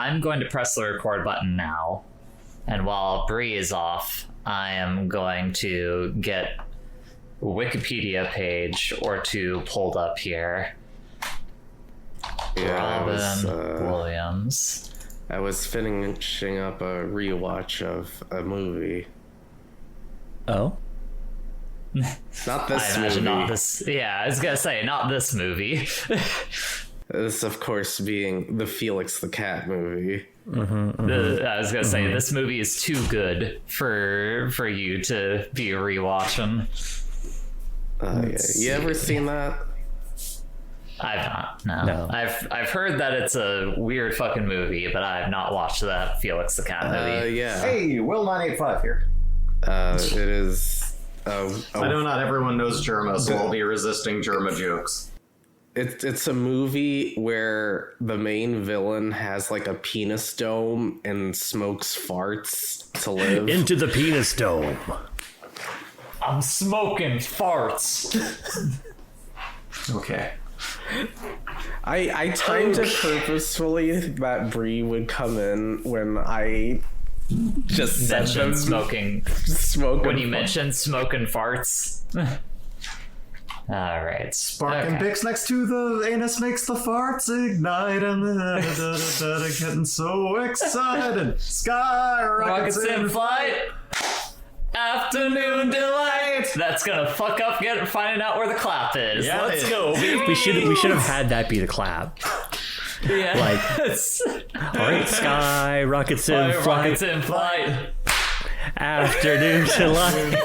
I'm going to press the record button now. And while Bree is off, I am going to get a Wikipedia page or two pulled up here. Yeah, Robin Williams. I was finishing up a rewatch of a movie. Oh? Not this movie. Not this. Yeah, I was gonna say not this movie. This, of course, being the Felix the Cat movie. I was gonna say this movie is too good for you to be rewatching. Yeah. You ever seen that? I've not. No. I've heard that it's a weird fucking movie, but I have not watched that Felix the Cat movie. Yeah. Hey, Will985 here. It is. I know not everyone knows Germa, so I'll be resisting Germa jokes. It's a movie where the main villain has like a penis dome and smokes farts to live. Into the penis dome. I'm smoking farts. Okay. I timed it purposefully that Bree would come in when I just mentioned smoking. When you mentioned smoking farts. All right. Spark and Bix next to the anus makes the farts ignite, and the getting so excited. Sky rockets in flight. Afternoon delight. That's gonna fuck up finding out where the clap is. Yeah, Let's go. Baby. We should have had that be the clap. Yeah. All right, sky rockets in flight. Rockets in flight. Afternoon delight.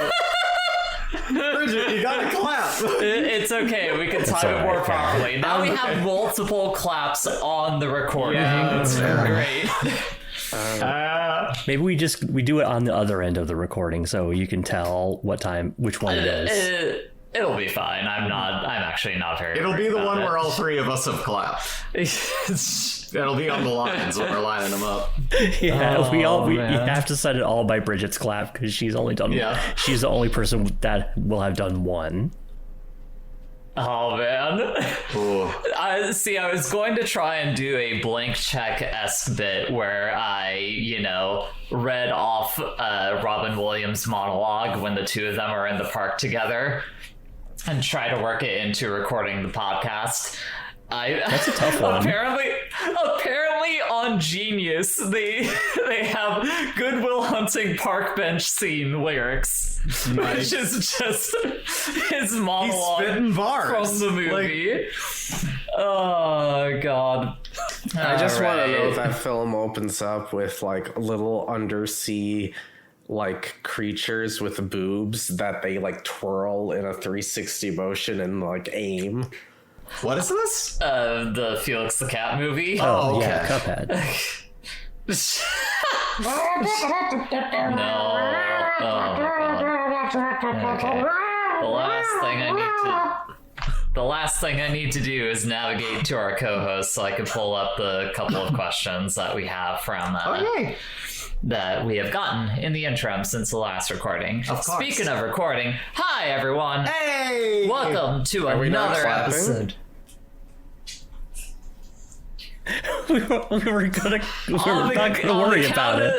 Bridget, you gotta clap. It's okay. We can time it more properly. Now we have multiple claps on the recording. Yeah, that's great. Maybe we do it on the other end of the recording so you can tell which one it is. It'll be fine. I'm actually not very. It'll be the one where all three of us have clapped. It'll be on the lines when we're lining them up. Yeah, you have to set it all by Bridget's clap because she's only done. Yeah. She's the only person that will have done one. Oh man. I was going to try and do a blank check-esque bit where I, read off Robin Williams' monologue when the two of them are in the park together and try to work it into recording the podcast. That's a tough one. Apparently on Genius they have Good Will Hunting park bench scene lyrics, which is just his monologue. He's spitting bars from the movie. Oh god! I just want to know if that film opens up with like little undersea like creatures with boobs that they like twirl in a 360 motion and like aim. What is this? The Felix the Cat movie. Oh, okay. Yeah, Cuphead. No. Oh my god. Okay. The last thing I need to do is navigate to our co-host so I can pull up the couple of questions that we have from that we have gotten in the interim since the last recording. Speaking of recording, hi everyone. Hey! Welcome to another episode. we were not gonna worry about it.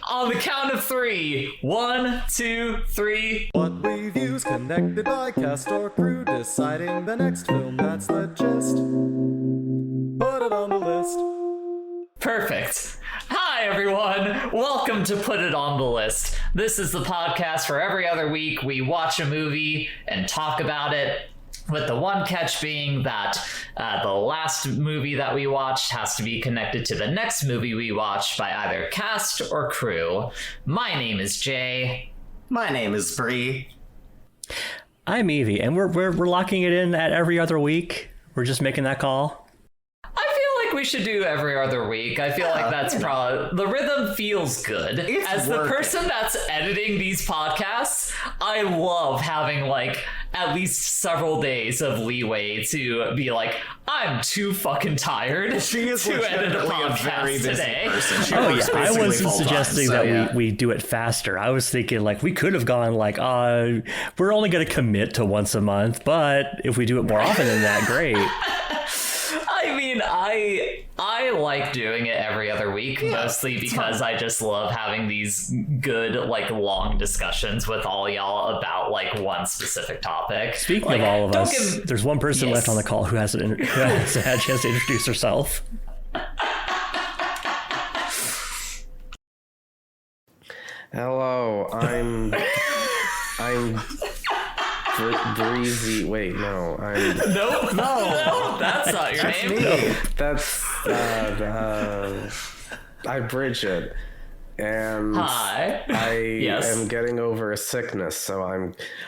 On the count of 3. 1, 2, 3. What we view's connected by cast or crew, deciding the next film, that's the gist. Put it on the list. Perfect. Hi everyone, welcome to Put It On The List. This is the podcast where every other week we watch a movie and talk about it, with the one catch being that the last movie that we watched has to be connected to the next movie we watched by either cast or crew. My name is Jay. My name is Bree. I'm Evie, and we're locking it in at every other week. We're just making that call. We should do every other week. I feel like that's probably the rhythm feels good. As the person that's editing these podcasts, I love having like at least several days of leeway to be like, I'm too fucking tired she is to edit a podcast today. I wasn't suggesting that we do it faster. I was thinking like we could have gone like, we're only going to commit to once a month, but if we do it more often than that, great. I mean, I like doing it every other week, mostly because I just love having these good, like, long discussions with all y'all about, like, one specific topic. Speaking of all of us, there's one person left on the call who hasn't had a chance to introduce herself. Hello, I'm Breezy. Wait, no, I'm No, that's not your name. no, that's I'm Bridget, and Hi. I Yes. am getting over a sickness, so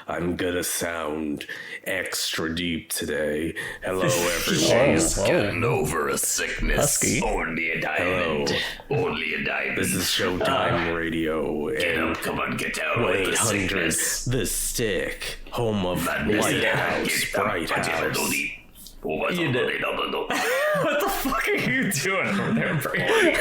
I'm gonna sound extra deep today. Hello, everyone. Getting over a sickness. Husky. Only a diamond. Only a diamond. This is Showtime Radio. Get and up, come on, get down with the 800, sickness. The Stick, home of White House, Bright House. You did. What the fuck are you doing over there, Brady?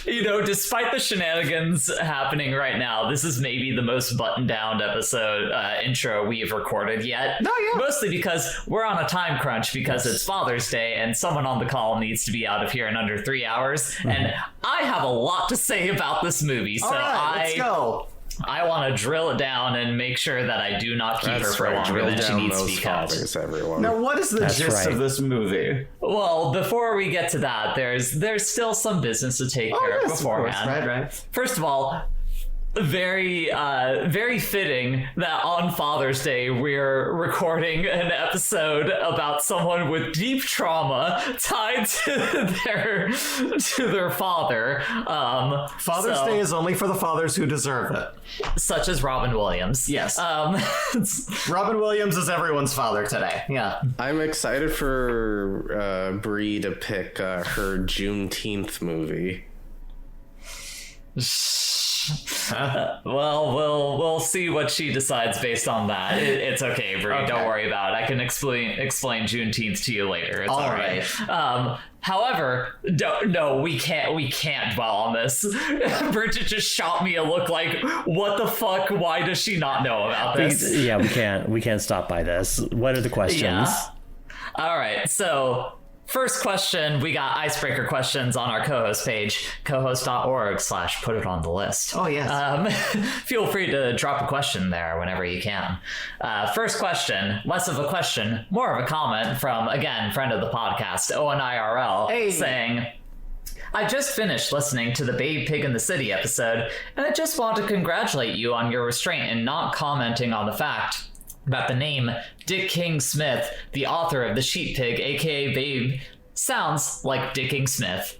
You know, despite the shenanigans happening right now, this is maybe the most buttoned-down episode intro we've recorded yet. No, yeah. Mostly because we're on a time crunch because it's Father's Day and someone on the call needs to be out of here in under 3 hours. And I have a lot to say about this movie, so All right, let's go. I want to drill it down and make sure that I do not keep her for longer Drill than she down needs to those be kept. fathers, everyone. Now, what is the That's gist right. of this movie? Well, before we get to that, there's still some business to take care of beforehand. Right. First of all, very fitting that on Father's Day we're recording an episode about someone with deep trauma tied to their father. Father's Day is only for the fathers who deserve it. Such as Robin Williams. Yes. Robin Williams is everyone's father today. Yeah. I'm excited for Bree to pick her Juneteenth movie. Well, we'll see what she decides based on that. It's okay, Brie. Okay. Don't worry about it. I can explain Juneteenth to you later. It's all right. However, we can't dwell on this. Bridget just shot me a look like, what the fuck? Why does she not know about this? Yeah, we can't stop by this. What are the questions? Yeah. All right, so first question, we got icebreaker questions on our co-host page, cohost.org/putitontheList. Oh, yes. Feel free to drop a question there whenever you can. First question, less of a question, more of a comment from, again, friend of the podcast, ONIRL, saying, I just finished listening to the Babe Pig in the City episode, and I just want to congratulate you on your restraint in not commenting on the fact about the name Dick King Smith, the author of The Sheep Pig, aka Babe, sounds like Dicking Smith.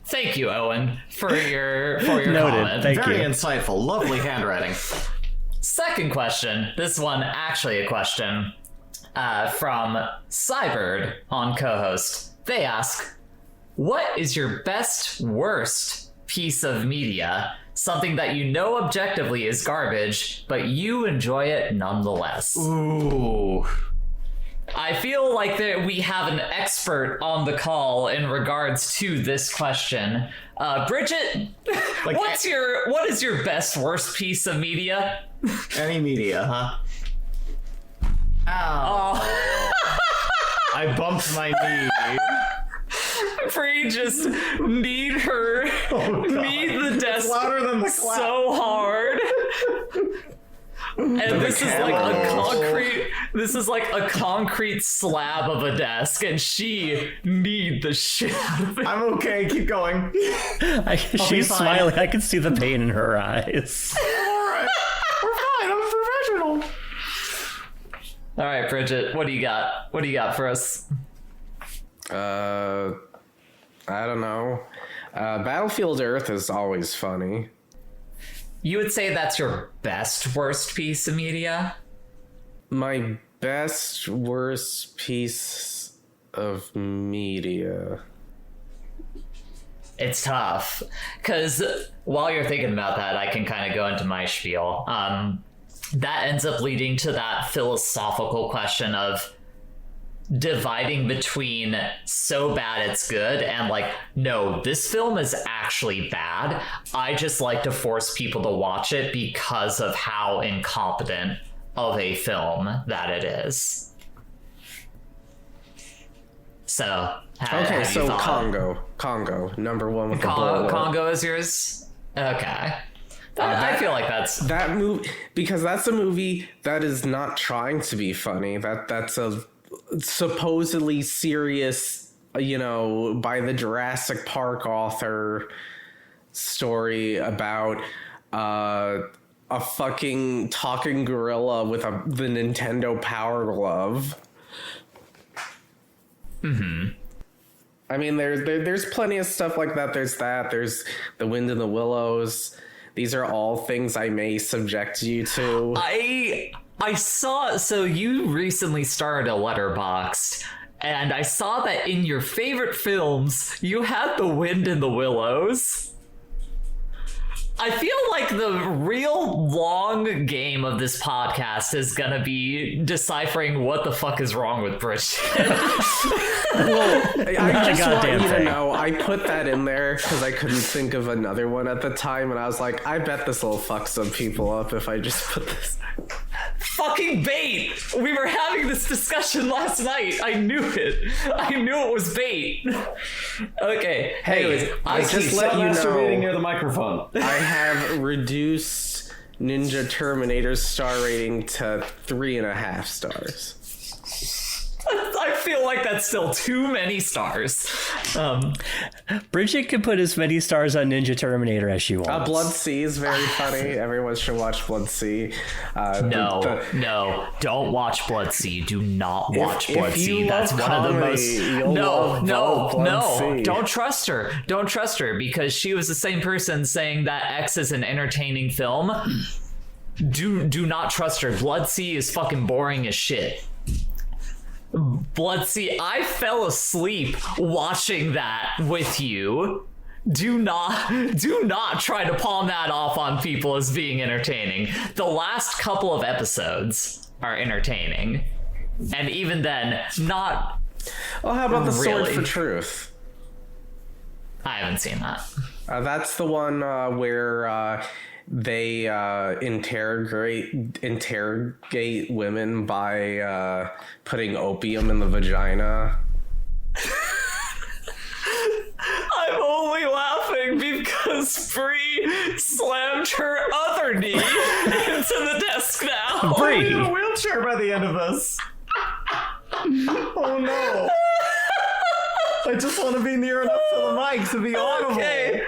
Thank you, Owen, for your Noted. comment. Thank Very you. insightful. Lovely handwriting. Second question. This one actually a question from Cybird on co-host. They ask, what is your best, worst piece of media? Something that you know objectively is garbage, but you enjoy it nonetheless. Ooh. I feel like that we have an expert on the call in regards to this question. Bridget, what is your best, worst piece of media? Any media, huh? Ow. Oh. I bumped my knee. Bree just need the desk louder than the clap. so hard. And this is like a concrete slab of a desk, and she need the shit out of it. I'm okay. Keep going. She's fine. smiling. I can see the pain in her eyes. Alright. We're fine. I'm a professional. All right, Bridget, what do you got? What do you got for us? I don't know. Battlefield Earth is always funny. You would say that's your best, worst piece of media? My best, worst piece of media. It's tough, because while you're thinking about that, I can kind of go into my spiel. That ends up leading to that philosophical question of dividing between so bad it's good and like, no, this film is actually bad. I just like to force people to watch it because of how incompetent of a film that it is. So Congo, number one with the bullet. Congo is yours. Okay. I feel like that's that movie, because that's a movie that is not trying to be funny. That's a supposedly serious, by the Jurassic Park author story about a fucking talking gorilla with the Nintendo Power Glove. Mm-hmm. I mean, there's plenty of stuff like that. There's The Wind in the Willows. These are all things I may subject you to. I saw, so you recently started a Letterboxd, and I saw that in your favorite films, you had The Wind in the Willows. I feel like the real long game of this podcast is gonna be deciphering what the fuck is wrong with Bridget. Well, I just want you to know, I put that in there because I couldn't think of another one at the time, and I was like, I bet this will fuck some people up if I just put this. Fucking bait! We were having this discussion last night. I knew it. I knew it was bait. Okay. Hey, anyways, I just let you masturbating know near the microphone. I have reduced Ninja Terminator's star rating to 3.5 stars. I feel like that's still too many stars. Bridget can put as many stars on Ninja Terminator as she wants. Blood Sea is very funny. Everyone should watch Blood Sea. No, don't watch Blood Sea. Do not watch Blood Sea. That's one comedy, of the most. No. Sea. Don't trust her. Don't trust her, because she was the same person saying that X is an entertaining film. Do not trust her. Blood Sea is fucking boring as shit. Blood Sea, I fell asleep watching that with you. Do not try to palm that off on people as being entertaining. The last couple of episodes are entertaining, and even then, not. Well, how about the Sword really. for Truth? I haven't seen that. That's the one where they interrogate women by putting opium in the vagina. I'm only laughing because Bree slammed her other knee into the desk now. Bree! I'm in a wheelchair by the end of this. Oh no. I just want to be near enough to the mic to be audible. Okay.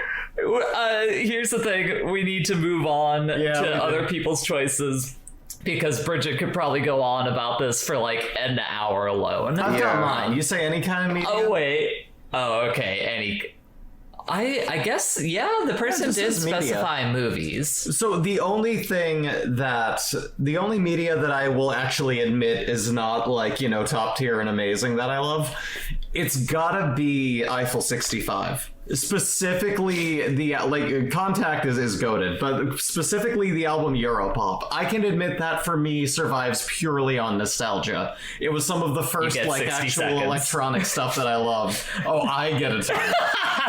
Here's the thing. We need to move on to other people's choices, because Bridget could probably go on about this for like an hour alone. I've got mine. You say any kind of media? Oh, wait. Oh, okay. I guess, the person did specify movies. So the only media that I will actually admit is not like, top tier and amazing that I love, it's gotta be Eiffel 65. Specifically, the Contact is goated, but specifically the album Europop. I can admit that for me survives purely on nostalgia. It was some of the first actual electronic stuff that I loved. Oh, I get it.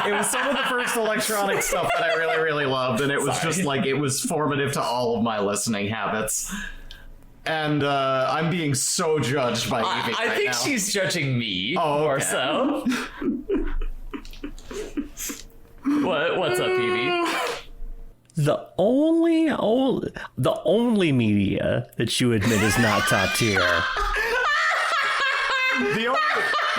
It was some of the first electronic stuff that I really, really loved, and it was just like, it was formative to all of my listening habits. And I'm being so judged by Evie I think now. she's judging me more so. What's up, Evie? The only media that you admit is not top tier.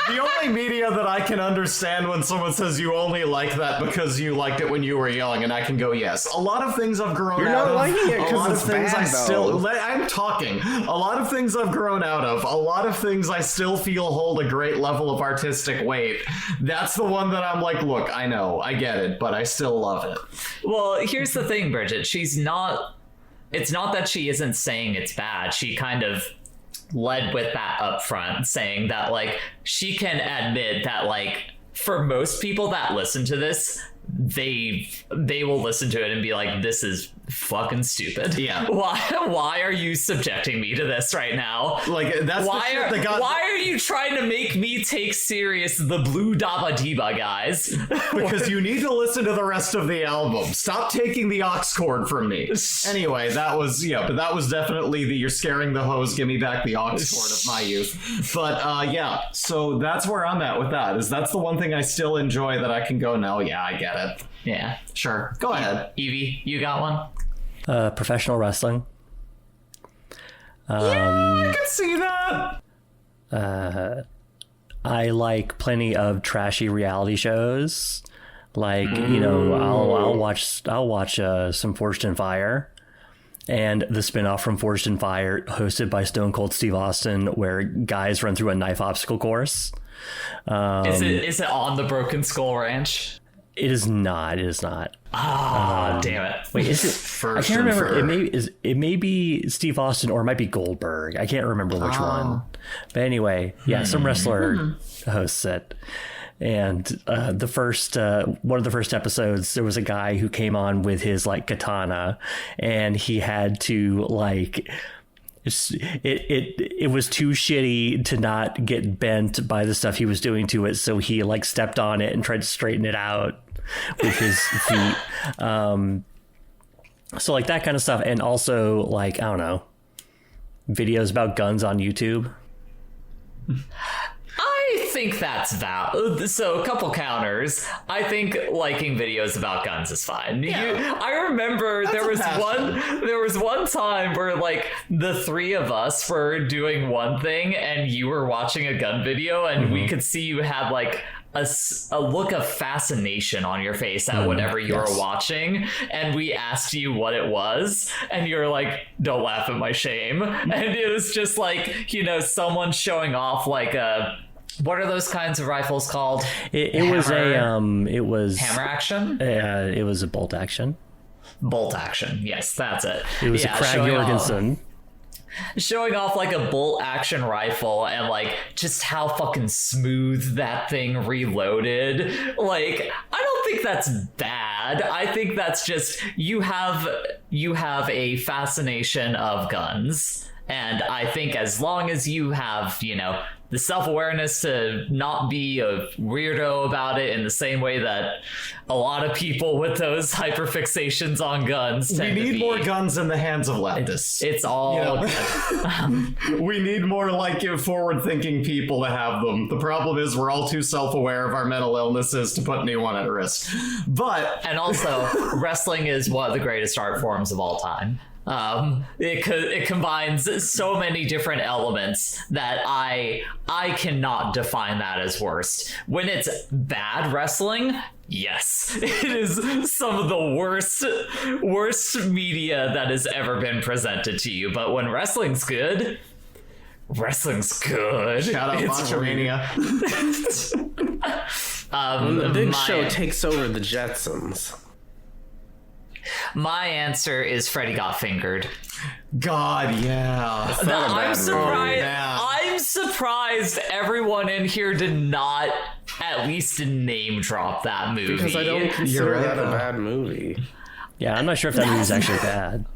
The only media that I can understand when someone says you only like that because you liked it when you were young, and I can go, yes. A lot of things I've grown out of. You're not liking it because it's bad, though. I'm talking. A lot of things I've grown out of. A lot of things I still feel hold a great level of artistic weight. That's the one that I'm like, look, I know, I get it, but I still love it. Well, here's the thing, Bridget. It's not that she isn't saying it's bad. She kind of led with that up front, saying that like she can admit that like for most people that listen to this, they will listen to it and be like, this is fucking stupid. Yeah. Why are you subjecting me to this right now? Like, that's why are you trying to make me take serious the Blue Dabba Diba guys? Because you need to listen to the rest of the album. Stop taking the aux cord from me. Anyway, that was definitely the you're scaring the hose, give me back the aux cord of my youth. But yeah, so that's where I'm at with that. That's the one thing I still enjoy that I can go, no, yeah, I get it. Yeah. Sure. Go ahead. Evie, you got one? Professional wrestling. Yeah, I can see that. I like plenty of trashy reality shows. Like, you know, I'll watch some Forged in Fire, and the spinoff from Forged in Fire, hosted by Stone Cold Steve Austin, where guys run through a knife obstacle course. Is it on the Broken Skull Ranch? It is not. It is not. Damn it! Wait, is it? I can't remember. It may be Steve Austin, or it might be Goldberg. I can't remember which one. But anyway, yeah, some wrestler hosts it. And the first one of the first episodes, there was a guy who came on with his like katana, and he had to like. It was too shitty to not get bent by the stuff he was doing to it, so he like stepped on it and tried to straighten it out with his feet. So like that kind of stuff, and also like, I don't know, videos about guns on YouTube. I think that's valid. So a couple counters. I think liking videos about guns is fine. Yeah. I remember there was one time where like the three of us were doing one thing and you were watching a gun video, and we could see you had like a look of fascination on your face at whatever you were watching, and we asked you what it was, and you were like, don't laugh at my shame. And it was just like, you know, someone showing off like a, what are those kinds of rifles called? It was hammer action. It was a bolt action. Bolt action, yes, that's it. It was a Krag Jorgensen. Showing off like a bolt action rifle, and like just how fucking smooth that thing reloaded. Like, I don't think that's bad. I think that's just you have a fascination of guns, and I think as long as you have, you know, the self-awareness to not be a weirdo about it in the same way that a lot of people with those hyperfixations on guns tend to be. We need more guns in the hands of leftists. It's all... We need more like forward-thinking people to have them. The problem is we're all too self-aware of our mental illnesses to put anyone at risk. But... And also, wrestling is one of the greatest art forms of all time. It combines so many different elements that I cannot define that as worst. When it's bad wrestling, yes, it is some of the worst media that has ever been presented to you. But when wrestling's good, wrestling's good. Shout out Machomania. When the Big Show takes over the Jetsons. My answer is Freddy Got Fingered. God, yeah. I'm surprised everyone in here did not at least name drop that movie. Because I don't consider that a bad movie. Yeah, I'm not sure if that movie's actually bad.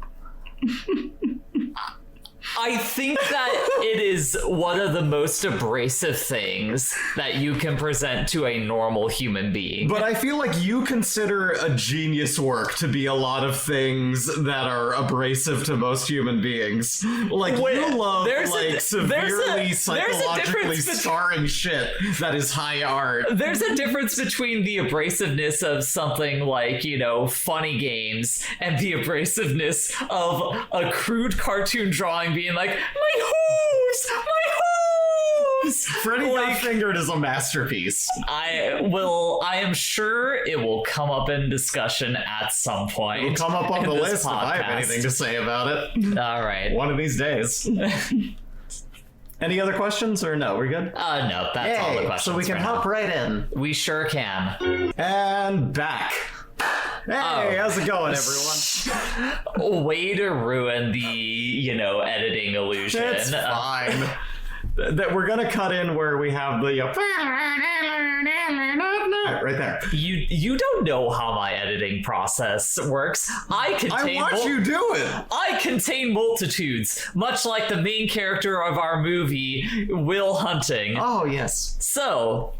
I think that it is one of the most abrasive things that you can present to a normal human being. But I feel like you consider a genius work to be a lot of things that are abrasive to most human beings. Like, you love severely psychologically scarring shit that is high art. There's a difference between the abrasiveness of something like, you know, Funny Games, and the abrasiveness of a crude cartoon drawing being like, my hose! Freddy Got Fingered is a masterpiece. I am sure it will come up in discussion at some point. It'll come up on the list if I have anything to say about it. All right. One of these days. Any other questions, or no? We're good? No, that's all the questions. So we can hop right in. We sure can. And back. Hey, how's it going, everyone? Way to ruin the, you know, editing illusion. It's fine. That we're gonna cut in where we have the Right there. You don't know how my editing process works. I watch you do it. I contain multitudes, much like the main character of our movie, Will Hunting. Oh, yes. So,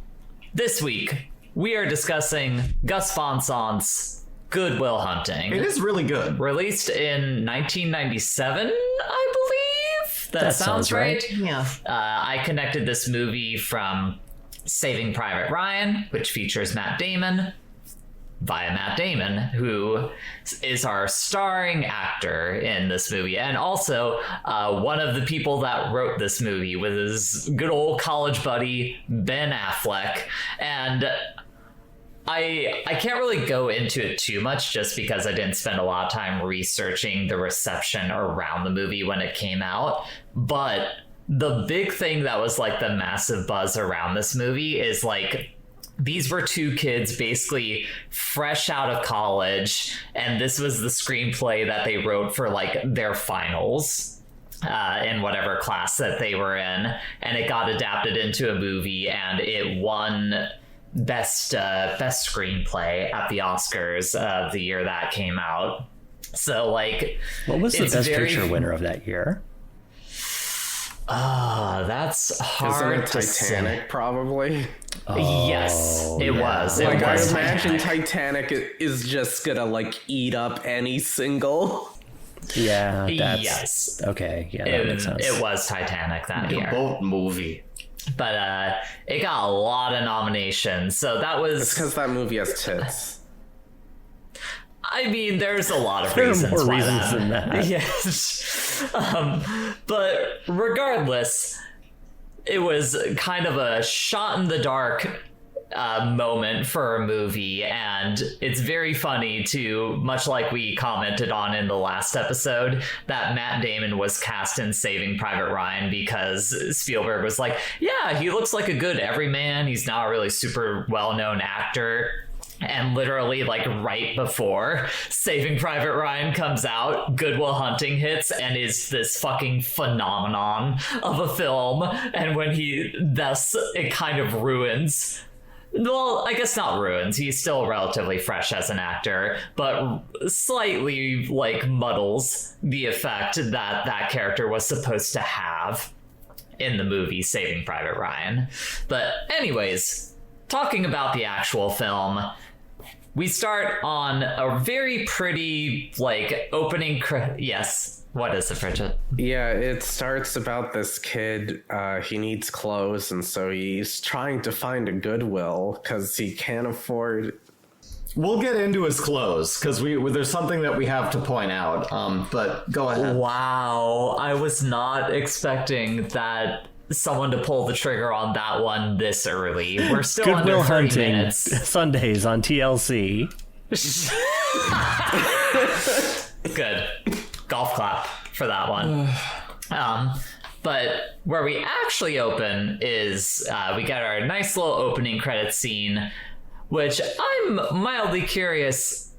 this week, we are discussing Gus Van Sant's Good Will Hunting. It is really good. Released in 1997, I believe? That sounds right. Yeah. I connected this movie from Saving Private Ryan, which features Matt Damon, via Matt Damon, who is our starring actor in this movie, and also one of the people that wrote this movie with his good old college buddy Ben Affleck. And I can't really go into it too much just because I didn't spend a lot of time researching the reception around the movie when it came out, but the big thing that was like the massive buzz around this movie is like these were two kids basically fresh out of college, and this was the screenplay that they wrote for like their finals in whatever class that they were in, and it got adapted into a movie, and it won best screenplay at the Oscars of the year that came out. So like, what was the best picture winner of that year? That's hard to say. Titanic, probably. Yes, it was. It like, was I imagine Titanic is just gonna like eat up any single. Yeah. Yes. Okay. Yeah, that makes sense. It was Titanic that year. Boat movie. But it got a lot of nominations, so that was. It's because that movie has tits. I mean, there's a lot of There are reasons more why reasons than that. Yes. But regardless, it was kind of a shot in the dark moment for a movie, and it's very funny to, much like we commented on in the last episode, that Matt Damon was cast in Saving Private Ryan because Spielberg was like, yeah, he looks like a good everyman, he's not a really super well-known actor. And literally, like, right before Saving Private Ryan comes out, Good Will Hunting hits and is this fucking phenomenon of a film. And when it kind of ruins. Well, I guess not ruins. He's still relatively fresh as an actor, but slightly, like, muddles the effect that that character was supposed to have in the movie Saving Private Ryan. But anyways, talking about the actual film, we start on a very pretty, like, opening. Yes. What is it, Bridget? Yeah, it starts about this kid. He needs clothes, and so he's trying to find a Goodwill because he can't afford. We'll get into his clothes because there's something that we have to point out. But go ahead. Wow, I was not expecting that. Someone to pull the trigger on that one this early. We're still Good under Will 30 Hunting minutes. Sundays on TLC. Good. Golf clap for that one. But where we actually open is we get our nice little opening credits scene, which I'm mildly curious.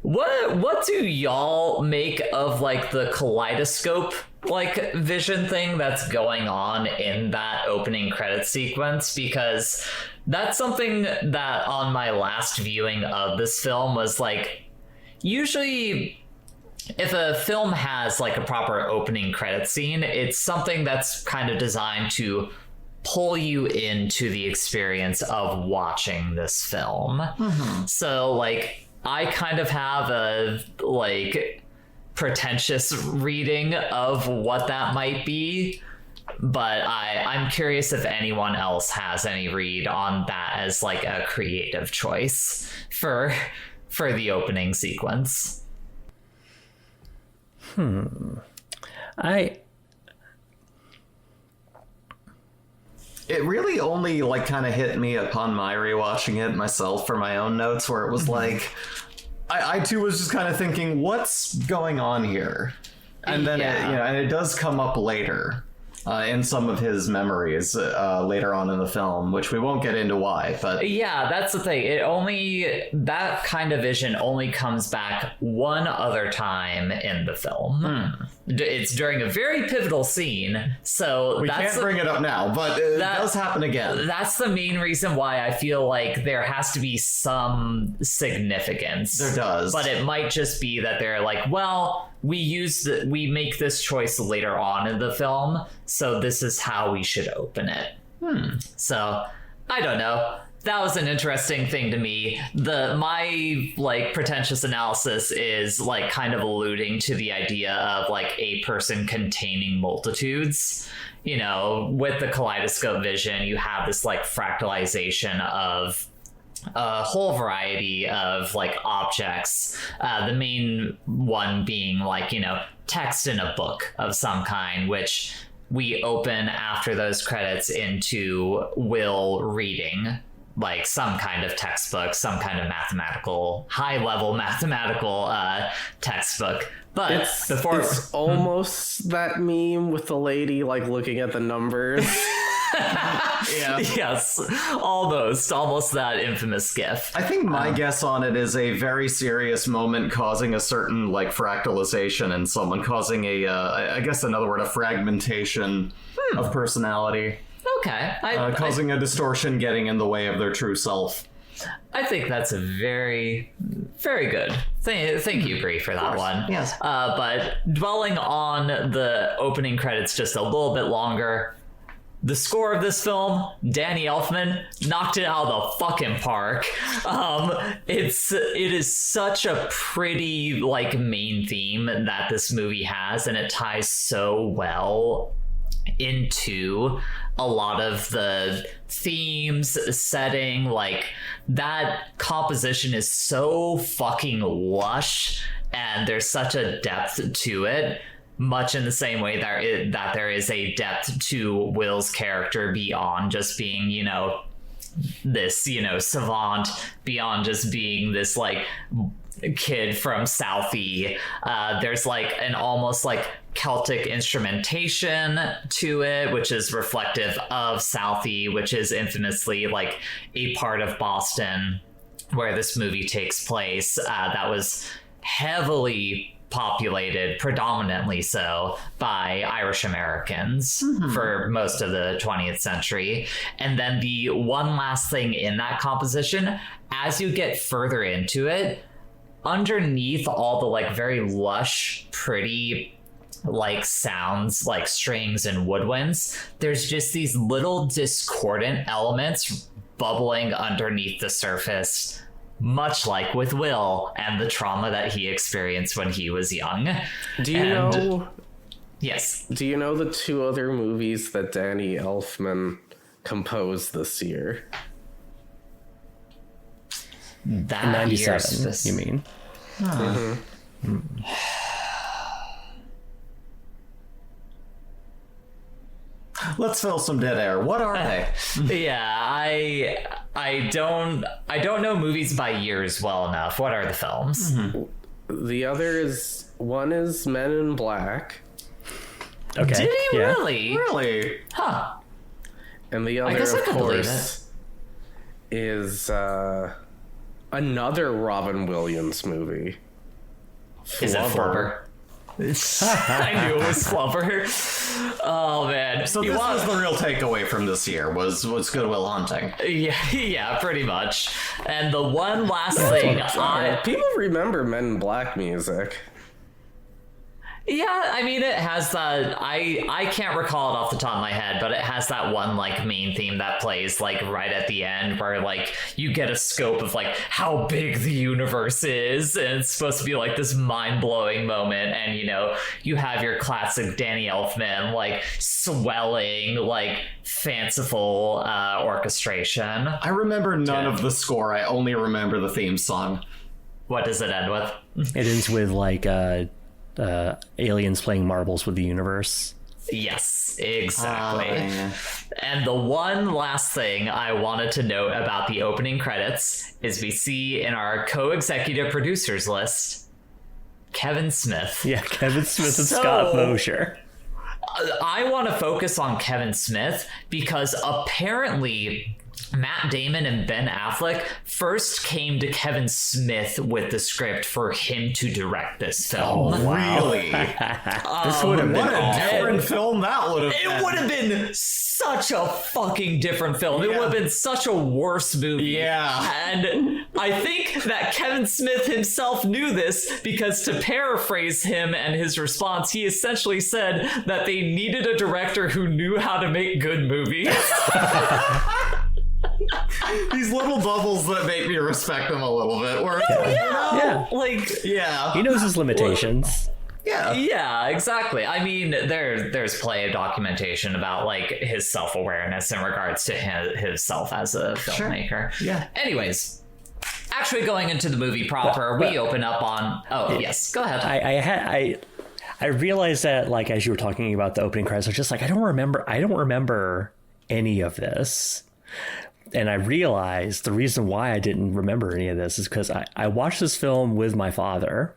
What do y'all make of like the kaleidoscope like vision thing that's going on in that opening credit sequence? Because that's something that on my last viewing of this film was like, usually if a film has like a proper opening credit scene, it's something that's kind of designed to pull you into the experience of watching this film. Mm-hmm. So like, I kind of have a like pretentious reading of what that might be, but I'm curious if anyone else has any read on that as like a creative choice for the opening sequence. It really only like kind of hit me upon my rewatching it myself for my own notes, where it was like, I too was just kind of thinking, what's going on here? And then Yeah. and it does come up later. in some of his memories later on in the film, which we won't get into why, but yeah, that's the thing. That kind of vision only comes back one other time in the film. It's during a very pivotal scene, so we can't bring it up now, but it does happen again. That's the main reason why I feel like there has to be some significance. There does. But it might just be that they're like, well, we make this choice later on in the film, so this is how we should open it. So I don't know. That was an interesting thing to me. My like pretentious analysis is like kind of alluding to the idea of like a person containing multitudes. You know, with the kaleidoscope vision, you have this like fractalization of a whole variety of like objects, the main one being like, you know, text in a book of some kind, which we open after those credits into Will reading like some kind of textbook, some kind of high-level mathematical textbook. But it's almost that meme with the lady like looking at the numbers. Yeah. Yes, almost that infamous gif. I think my guess on it is a very serious moment causing a certain like fractalization in someone, causing I guess another word, a fragmentation of personality. Okay. Causing a distortion getting in the way of their true self. I think that's a very, very good. Thank you, Bree, for that one. Yes. But dwelling on the opening credits just a little bit longer, the score of this film, Danny Elfman knocked it out of the fucking park. It is such a pretty like main theme that this movie has, and it ties so well into a lot of the themes, setting. Like that composition is so fucking lush, and there's such a depth to it, much in the same way that there is a depth to Will's character beyond just being, you know, this, you know, savant, beyond just being this like kid from Southie. There's like an almost like Celtic instrumentation to it, which is reflective of Southie, which is infamously like a part of Boston where this movie takes place. That was heavily populated, predominantly so, by Irish Americans for most of the 20th century. And then the one last thing in that composition, as you get further into it, underneath all the like very lush, pretty like sounds like strings and woodwinds, there's just these little discordant elements bubbling underneath the surface, much like with Will and the trauma that he experienced when he was young. Do you know? Yes. Do you know the two other movies that Danny Elfman composed this year? That 97, you mean? Let's fill some dead air. What are they? Yeah, I don't know movies by years well enough. What are the films? The other is, one is Men in Black. Okay. Did he yeah. really? Really? Huh. And the other, guess I of could believe course, is another Robin Williams movie. Is it Flubber? I knew it was Flubber. Oh man! So this was the real takeaway from this year was Good Will Hunting. Yeah, pretty much. And the one last thing, People remember Men in Black music. yeah, I mean, it has that. I can't recall it off the top of my head, but it has that one like main theme that plays like right at the end, where like you get a scope of like how big the universe is, and it's supposed to be like this mind-blowing moment. And you know, you have your classic Danny Elfman like swelling, like fanciful orchestration. I remember none of the score. I only remember the theme song. What does it end with? It ends with like aliens playing marbles with the universe. Yes, exactly. And the one last thing I wanted to note about the opening credits is we see in our co-executive producers list, Kevin Smith. Yeah, Kevin Smith and Scott Mosier. I want to focus on Kevin Smith because apparently Matt Damon and Ben Affleck first came to Kevin Smith with the script for him to direct this film. Oh, wow. Really? This would have been What a different film that would have been. It would have been such a fucking different film. It would have been such a worse movie. Yeah. And I think that Kevin Smith himself knew this because, to paraphrase him and his response, he essentially said that they needed a director who knew how to make good movies. These little bubbles that make me respect him a little bit. Where, Yeah. Like, yeah. He knows his limitations. yeah, exactly. I mean, there's plenty of documentation about like his self-awareness in regards to himself as a filmmaker. Sure. Yeah. Anyways, actually going into the movie proper, we open up on. Oh yes, go ahead. I realized that, like, as you were talking about the opening credits, I was just like, I don't remember any of this. And I realized the reason why I didn't remember any of this is because I watched this film with my father,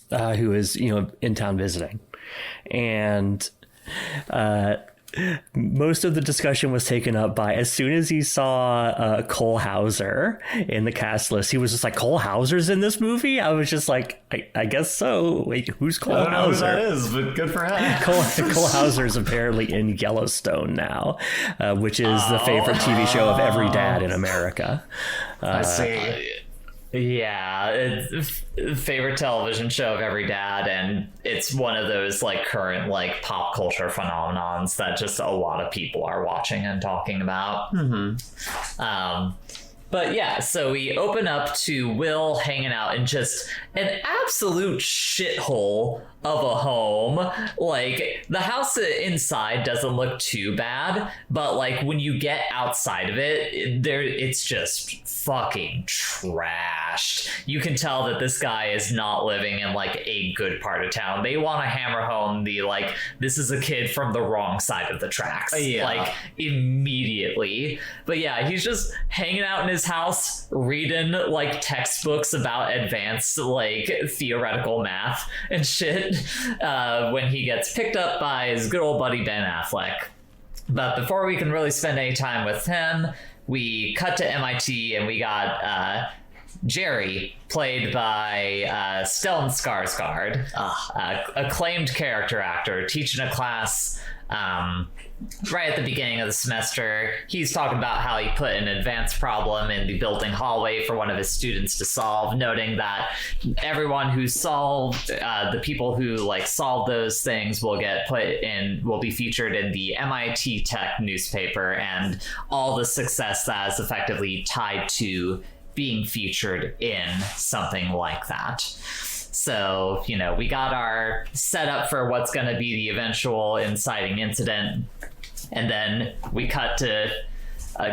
who is, in town visiting. And most of the discussion was taken up by, as soon as he saw Cole Hauser in the cast list, he was just like, Cole Hauser's in this movie? I was just like, I guess so. Wait, who's Cole I don't know Hauser? who that is, but good for him. Cole Hauser is apparently in Yellowstone now, which is the favorite TV show of every dad in America. I see. Yeah, it's favorite television show of every dad, and it's one of those like current like pop culture phenomenons that just a lot of people are watching and talking about. But yeah, so we open up to Will hanging out in just an absolute shithole of a home. Like, the house inside doesn't look too bad, but like when you get outside of it, it's just fucking trashed. You can tell that this guy is not living in like a good part of town. They want to hammer home the like, this is a kid from the wrong side of the tracks. Like, immediately. But yeah, he's just hanging out in his house reading like textbooks about advanced like theoretical math and shit when he gets picked up by his good old buddy Ben Affleck. But before we can really spend any time with him, we cut to MIT and we got Jerry, played by Stellan Skarsgård, acclaimed character actor, teaching a class right at the beginning of the semester. He's talking about how he put an advanced problem in the building hallway for one of his students to solve, noting that everyone who solved, the people who like solved those things will be featured in the MIT Tech newspaper, and all the success that is effectively tied to being featured in something like that. So, we got our setup for what's going to be the eventual inciting incident. And then we cut to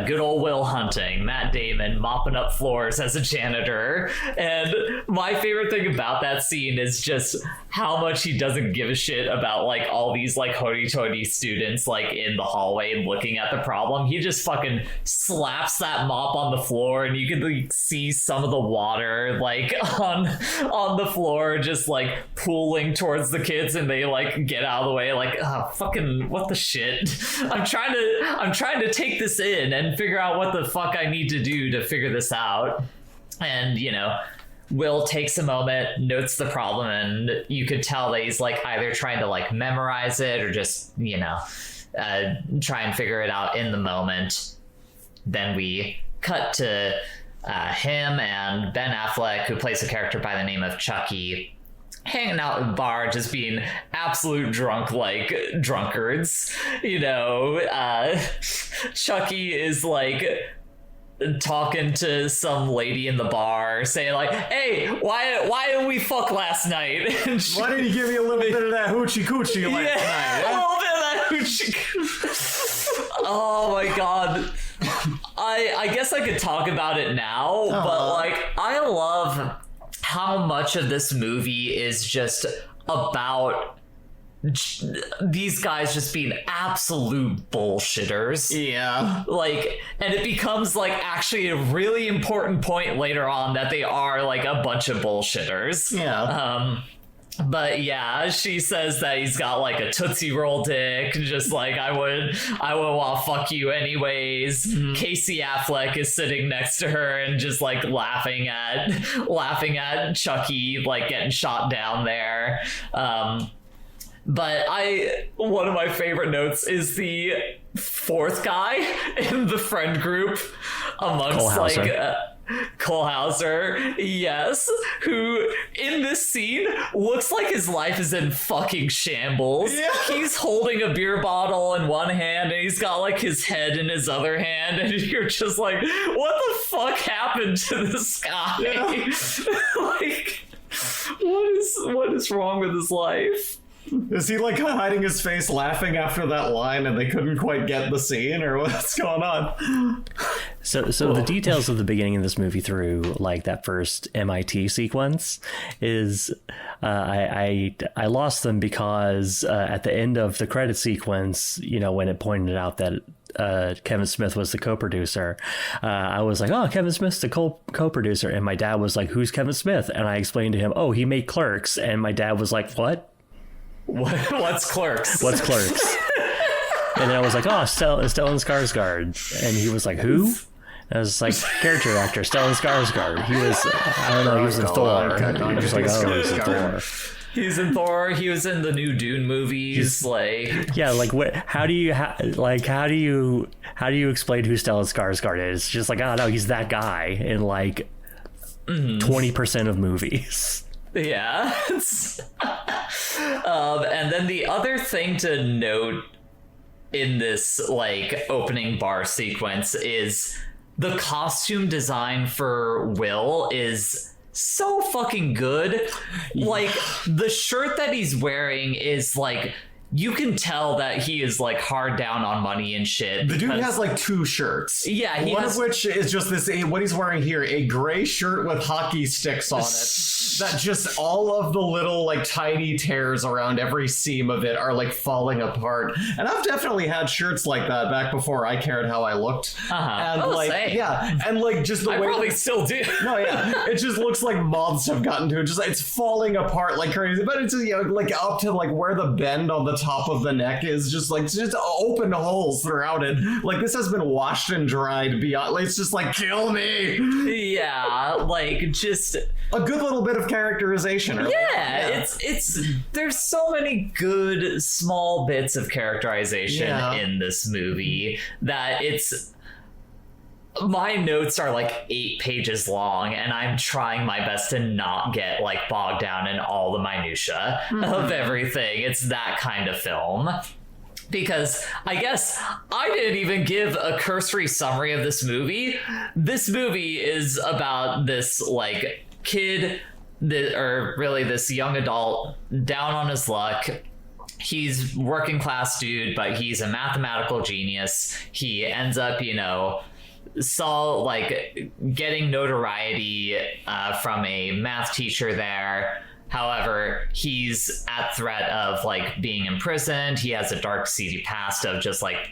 good old Will Hunting, Matt Damon mopping up floors as a janitor. And my favorite thing about that scene is just how much he doesn't give a shit about like all these like hoity-toity students like in the hallway looking at the problem. He just fucking slaps that mop on the floor, and you can like see some of the water like on the floor just like pooling towards the kids, and they like get out of the way like, oh, fucking what the shit. I'm trying to take this in and figure out what the fuck I need to do to figure this out. And Will takes a moment, notes the problem, and you could tell that he's like either trying to like memorize it or just try and figure it out in the moment. Then we cut to him and Ben Affleck, who plays a character by the name of Chucky, hanging out in the bar, just being absolute drunk like drunkards. Chucky is like talking to some lady in the bar, saying like, hey, why didn't we fuck last night? Why didn't you give me a little bit of that hoochie coochie last night? A little bit of that hoochie coochie. Oh my god. I guess I could talk about it now, but like, I love how much of this movie is just about these guys just being absolute bullshitters. Yeah. Like, and it becomes like actually a really important point later on that they are like a bunch of bullshitters. Yeah. But yeah, she says that he's got like a Tootsie Roll dick, just like I would want to fuck you anyways. Casey Affleck is sitting next to her and just like laughing at Chucky like getting shot down there. But one of my favorite notes is the fourth guy in the friend group amongst Cole Hauser, yes, who in this scene looks like his life is in fucking shambles. Yeah. He's holding a beer bottle in one hand and he's got like his head in his other hand, and you're just like, what the fuck happened to this guy? Yeah. Like, what is wrong with his life? Is he like hiding his face laughing after that line and they couldn't quite get the scene, or what's going on? So the details of the beginning of this movie through like that first MIT sequence is I lost them because at the end of the credit sequence, you know, when it pointed out that Kevin Smith was the co-producer, I was like, oh, Kevin Smith's the co-producer, and my dad was like, who's Kevin Smith? And I explained to him, oh, he made Clerks, and my dad was like, What's Clerks? What's Clerks? And then I was like, oh, Stellan Skarsgård. And he was like, who? And I was like, character actor, Stellan Skarsgård. He was, I don't know, he was in Thor. I was like, oh, he's in Thor. He's in Thor. He was in the new Dune movies. Yeah, like what? How do you explain who Stellan Skarsgård is? Just like, oh no, he's that guy in like 20% of movies. Yeah. And then the other thing to note in this like opening bar sequence is the costume design for Will is so fucking good. Like the shirt that he's wearing is like, you can tell that he is like hard down on money and shit. The dude has like two shirts. Yeah, one of which is just this, what he's wearing here, a gray shirt with hockey sticks on it. That just all of the little like tiny tears around every seam of it are like falling apart. And I've definitely had shirts like that back before I cared how I looked. And same. Yeah, and like just the I way probably still do. No, yeah, it just looks like moths have gotten to it. Just it's falling apart like crazy. But it's, you know, like up to like where the bend on the top of the neck is just open holes throughout it. Like this has been washed and dried beyond. Like, it's just like, kill me. Yeah, like just a good little bit of characterization. It's there's so many good small bits of characterization in this movie that it's. My notes are like 8 pages long, and I'm trying my best to not get like bogged down in all the minutia of everything. It's that kind of film. Because I guess I didn't even give a cursory summary of this movie. This movie is about this like kid, or really this young adult down on his luck. He's working class dude, but he's a mathematical genius. He ends up, you know, saw like getting notoriety from a math teacher there. However, he's at threat of like being imprisoned. He has a dark, seedy past of just like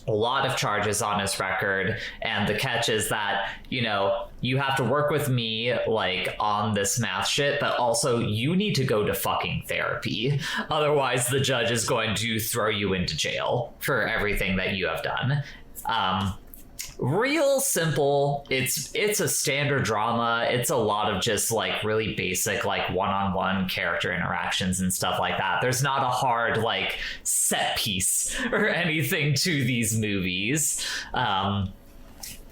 a lot of charges on his record. And the catch is that, you know, you have to work with me like on this math shit, but also you need to go to fucking therapy. Otherwise, the judge is going to throw you into jail for everything that you have done. Real simple. It's a standard drama. It's a lot of just like really basic like one-on-one character interactions and stuff like that. There's not a hard like set piece or anything to these movies.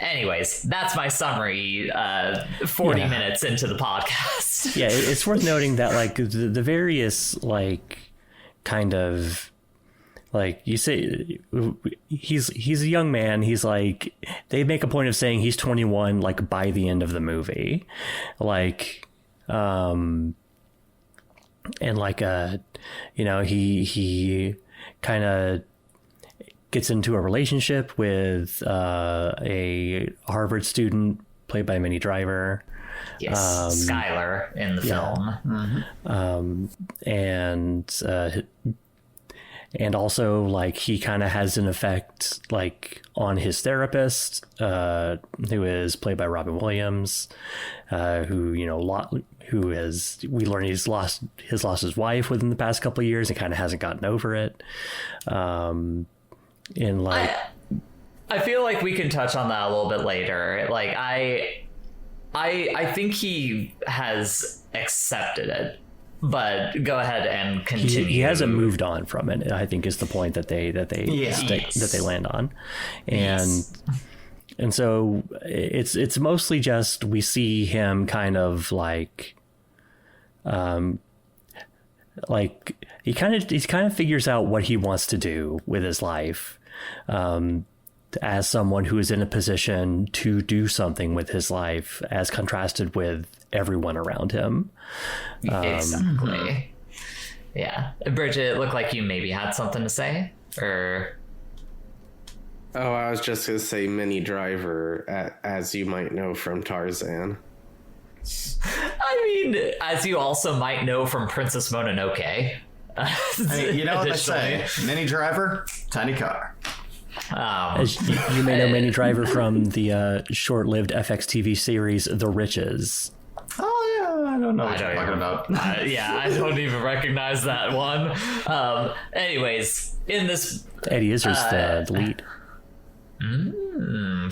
Anyways, that's my summary 40 minutes into the podcast. Yeah, it's worth noting that like the various like kind of like you say, he's a young man. He's like, they make a point of saying he's 21, like by the end of the movie, like, and like, you know, he kind of gets into a relationship with a Harvard student played by Minnie Driver. Yes, Skylar in the film. And And also, like, he kind of has an effect, like, on his therapist, who is played by Robin Williams, who, you know, we learn he's lost his wife within the past couple of years and kind of hasn't gotten over it. And like, I feel like we can touch on that a little bit later. Like, I think he has accepted it. But go ahead and continue. He hasn't moved on from it, I think, is the point that they land on, and so it's mostly just we see him kind of like he kind of figures out what he wants to do with his life, as someone who is in a position to do something with his life, as contrasted with everyone around him. Exactly. Yeah. Bridget, it looked like you maybe had something to say, or... Oh, I was just going to say Minnie Driver, as you might know from Tarzan. I mean, as you also might know from Princess Mononoke. I mean, you know what they say, Minnie Driver, tiny car. As you may know Minnie Driver from the short-lived FX TV series The Riches. Oh yeah, I don't know what you're talking about. Yeah, I don't even recognize that one. Anyways, in this, Eddie Izzard's the lead.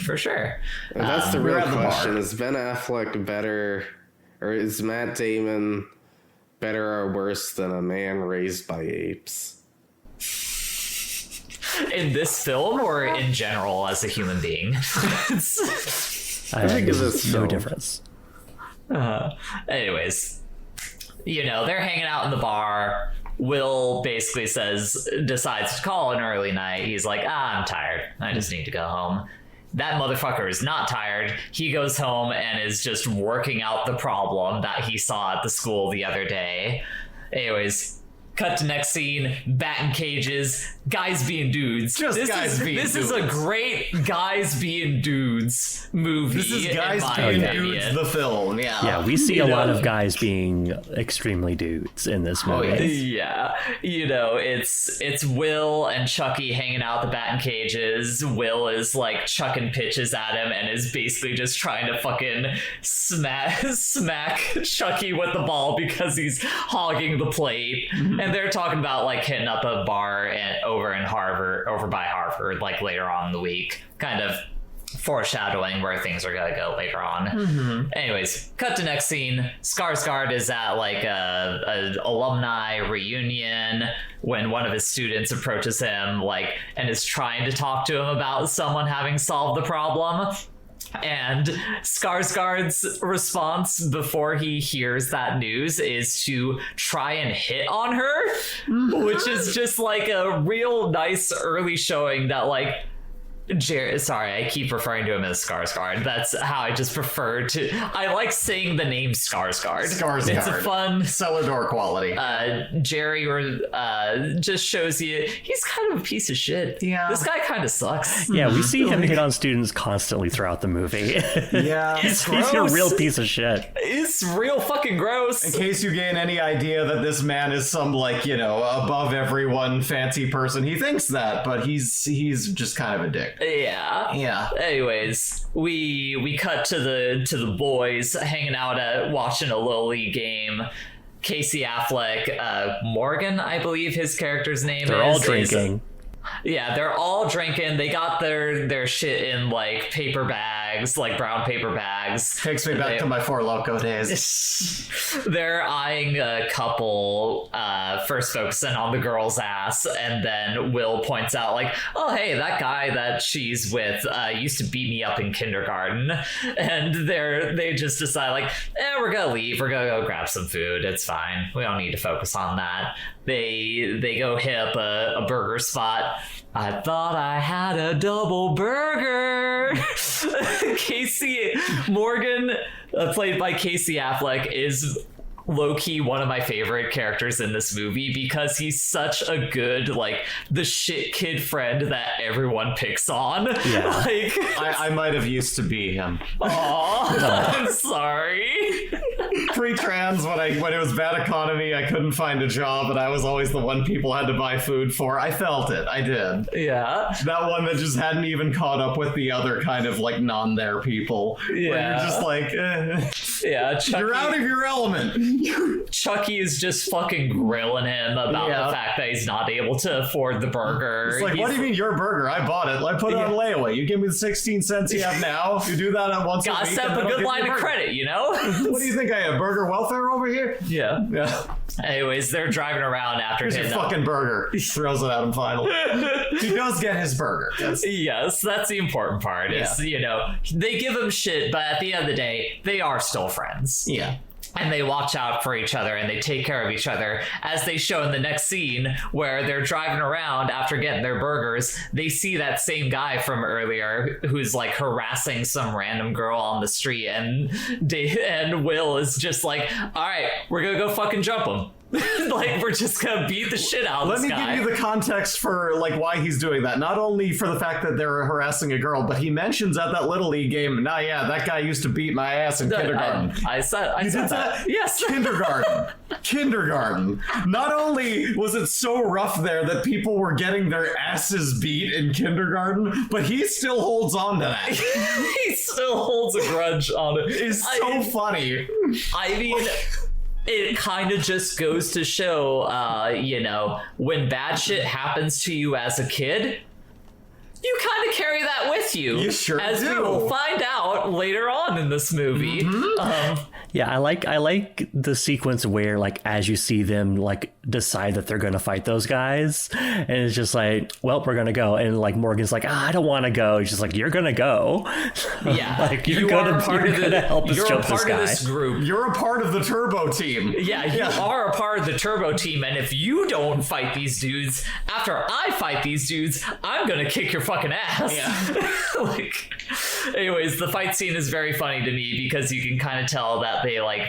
For sure. And that's the real question: is Ben Affleck better, or is Matt Damon better or worse than a man raised by apes? In this film, or in general as a human being? I think there's no difference. Anyways, you know, they're hanging out in the bar. Will basically decides to call an early night. He's like, I'm tired. I just need to go home. That motherfucker is not tired. He goes home and is just working out the problem that he saw at the school the other day. Anyways, cut to next scene, batting cages, guys being dudes. This is a great guys being dudes movie. This is guys being dudes, the film. Yeah, we see a lot of guys being extremely dudes in this movie. Yeah, you know, it's Will and Chucky hanging out the batting cages. Will is like chucking pitches at him and is basically just trying to fucking smack Chucky with the ball because he's hogging the plate. And they're talking about like hitting up a bar over by Harvard, like later on in the week, kind of foreshadowing where things are gonna go later on. Anyways, cut to next scene. Skarsgård is at like a alumni reunion when one of his students approaches him and is trying to talk to him about someone having solved the problem. And Skarsgård's response before he hears that news is to try and hit on her, which is just like a real nice early showing that like sorry, I keep referring to him as Skarsgård. That's how I just prefer to. I like saying the name Skarsgård. It's a fun cellar door quality. Jerry just shows you he's kind of a piece of shit. Yeah, this guy kind of sucks. Yeah, we see him hit on students constantly throughout the movie. Yeah, he's a real piece of shit. It's real fucking gross. In case you gain any idea that this man is some above everyone fancy person, he thinks that, but he's just kind of a dick. Yeah. Anyways, we cut to the boys hanging out watching a Little League game. Casey Affleck, Morgan, I believe his character's name is. They're all drinking. Yeah, they're all drinking. They got their shit in like paper bags, like brown paper bags. Takes me back to my Four Loko days. They're eyeing a couple, first focusing on the girl's ass, and then Will points out like, oh hey, that guy that she's with used to beat me up in kindergarten. And they just decide like, we're gonna leave, we're gonna go grab some food, it's fine, we don't need to focus on that. They go hit up a burger spot. I thought I had a double burger. Casey Morgan, played by Casey Affleck, is low-key one of my favorite characters in this movie because he's such a good, the shit kid friend that everyone picks on. Yeah. I might have used to be him. Aw, I'm sorry. Pre-trans, when it was bad economy, I couldn't find a job, and I was always the one people had to buy food for. I felt it. I did. Yeah. That one that just hadn't even caught up with the other kind of like non-there people. Yeah. Where you're just like, Yeah, you're out of your element. Chucky is just fucking grilling him about the fact that he's not able to afford the burger. It's like, what do you mean your burger? I bought it. I put it on layaway. You give me the 16 cents you have now. You do that at once a week. Gotta set up a good line of credit, you know? What do you think I have? Burger welfare over here? Yeah. Yeah. Anyways, they're driving around after Here's your fucking burger. He throws it at him finally. He does get his burger. Yes, that's the important part. Is, you know, they give him shit, but at the end of the day, they are still friends. Yeah. And they watch out for each other and they take care of each other, as they show in the next scene where they're driving around after getting their burgers. They see that same guy from earlier who's like harassing some random girl on the street, and Will is just like, all right, we're gonna go fucking jump him. Like, we're just gonna beat the shit out of this guy. Let me give you the context for like why he's doing that. Not only for the fact that they're harassing a girl, but he mentions at that Little League game, that guy used to beat my ass in kindergarten. I said that. Yes. Kindergarten. Not only was it so rough there that people were getting their asses beat in kindergarten, but he still holds on to that. He still holds a grudge on it. It's so funny. I mean, it kind of just goes to show, you know, when bad shit happens to you as a kid, you kind of carry that with you. You sure as do. we will find out later on in this movie. Mm-hmm. Yeah, I like the sequence where, like, as you see them like decide that they're gonna fight those guys, and it's just like, well, we're gonna go, and like Morgan's like, I don't want to go. He's just like, you're gonna go. Yeah, like you're gonna help us jump this guy. You're a part of this group. You're a part of the Turbo team. Yeah, you are a part of the Turbo team, and if you don't fight these dudes after I fight these dudes, I'm gonna kick your fucking ass. Yeah. Like, anyways, the fight scene is very funny to me because you can kind of tell that they like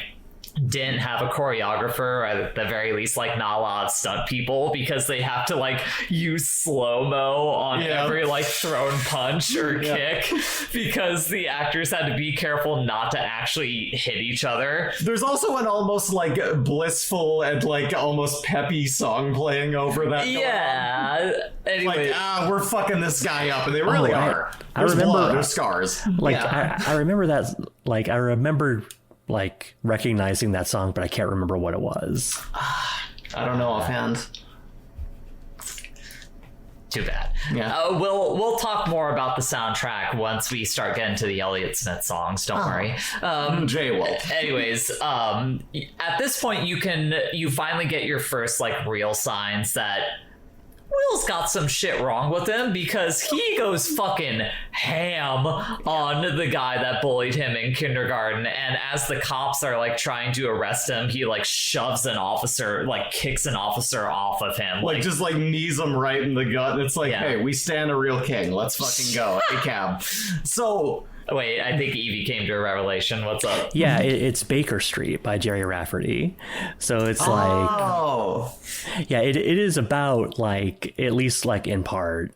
didn't have a choreographer, or at the very least like not a lot of stunt people, because they have to like use slow-mo on every like thrown punch or kick, because the actors had to be careful not to actually hit each other. There's also an almost like blissful and like almost peppy song playing over that. Anyway, like, we're fucking this guy up, and they really are. There's blood, there's scars. Like I remember that. Like I remember like recognizing that song, but I can't remember what it was. I don't know offhand. Too bad. Yeah. We'll talk more about the soundtrack once we start getting to the Elliott Smith songs. Don't worry. Jay will. Anyways, at this point, you finally get your first like real signs that Will's got some shit wrong with him, because he goes fucking ham on the guy that bullied him in kindergarten, and as the cops are like trying to arrest him, he like shoves an officer, like kicks an officer off of him, like just like knees him right in the gut. It's like, hey, we stand a real king, let's fucking go. Hey, cab. So wait, I think Evie came to a revelation. What's up? Yeah, it's Baker Street by Jerry Rafferty. So it's it is about, like, at least like in part,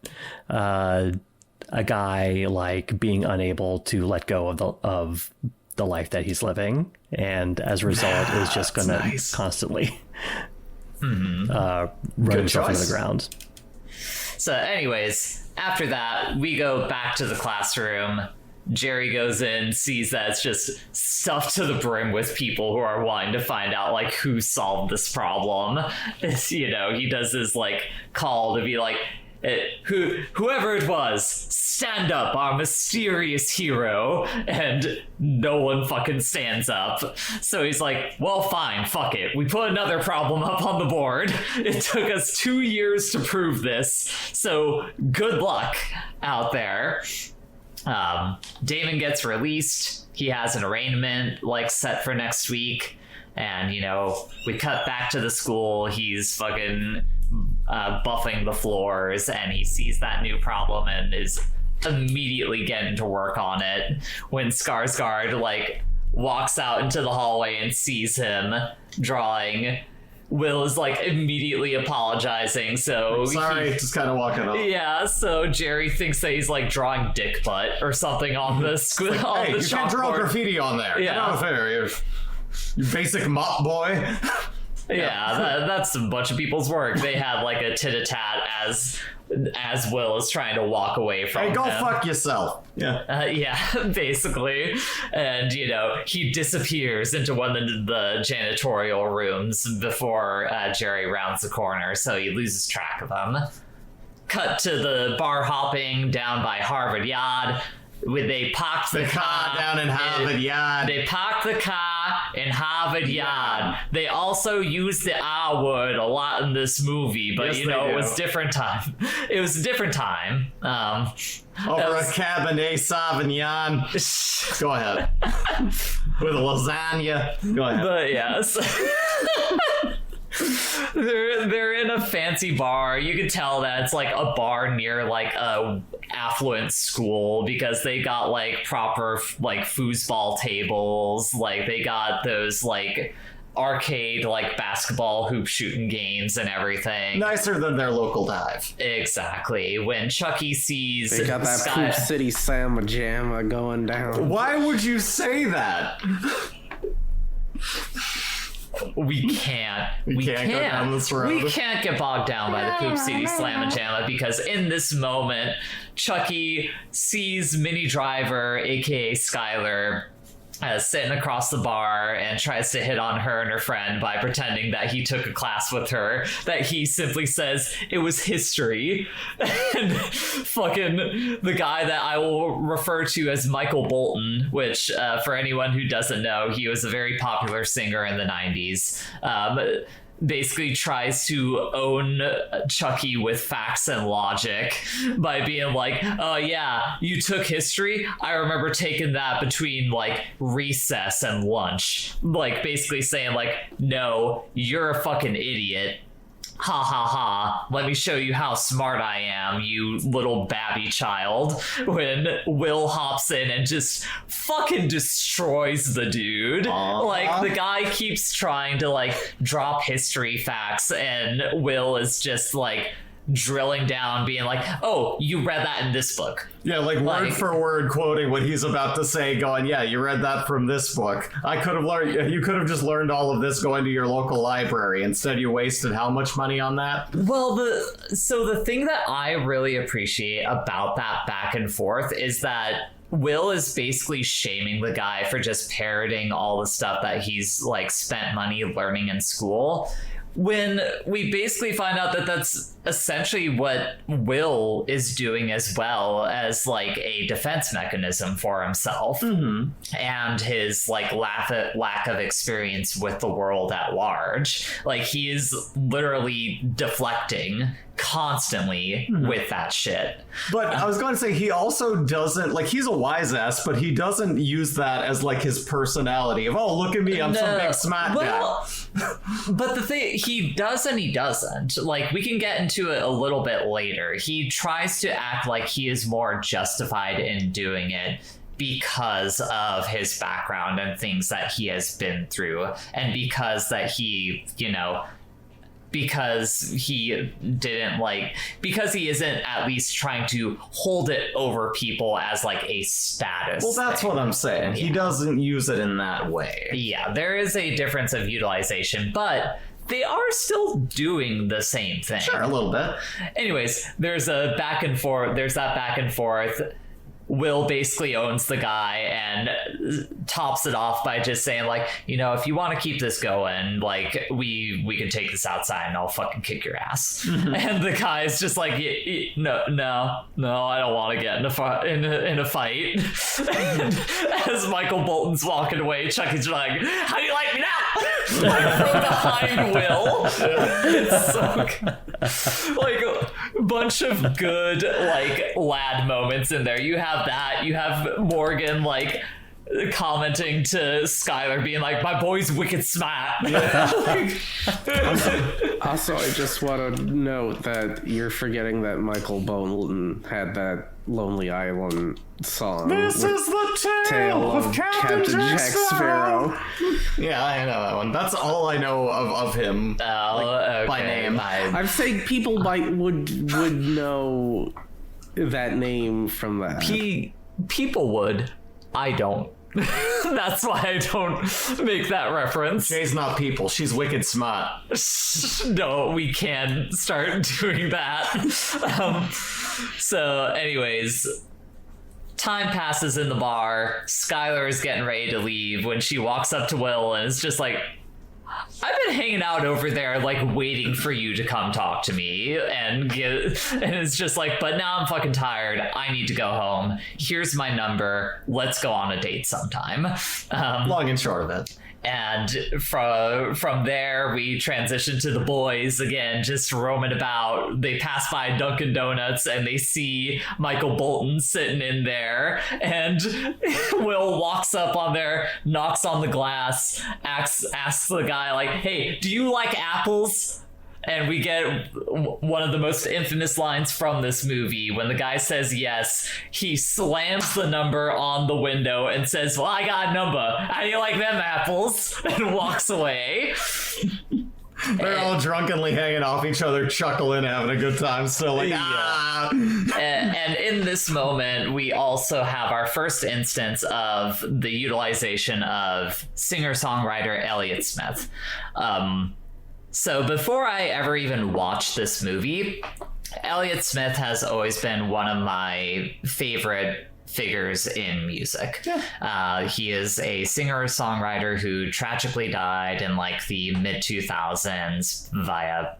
a guy like being unable to let go of the life that he's living, and as a result is just gonna constantly run himself into the ground. So anyways, after that, we go back to the classroom. Jerry goes in, sees that it's just stuffed to the brim with people who are wanting to find out like who solved this problem. It's, you know, he does this like call to be like, whoever it was, stand up, our mysterious hero, and no one fucking stands up. So he's like, well, fine, fuck it. We put another problem up on the board. It took us 2 years to prove this, so good luck out there. Damon gets released. He has an arraignment like set for next week, and you know, we cut back to the school. He's fucking buffing the floors, and he sees that new problem and is immediately getting to work on it when Skarsgård like walks out into the hallway and sees him drawing. Will is like immediately apologizing, so sorry, just kind of walking off. Yeah, so Jerry thinks that he's like drawing dick butt or something on the hey, you can't draw graffiti on there. Yeah. Get out of there. You basic mop boy. Yeah, that's a bunch of people's work. They had like a tit-a-tat as Will is trying to walk away from Hey, go him. fuck yourself. Yeah. Yeah, basically. And, he disappears into one of the janitorial rooms before Jerry rounds the corner, so he loses track of him. Cut to the bar hopping down by Harvard Yard. They parked the car down in Harvard Yard. They parked the car in Harvard Yard. They also use the R word a lot in this movie, but Yes, it was different time. It was a different time. Over a Cabernet Sauvignon. Go ahead. With a lasagna. Go ahead. But yes. They're in a fancy bar. You can tell that it's like a bar near like a affluent school because they got like proper like foosball tables. Like they got those like arcade like basketball hoop shooting games and everything. Nicer than their local dive. Exactly. When Chucky sees They got that Poop City Slamma Jamma going down. Why would you say that? We can't go down this road. We can't get bogged down by the Poop City Slamma Jamma because in this moment, Chucky sees Minnie Driver, aka Skylar, sitting across the bar and tries to hit on her and her friend by pretending that he took a class with her, that he simply says it was history. And fucking the guy that I will refer to as Michael Bolton, which for anyone who doesn't know, he was a very popular singer in the 90s. Basically tries to own Chucky with facts and logic by being like, oh yeah, you took history? I remember taking that between like recess and lunch. Like basically saying like, no, you're a fucking idiot. Ha ha ha, let me show you how smart I am, you little babby child. When Will hops in and just fucking destroys the dude. Like the guy keeps trying to like drop history facts and Will is just like drilling down, being like, oh, you read that in this book. Yeah, like word for word quoting what he's about to say, going, yeah, you read that from this book. You could have just learned all of this going to your local library. Instead, you wasted how much money on that? Well, the thing that I really appreciate about that back and forth is that Will is basically shaming the guy for just parroting all the stuff that he's like spent money learning in school, when we basically find out that that's essentially what Will is doing as well, as like a defense mechanism for himself and his like lack of experience with the world at large. Like he is literally deflecting constantly with that shit. But I was going to say, he also doesn't, like, he's a wise ass, but he doesn't use that as like his personality of, oh, look at me, I'm some big smart guy. But the thing, he does and he doesn't. Like, we can get into it a little bit later. He tries to act like he is more justified in doing it because of his background and things that he has been through, and because that he, because he isn't at least trying to hold it over people as like a status. Well, that's what I'm saying. He doesn't use it in that way. Yeah, there is a difference of utilization, but they are still doing the same thing. Sure, a little bit. Anyways, there's that back and forth. Will basically owns the guy and tops it off by just saying like, if you want to keep this going, like we can take this outside and I'll fucking kick your ass. And the guy's just like, no, I don't want to get in a fight. And as Michael Bolton's walking away, Chucky's like, how do you like me now? Like from behind Will. It's so good. Like a bunch of good like lad moments in there. You have Morgan like commenting to Skylar being like, my boy's wicked smart. Also, I just want to note that you're forgetting that Michael Bolton had that Lonely Island song. This is the tale of Captain Jack Sparrow. Yeah, I know that one. That's all I know of him by name. I'd say people would know that name from that. People would. I don't. That's why I don't make that reference. Jay's not people. She's wicked smart. No, we can't start doing that. So, anyways, time passes in the bar. Skylar is getting ready to leave when she walks up to Will and is just like, I've been hanging out over there, like, waiting for you to come talk to me, and it's just like, but now I'm fucking tired. I need to go home. Here's my number. Let's go on a date sometime. Long and short of it. And from there, we transition to the boys again, just roaming about. They pass by Dunkin' Donuts and they see Michael Bolton sitting in there. And Will walks up on there, knocks on the glass, asks the guy, like, hey, do you like apples? And we get one of the most infamous lines from this movie. When the guy says yes, he slams the number on the window and says, well, I got a number. How do you like them apples? And walks away. They're all drunkenly hanging off each other, chuckling, having a good time. Still like, ah. And in this moment, we also have our first instance of the utilization of singer-songwriter Elliott Smith. So before I ever even watched this movie, Elliott Smith has always been one of my favorite figures in music. Yeah. He is a singer-songwriter who tragically died in like the mid-2000s via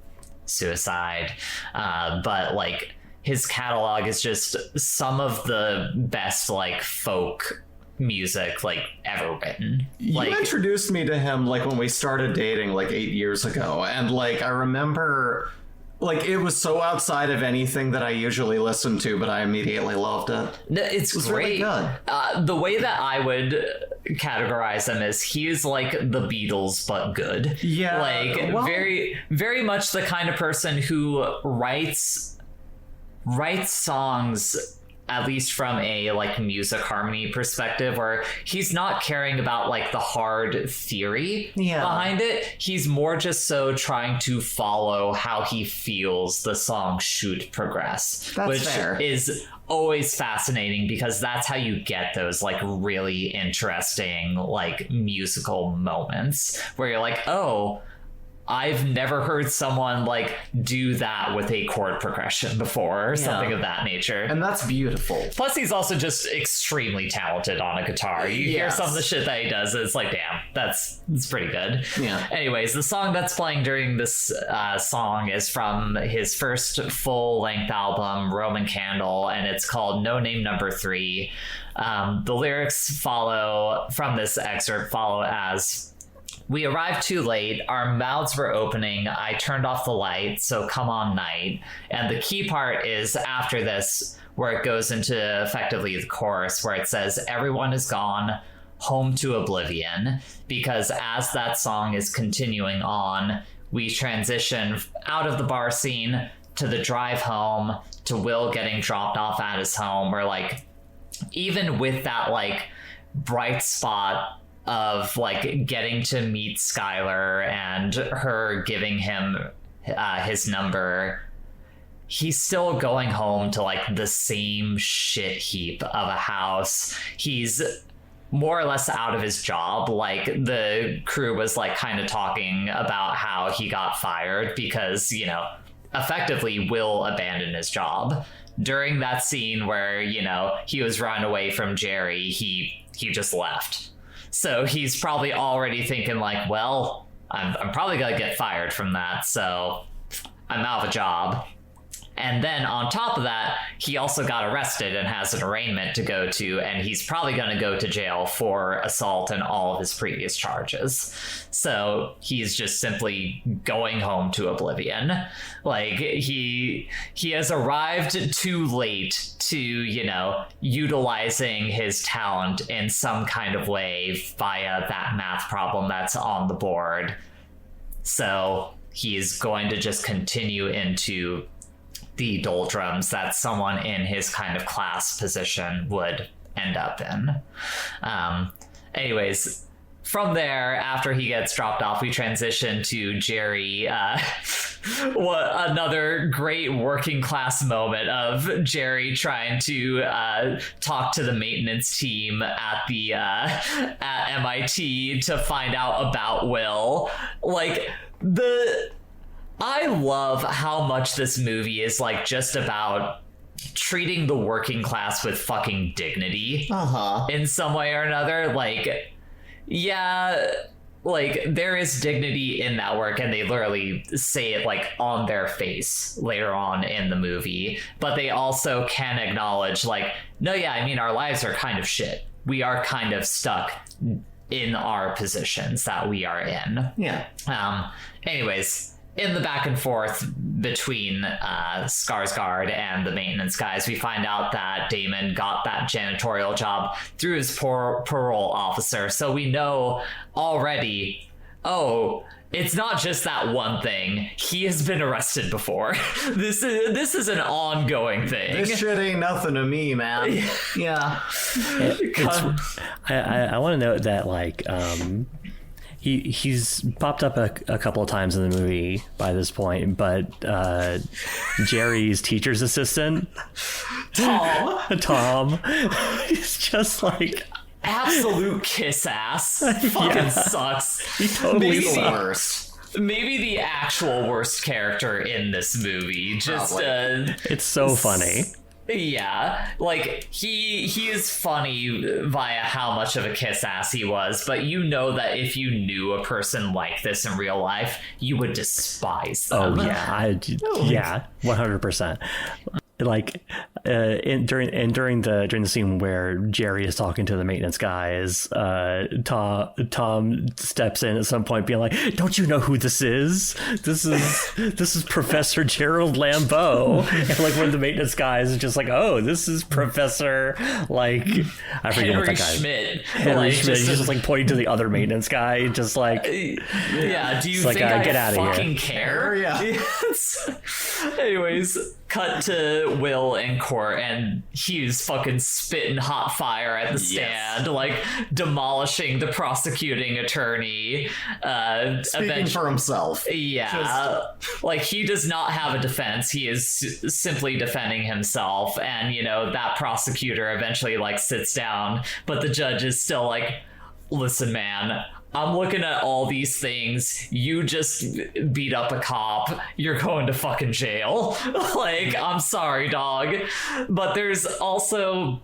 suicide. But like his catalog is just some of the best like folk music like ever written. Like, you introduced me to him like when we started dating like 8 years ago, and like I remember like it was so outside of anything that I usually listen to, but I immediately loved it. It's great. Really good. The way that I would categorize him is he is like the Beatles but good. Yeah, like very very much the kind of person who writes songs, at least from a like music harmony perspective, where he's not caring about like the hard theory behind it. He's more just so trying to follow how he feels the song should progress. That's which fair. Is always fascinating because that's how you get those like really interesting like musical moments where you're like, oh, I've never heard someone like do that with a chord progression before or something of that nature. And that's beautiful. Plus, he's also just extremely talented on a guitar. You hear some of the shit that he does, it's like, damn, that's pretty good. Yeah. Anyways, the song that's playing during this song is from his first full-length album, Roman Candle, and it's called No Name Number 3. The lyrics from this excerpt follow as: we arrived too late, our mouths were opening, I turned off the light, so come on night. And the key part is after this, where it goes into effectively the chorus, where it says, everyone is gone, home to oblivion. Because as that song is continuing on, we transition out of the bar scene to the drive home, to Will getting dropped off at his home, where like, even with that like bright spot of like getting to meet Skylar and her giving him his number, he's still going home to like the same shit heap of a house. He's more or less out of his job. Like the crew was like kind of talking about how he got fired because, you know, effectively Will abandoned his job. During that scene where, you know, he was run away from Jerry, he just left. So he's probably already thinking like, well, I'm probably going to get fired from that, so I'm out of a job. And then on top of that, he also got arrested and has an arraignment to go to, and he's probably going to go to jail for assault and all of his previous charges. So he's just simply going home to oblivion. Like he has arrived too late to, you know, utilizing his talent in some kind of way via that math problem that's on the board. So he's going to just continue into the doldrums that someone in his kind of class position would end up in. Anyways, from there, after he gets dropped off, we transition to Jerry. Another great working class moment of Jerry trying to talk to the maintenance team at the at MIT to find out about Will. Like, I love how much this movie is like just about treating the working class with fucking dignity in some way or another. Like, yeah, like there is dignity in that work, and they literally say it like on their face later on in the movie, but they also can acknowledge like, no, yeah, I mean, our lives are kind of shit. We are kind of stuck in our positions that we are in. Yeah. Anyways, in the back and forth between Skarsgård and the maintenance guys, we find out that Damon got that janitorial job through his parole officer. So we know already, oh, it's not just that one thing. He has been arrested before. This is an ongoing thing. This shit ain't nothing to me, man. Yeah. I want to note that, like, he's popped up a couple of times in the movie by this point, but Jerry's teacher's assistant, Tom, is just like absolute kiss ass. Fucking sucks. He totally Maybe sucks. Maybe the actual worst character in this movie. Just it's so funny. Yeah, like he is funny via how much of a kiss ass he was, but you know that if you knew a person like this in real life, you would despise them. Oh yeah, 100%. Like during the scene where Jerry is talking to the maintenance guys, Tom steps in at some point being like, "Don't you know who this is? This is Professor Gerald Lambeau." And like one of the maintenance guys is just like, "Oh, this is Professor," like, I forget Henry what that guy Schmidt. Henry Schmidt. He's just like pointing to the other maintenance guy, just like, yeah. Do you like, think I get out of fucking here. care? Yeah. Anyways, cut to Will in court, and he's fucking spitting hot fire at the stand, like demolishing the prosecuting attorney. Speaking for himself. Yeah, like he does not have a defense. He is simply defending himself, and you know that prosecutor eventually like sits down, but the judge is still like, "Listen, man, I'm looking at all these things. You just beat up a cop. You're going to fucking jail." Like, I'm sorry, dog. But there's also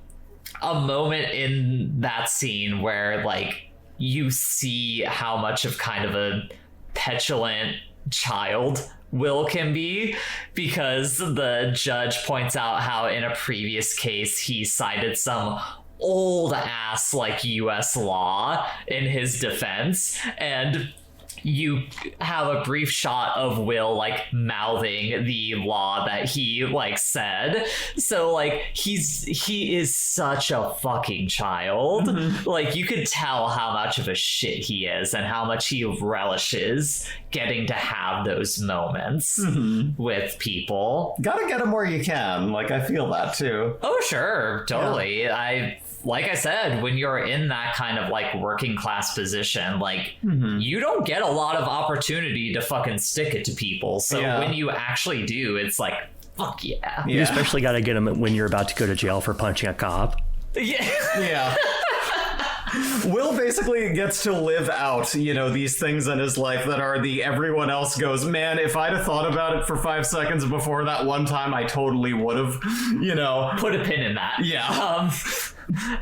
a moment in that scene where, like, you see how much of kind of a petulant child Will can be, because the judge points out how in a previous case he cited some old ass like US law in his defense, and you have a brief shot of Will like mouthing the law that he like said. So like he is such a fucking child. Like you could tell how much of a shit he is and how much he relishes getting to have those moments with people. Gotta get him where you can. Like, I feel that too. Oh sure, totally. Like I said, when you're in that kind of like working class position, like you don't get a lot of opportunity to fucking stick it to people. So when you actually do, it's like, fuck yeah. You especially got to get them when you're about to go to jail for punching a cop. Yeah. Will basically gets to live out, you know, these things in his life that are the everyone else goes, man, if I'd have thought about it for 5 seconds before that one time, I totally would have, you know. Put a pin in that. Yeah.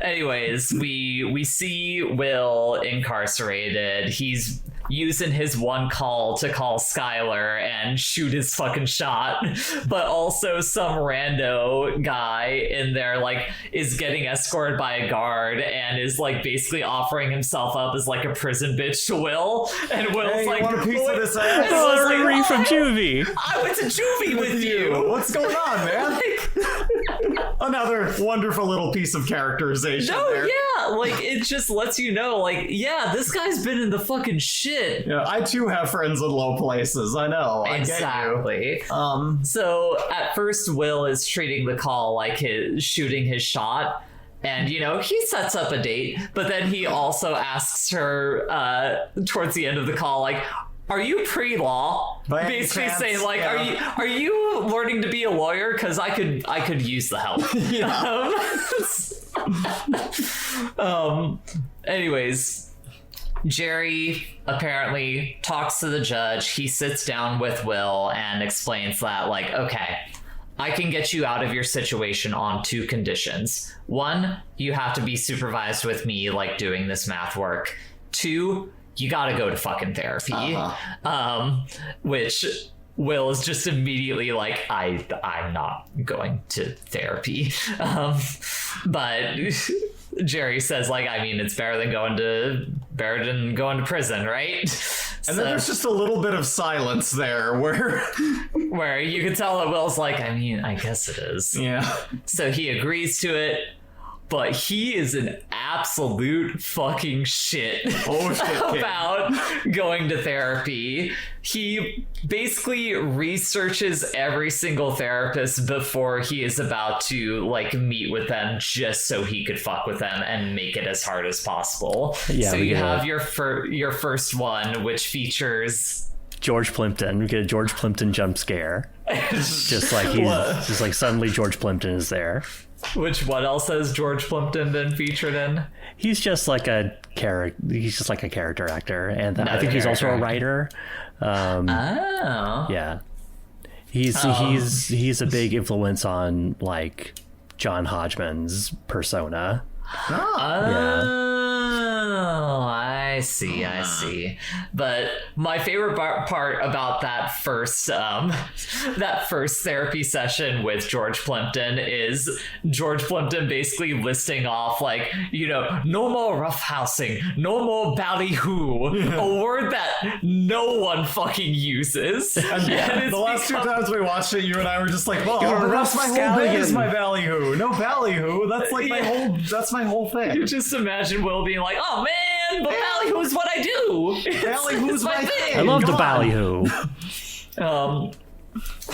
Anyways, we see Will incarcerated. He's using his one call to call Skylar and shoot his fucking shot, but also some rando guy in there like is getting escorted by a guard and is like basically offering himself up as like a prison bitch to Will, and Will's Hey, like, you want a piece of this ass? Oh, Riri from Juvie. I went to juvie with you. What's going on, man? Another wonderful little piece of characterization there. Yeah, like it just lets you know, like, yeah, this guy's been in the fucking shit. Yeah, I too have friends in low places. I know. Exactly. I get you. So at first, Will is treating the call like his shooting his shot, And, he sets up a date, but then he also asks her towards the end of the call, like, are you pre-law? Basically saying, like, are you learning to be a lawyer? Because I could use the help. Anyways, Jerry apparently talks to the judge. He sits down with Will and explains that, like, okay, I can get you out of your situation on 2 conditions. 1, you have to be supervised with me, like, doing this math work. 2, you gotta go to fucking therapy. Which Will is just immediately like, I'm not going to therapy. But Jerry says, like, I mean, it's better than going to prison, right? And then there's just a little bit of silence there where you can tell that Will's like, I mean, I guess it is. Yeah. So he agrees to it. But he is an absolute fucking shit about going to therapy. He basically researches every single therapist before he is about to, like, meet with them just so he could fuck with them and make it as hard as possible. Yeah, so you have your first one, which features George Plimpton. We get a George Plimpton jump scare. just like suddenly George Plimpton is there. What else has George Plimpton been featured in? He's just like a character. He's just like a character actor, and I think he's also a writer. Yeah, he's a big influence on, like, John Hodgman's persona. I see. But my favorite part about that first therapy session with George Plimpton is George Plimpton basically listing off, like, no more roughhousing, no more ballyhoo, a word that no one fucking uses. And the last 2 times we watched it, you and I were just like, well, that's my whole thing is my ballyhoo. No ballyhoo. That's like my whole thing. You just imagine Will being like, oh man, but ballyhoo's what I do. Ballyhoo's my thing. I love the ballyhoo.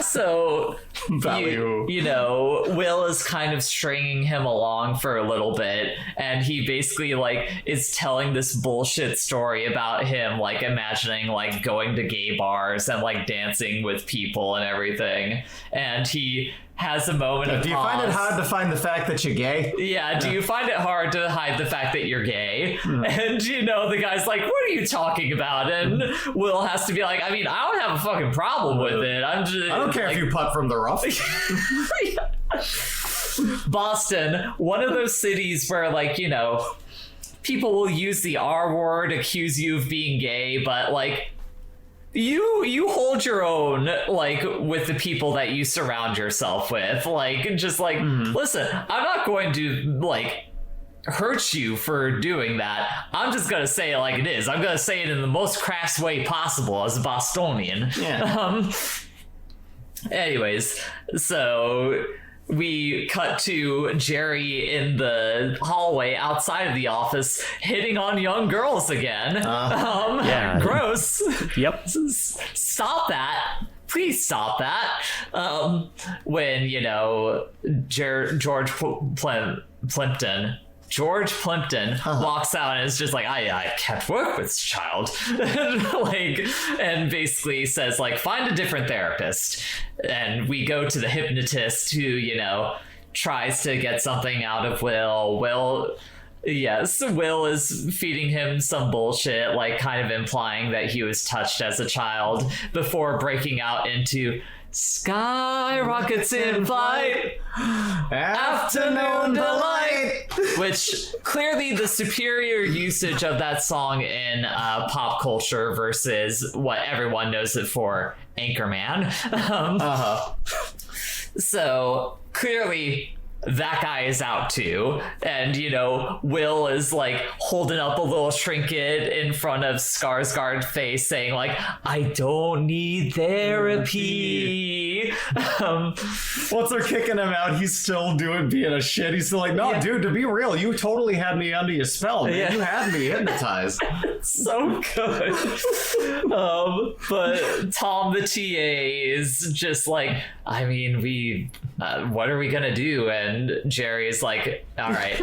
So, Will is kind of stringing him along for a little bit, and he basically, like, is telling this bullshit story about him, like, imagining, like, going to gay bars and, like, dancing with people and everything. And he has a moment of Do you find it hard to find the fact that you're gay? Yeah, do you find it hard to hide the fact that you're gay? And, the guy's like, what are you talking about? And Will has to be like, I mean, I don't have a fucking problem with it. I don't care if you putt from the rough. Boston, one of those cities where, like, people will use the R word, accuse you of being gay, but, like, you hold your own, like, with the people that you surround yourself with. Like, just like, listen, I'm not going to, like, hurt you for doing that. I'm just gonna say it like it is. I'm gonna say it in the most crass way possible as a Bostonian. Yeah. Anyways, so we cut to Jerry in the hallway outside of the office hitting on young girls again. Yeah. Gross. Yep. Stop that. Please stop that. When, George Plimpton walks out and is just like, I can't work with this child. and basically says, like, find a different therapist. And we go to the hypnotist who, tries to get something out of Will. Will is feeding him some bullshit, like, kind of implying that he was touched as a child before breaking out into skyrockets in flight, afternoon delight, which clearly the superior usage of that song in pop culture versus what everyone knows it for, Anchorman. So clearly that guy is out too, and Will is, like, holding up a little trinket in front of Skarsgård's face saying, like, I don't need therapy. Once they're kicking him out, he's still being a shit. He's still like, no, dude, to be real, you totally had me under your spell, man. You had me hypnotized. So good. But Tom the TA is just like, I mean, what are we gonna do? And and Jerry's like, all right,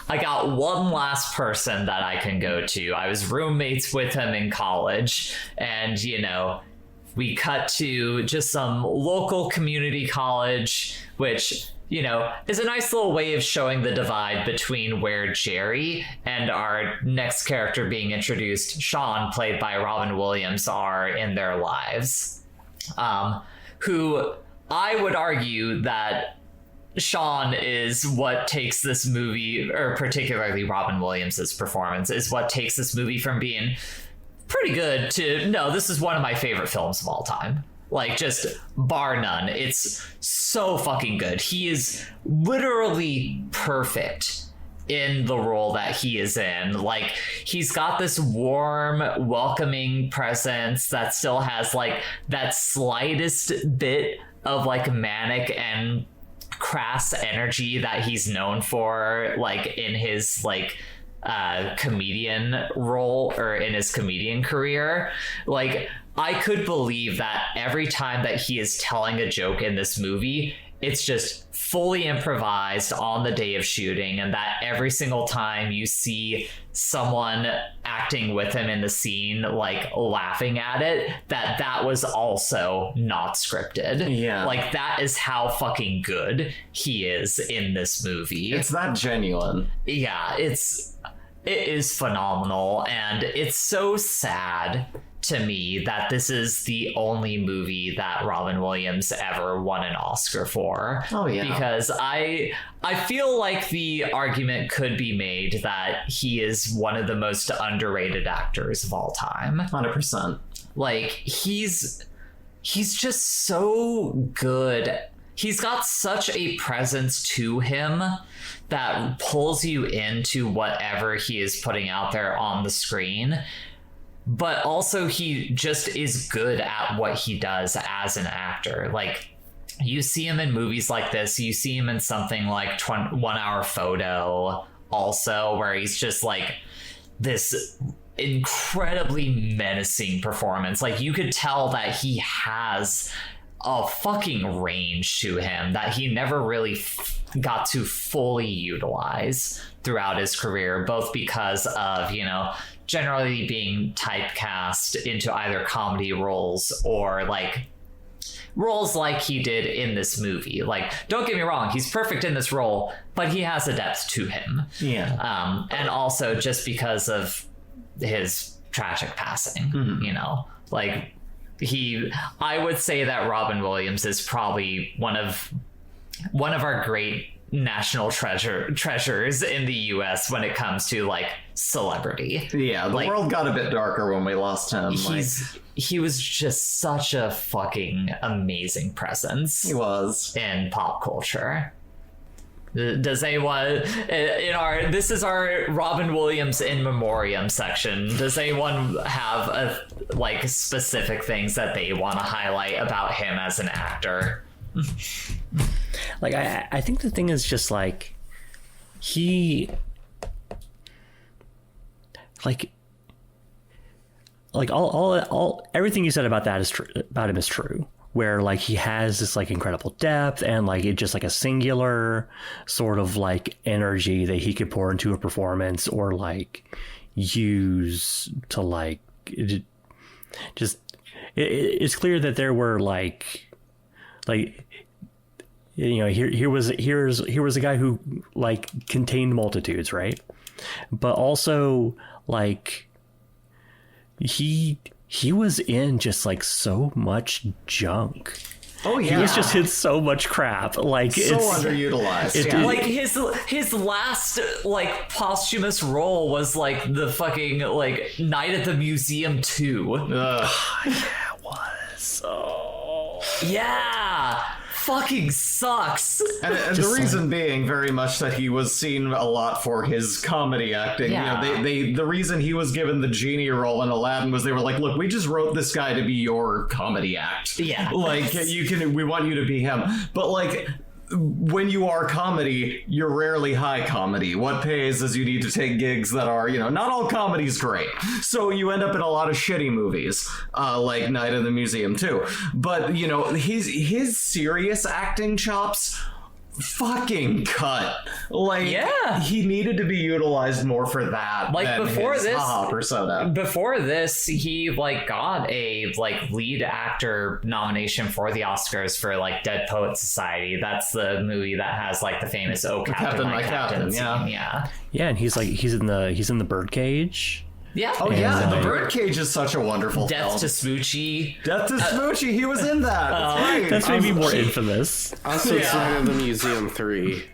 I got one last person that I can go to. I was roommates with him in college, and we cut to just some local community college, which is a nice little way of showing the divide between where Jerry and our next character being introduced, Sean, played by Robin Williams, are in their lives. Who I would argue that Sean is what takes this movie, or particularly Robin Williams' performance, is what takes this movie from being pretty good to, no, this is one of my favorite films of all time. Like, just bar none. It's so fucking good. He is literally perfect in the role that he is in. Like, he's got this warm, welcoming presence that still has like that slightest bit of like manic and crass energy that he's known for, like in his like comedian role, or in his comedian career. Like, I could believe that every time that he is telling a joke in this movie, it's just fully improvised on the day of shooting, and that every single time you see someone acting with him in the scene, like laughing at it, that was also not scripted. Yeah. Like, that is how fucking good he is in this movie. It's that genuine. Yeah, it is phenomenal, and it's so sad to me that this is the only movie that Robin Williams ever won an Oscar for. Oh yeah. Because I feel like the argument could be made that he is one of the most underrated actors of all time. 100%. Like, he's just so good. He's got such a presence to him that pulls you into whatever he is putting out there on the screen. But also, he just is good at what he does as an actor. Like, you see him in movies like this. You see him in something like 1 Hour Photo also, where he's just like this incredibly menacing performance. Like, you could tell that he has a fucking range to him that he never really got to fully utilize throughout his career, both because of, generally being typecast into either comedy roles or like roles like he did in this movie. Like, don't get me wrong, he's perfect in this role, but he has a depth to him. Yeah. And also just because of his tragic passing, like I would say that Robin Williams is probably one of our great national treasures in the US when it comes to like celebrity. Yeah, the world got a bit darker when we lost him. He was just such a fucking amazing presence. He was. In pop culture. Does anyone this is our Robin Williams in memoriam section. Does anyone have specific things that they want to highlight about him as an actor? Like, I think the thing is just like he like all everything you said about that is true, about him is true, where like he has this like incredible depth and like it just like a singular sort of like energy that he could pour into a performance or like use to like it's clear that there were here was a guy who like contained multitudes, right? But also like he was in just like so much junk. Oh yeah, he was just in so much crap. Like, so underutilized. Like his last like posthumous role was like the fucking like Night at the Museum 2. Yeah, it was. Oh yeah. Fucking sucks. And the reason being very much that he was seen a lot for his comedy acting. Yeah. The reason he was given the genie role in Aladdin was they were like, look, we just wrote this guy to be your comedy act. Yeah. Like, we want you to be him. But like, when you are comedy, you're rarely high comedy. What pays is you need to take gigs that are, not all comedy's great. So you end up in a lot of shitty movies, like Night of the Museum 2. But, his serious acting chops fucking cut. Like, Yeah. he needed to be utilized more for that. Like, than before his this- haha persona. Before this, he like got a like lead actor nomination for the Oscars for like Dead Poet Society. That's the movie that has like the famous "Oh Captain, my Captain" yeah. scene. Yeah. Yeah, and he's in the birdcage. Yeah. Oh yeah, And, The Birdcage is such a wonderful Death film. to Smoochie. Death to Smoochie, he was in that. That's right. That's maybe more infamous. Also, it's Night of the Museum 3.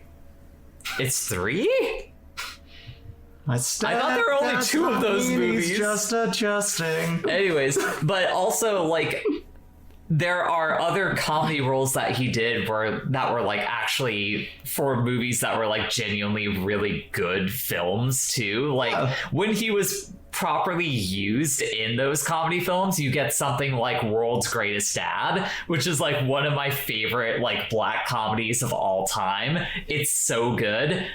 It's 3? I thought there were only 2 of those movies. He's just adjusting. Anyways, but also like there are other comedy roles that he did that were like actually for movies that were like genuinely really good films too. Like when he was properly used in those comedy films, you get something like World's Greatest Dad, which is like one of my favorite like black comedies of all time. It's so good.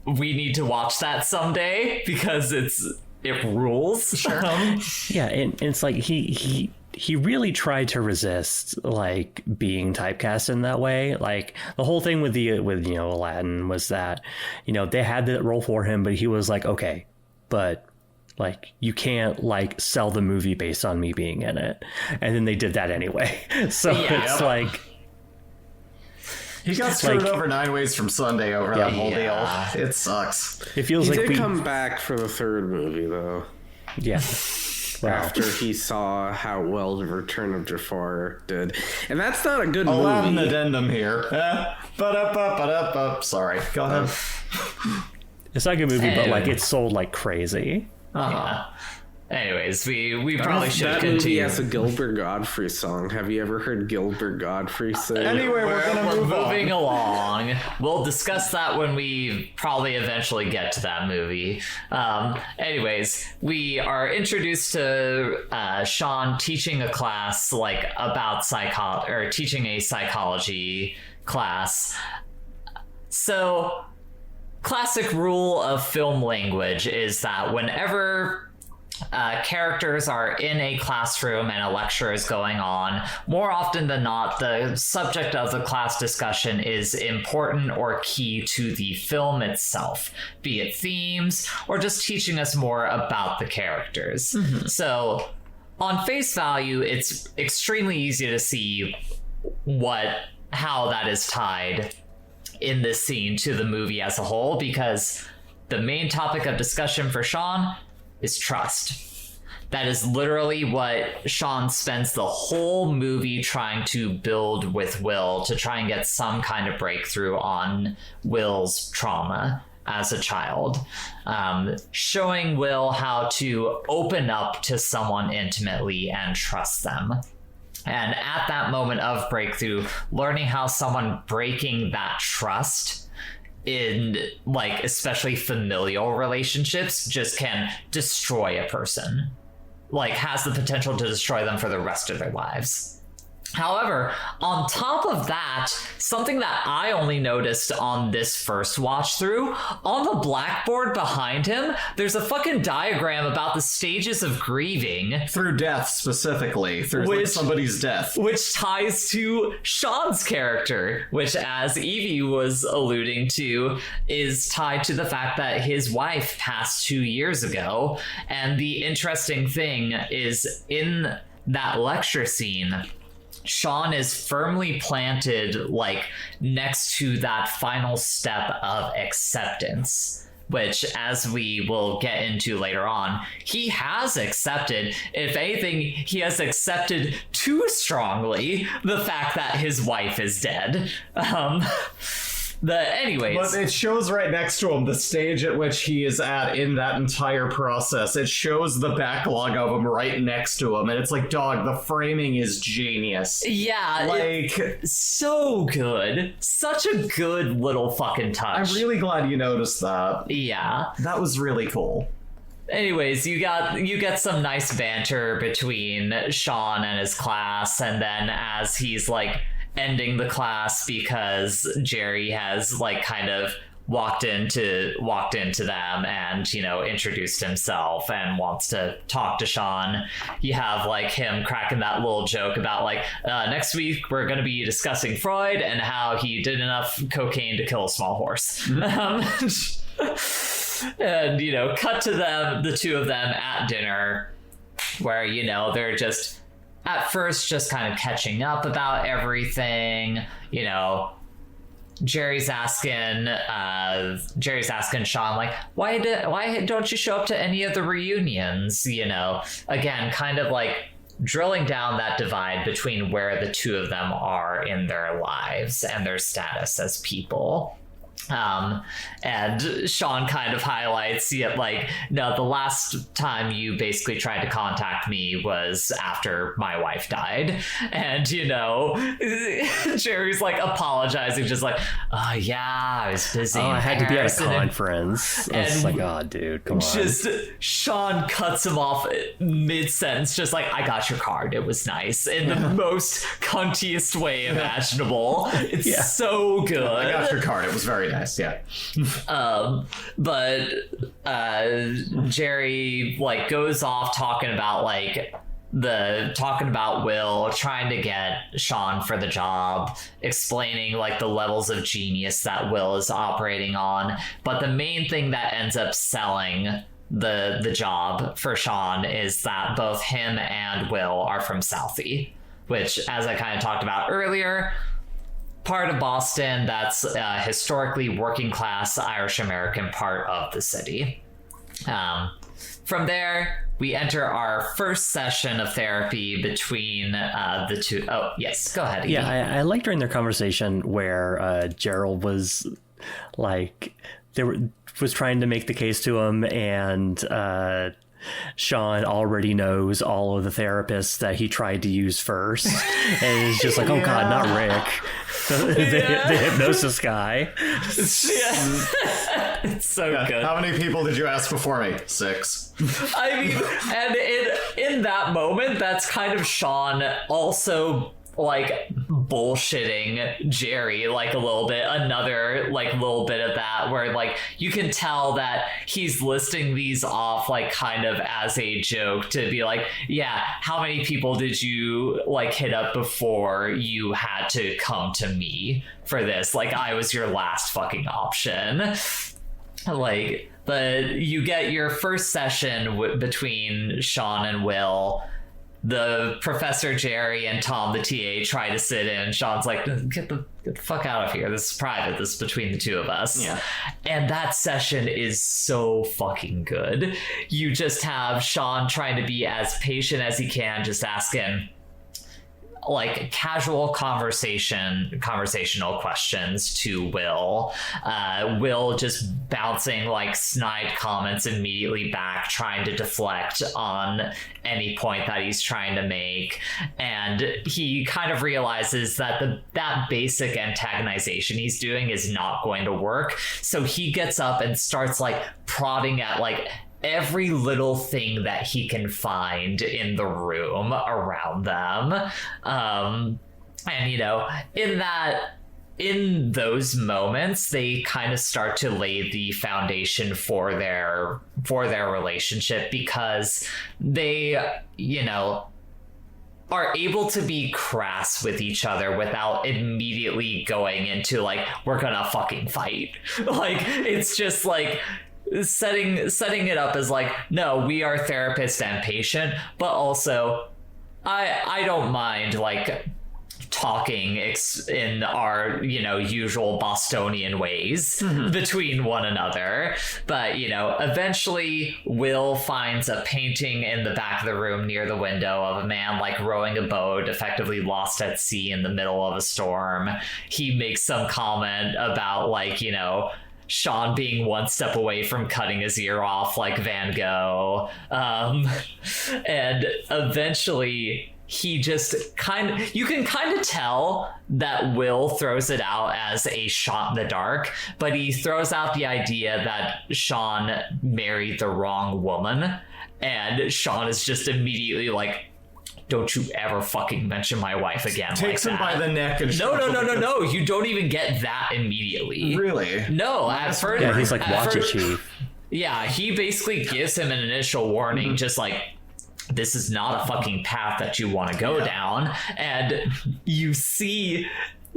We need to watch that someday because it rules. Sure. Yeah, and it's like he really tried to resist like being typecast in that way. Like the whole thing with Aladdin was that, they had that role for him, but he was like, okay, but like you can't like sell the movie based on me being in it. And then they did that anyway. So it's like He got screwed like- over 9 ways from Sunday over that whole deal. It sucks. it feels He like did come back for the 3rd movie, though. yeah. Wow. After he saw how well The Return of Jafar did. And that's not a good Aladdin movie. addendum here. Sorry, go ahead. It's not a good movie, but like Anyway. it sold like crazy. Anyways, we probably should That movie continue. has a Gilbert Godfrey song. Have you ever heard Gilbert Godfrey sing? Anyway, we're gonna move moving on. along. We'll discuss that when we probably eventually get to that movie. Anyways, we are introduced to Sean teaching a class like about teaching a psychology class. So, classic rule of film language is that whenever characters are in a classroom and a lecture is going on, more often than not, the subject of the class discussion is important or key to the film itself, be it themes or just teaching us more about the characters. So, on face value, it's extremely easy to see how that is tied in this scene to the movie as a whole, because the main topic of discussion for Sean is trust. That is literally what Sean spends the whole movie trying to build with Will to try and get some kind of breakthrough on Will's trauma as a child. Showing Will how to open up to someone intimately and trust them. And at that moment of breakthrough, learning how someone breaking that trust in like especially familial relationships just can destroy a person, like has the potential to destroy them for the rest of their lives. However, on top of that, something that I only noticed on this first watch through, on the blackboard behind him, there's a fucking diagram about the stages of grieving, Through death, specifically. Through like, somebody's death. which ties to Sean's character, which, as Evie was alluding to, is tied to the fact that his wife passed 2 years ago. And the interesting thing is, in that lecture scene, Sean is firmly planted like next to that final step of acceptance, which, as we will get into later on, he has accepted. If anything, he has accepted too strongly the fact that his wife is dead. Anyways. But it shows right next to him the stage at which he is at in that entire process. It shows the backlog of him right next to him. And it's like, dog, the framing is genius. Yeah, Like, so good. Such a good little fucking touch. I'm really glad you noticed that. Yeah. That was really cool. Anyways, you get some nice banter between Sean and his class, and then as he's like ending the class because Jerry has like kind of walked into them and, you know, introduced himself and wants to talk to Sean. You have like him cracking that little joke about like, next week we're going to be discussing Freud and how he did enough cocaine to kill a small horse. And, you know, cut to them, the two of them at dinner, where, you know, they're just at first just kind of catching up about everything. You know, Jerry's asking Sean, like, why don't you show up to any of the reunions? You know, again, kind of like drilling down that divide between where the two of them are in their lives and their status as people. And Sean kind of highlights, like, no, the last time you basically tried to contact me was after my wife died. And, you know, Jerry's like apologizing, just like, oh yeah, I was busy. Oh, I had to be at a conference. I was like, oh dude, come on. Just Sean cuts him off mid-sentence, just like, I got your card, it was nice, in the most cuntiest way imaginable. It's so good. I got your card, it was very nice. Yeah. But Jerry like goes off talking about Will trying to get Sean for the job, explaining like the levels of genius that Will is operating on. But the main thing that ends up selling the job for Sean is that both him and Will are from Southie, which, as I kind of talked about earlier, part of Boston that's historically working class Irish American part of the city. From there, we enter our first session of therapy between the two. Oh, yes, go ahead. Yeah, I like during their conversation where Gerald was like, was trying to make the case to him, and Sean already knows all of the therapists that he tried to use first, and he's just like, oh god, not Rick. The hypnosis guy. It's so good. How many people did you ask before me? 6. I mean, and in that moment, that's kind of Sean also like bullshitting Jerry like a little bit, another like little bit of that where like you can tell that he's listing these off like kind of as a joke to be like, yeah, how many people did you like hit up before you had to come to me for this? Like, I was your last fucking option. Like, but you get your first session between Sean and Will. The Professor Jerry and Tom the TA try to sit in. Sean's like, get the fuck out of here. This is private. This is between the two of us. Yeah. And that session is so fucking good. You just have Sean trying to be as patient as he can, just asking like casual conversational questions to Will. Will just bouncing like snide comments immediately back, trying to deflect on any point that he's trying to make. And he kind of realizes that that basic antagonization he's doing is not going to work. So he gets up and starts like prodding at like every little thing that he can find in the room around them. And, you know, in those moments, they kind of start to lay the foundation for their relationship, because they, you know, are able to be crass with each other without immediately going into like, we're gonna fucking fight. Like, it's just like setting it up as like, no, we are therapist and patient, but also I don't mind like talking in our, you know, usual Bostonian ways between one another. But, you know, eventually Will finds a painting in the back of the room near the window of a man like rowing a boat, effectively lost at sea in the middle of a storm. He makes some comment about like, you know, Sean being one step away from cutting his ear off like Van Gogh. And eventually he just you can kind of tell that Will throws it out as a shot in the dark, but he throws out the idea that Sean married the wrong woman. And Sean is just immediately like, don't you ever fucking mention my wife again. Takes like him that. by the neck and No. You don't even get that immediately. Really? No, at first. Yeah, he's like, watch it, Chief. Yeah, he basically gives him an initial warning, just like, this is not a fucking path that you want to go down. And you see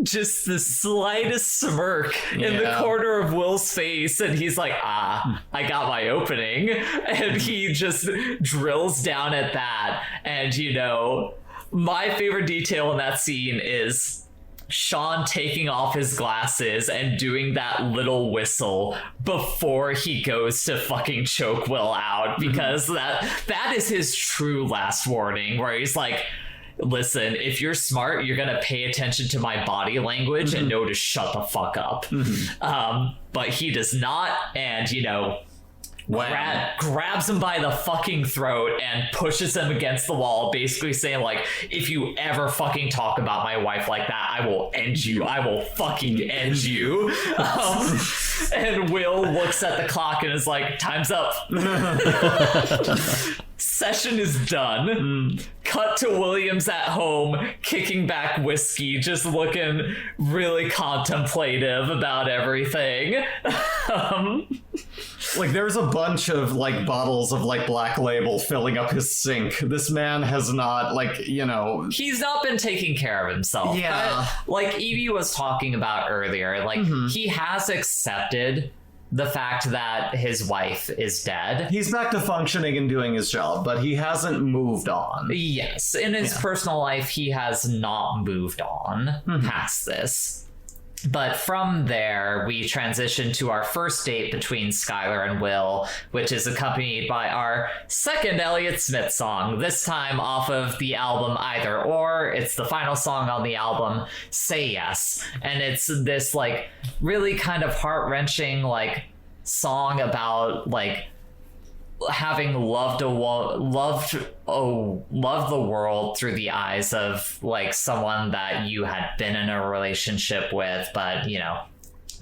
just the slightest smirk in the corner of Will's face, and he's like, I got my opening. And he just drills down at that. And, you know, my favorite detail in that scene is Sean taking off his glasses and doing that little whistle before he goes to fucking choke Will out, because that is his true last warning, where he's like, listen, if you're smart, you're gonna pay attention to my body language and know to shut the fuck up. But he does not, and, you know, grabs him by the fucking throat and pushes him against the wall, basically saying, like, if you ever fucking talk about my wife like that, I will end you. I will fucking end you. And Will looks at the clock and is like, time's up. Session is done. Cut to Williams at home, kicking back whiskey, just looking really contemplative about everything. Like, there's a bunch of, like, bottles of, like, Black Label filling up his sink. This man has not, like, you know... He's not been taking care of himself. Yeah. But, like Evie was talking about earlier, like, he has accepted the fact that his wife is dead. He's back to functioning and doing his job, but he hasn't moved on. Yes. In his personal life, he has not moved on past this. But from there, we transition to our first date between Skylar and Will, which is accompanied by our second Elliott Smith song, this time off of the album Either Or. It's the final song on the album, Say Yes. And it's this, like, really kind of heart-wrenching, like, song about, like, having loved the world through the eyes of, like, someone that you had been in a relationship with, but, you know,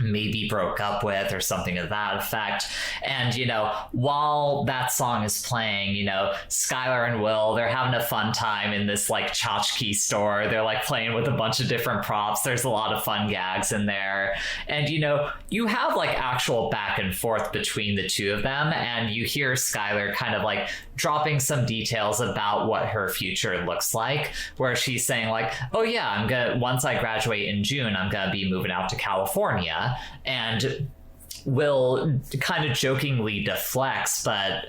maybe broke up with, or something of that effect. And, you know, while that song is playing, you know, Skylar and Will, they're having a fun time in this, like, tchotchke store. They're, like, playing with a bunch of different props. There's a lot of fun gags in there. And, you know, you have, like, actual back and forth between the two of them, and you hear Skylar kind of, like, dropping some details about what her future looks like, where she's saying, like, oh yeah, once I graduate in June, I'm gonna be moving out to California. And Will kind of jokingly deflects, but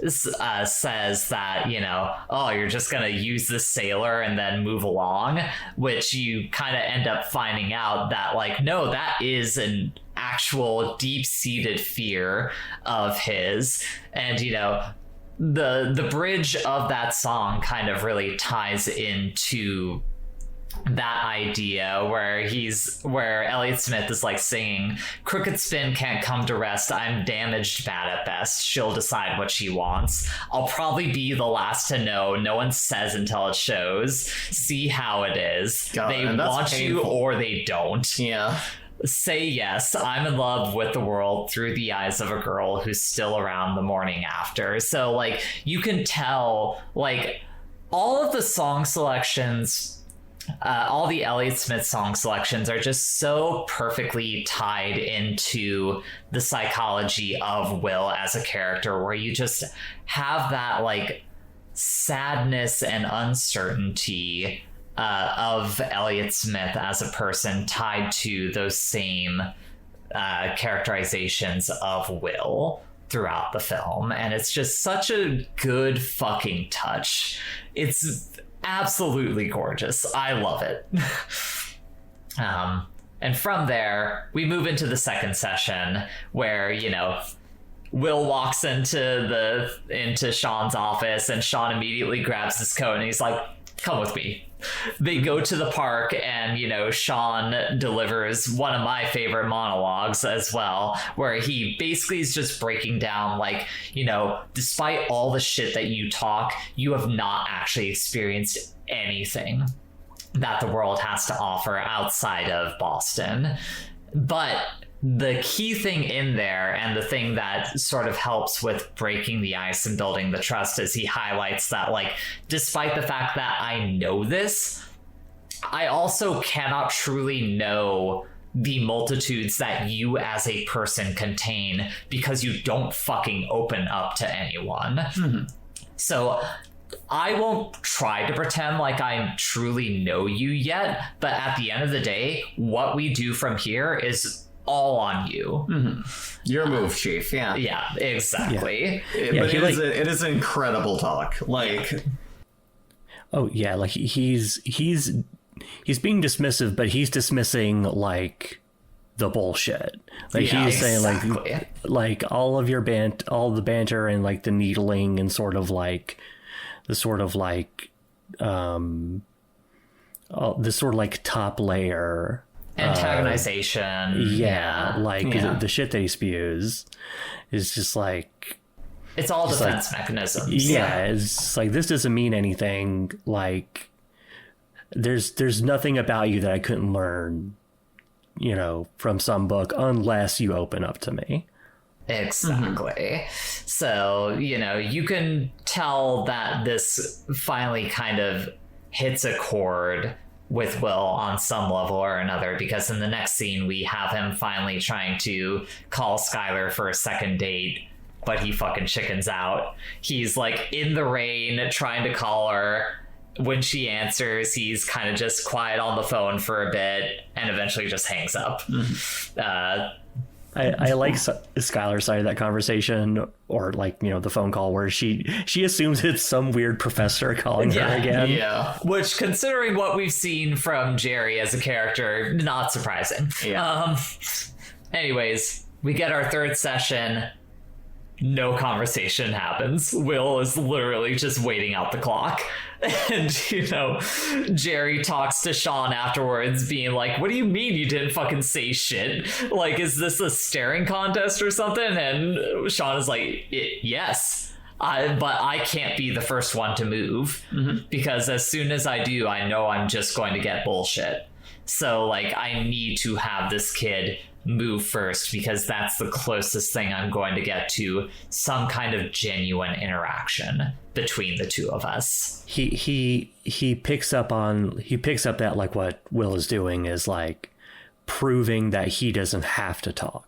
says that, you know, oh, you're just gonna use the sailor and then move along, which you kind of end up finding out that, like, no, that is an actual deep-seated fear of his. And, you know, the bridge of that song kind of really ties into that idea, where Elliott Smith is, like, singing, crooked spin can't come to rest, I'm damaged bad at best, she'll decide what she wants, I'll probably be the last to know, no one says until it shows, see how it is. God, they want painful. You or they don't. Yeah. Say yes, I'm in love with the world through the eyes of a girl who's still around the morning after. So, like, you can tell, like, all of the song selections, all the Elliott Smith song selections are just so perfectly tied into the psychology of Will as a character, where you just have that, like, sadness and uncertainty of Elliott Smith as a person tied to those same characterizations of Will throughout the film. And it's just such a good fucking touch. It's absolutely gorgeous. I love it. And from there, we move into the second session, where, you know, Will walks into Sean's office, and Sean immediately grabs his coat and he's like, come with me. They go to the park, and, you know, Sean delivers one of my favorite monologues as well, where he basically is just breaking down, like, you know, despite all the shit that you talk, you have not actually experienced anything that the world has to offer outside of Boston. But the key thing in there, and the thing that sort of helps with breaking the ice and building the trust, is he highlights that, like, despite the fact that I know this, I also cannot truly know the multitudes that you as a person contain because you don't fucking open up to anyone. So I won't try to pretend like I truly know you yet, but at the end of the day, what we do from here is all on you. Your move, Chief. Yeah, exactly. But it is incredible talk. Like, oh yeah, like he's being dismissive, but he's dismissing like the bullshit. Like he's saying like all of your all the banter and like the needling and sort of like this sort of like this sort of like top layer antagonization, the shit that he spews is just like, it's all defense mechanisms. It's like, this doesn't mean anything. Like there's nothing about you that I couldn't learn, you know, from some book unless you open up to me. Exactly. So, you know, you can tell that this finally kind of hits a chord with Will on some level or another, because in the next scene we have him finally trying to call Skylar for a second date, but he fucking chickens out. He's like in the rain trying to call her. When she answers, he's kind of just quiet on the phone for a bit and eventually just hangs up. I like Skylar's side of that conversation, or like, you know, the phone call where she assumes it's some weird professor calling her again. Yeah, which, considering what we've seen from Jerry as a character, not surprising. Anyways, we get our third session. No conversation happens. Will is literally just waiting out the clock. And, you know, Jerry talks to Sean afterwards being like, what do you mean you didn't fucking say shit? Like, is this a staring contest or something? And Sean is like, yes, but I can't be the first one to move, because as soon as I do, I know I'm just going to get bullshit. So, like, I need to have this kid move first, because that's the closest thing I'm going to get to some kind of genuine interaction between the two of us. He picks up that, like, what Will is doing is like proving that he doesn't have to talk.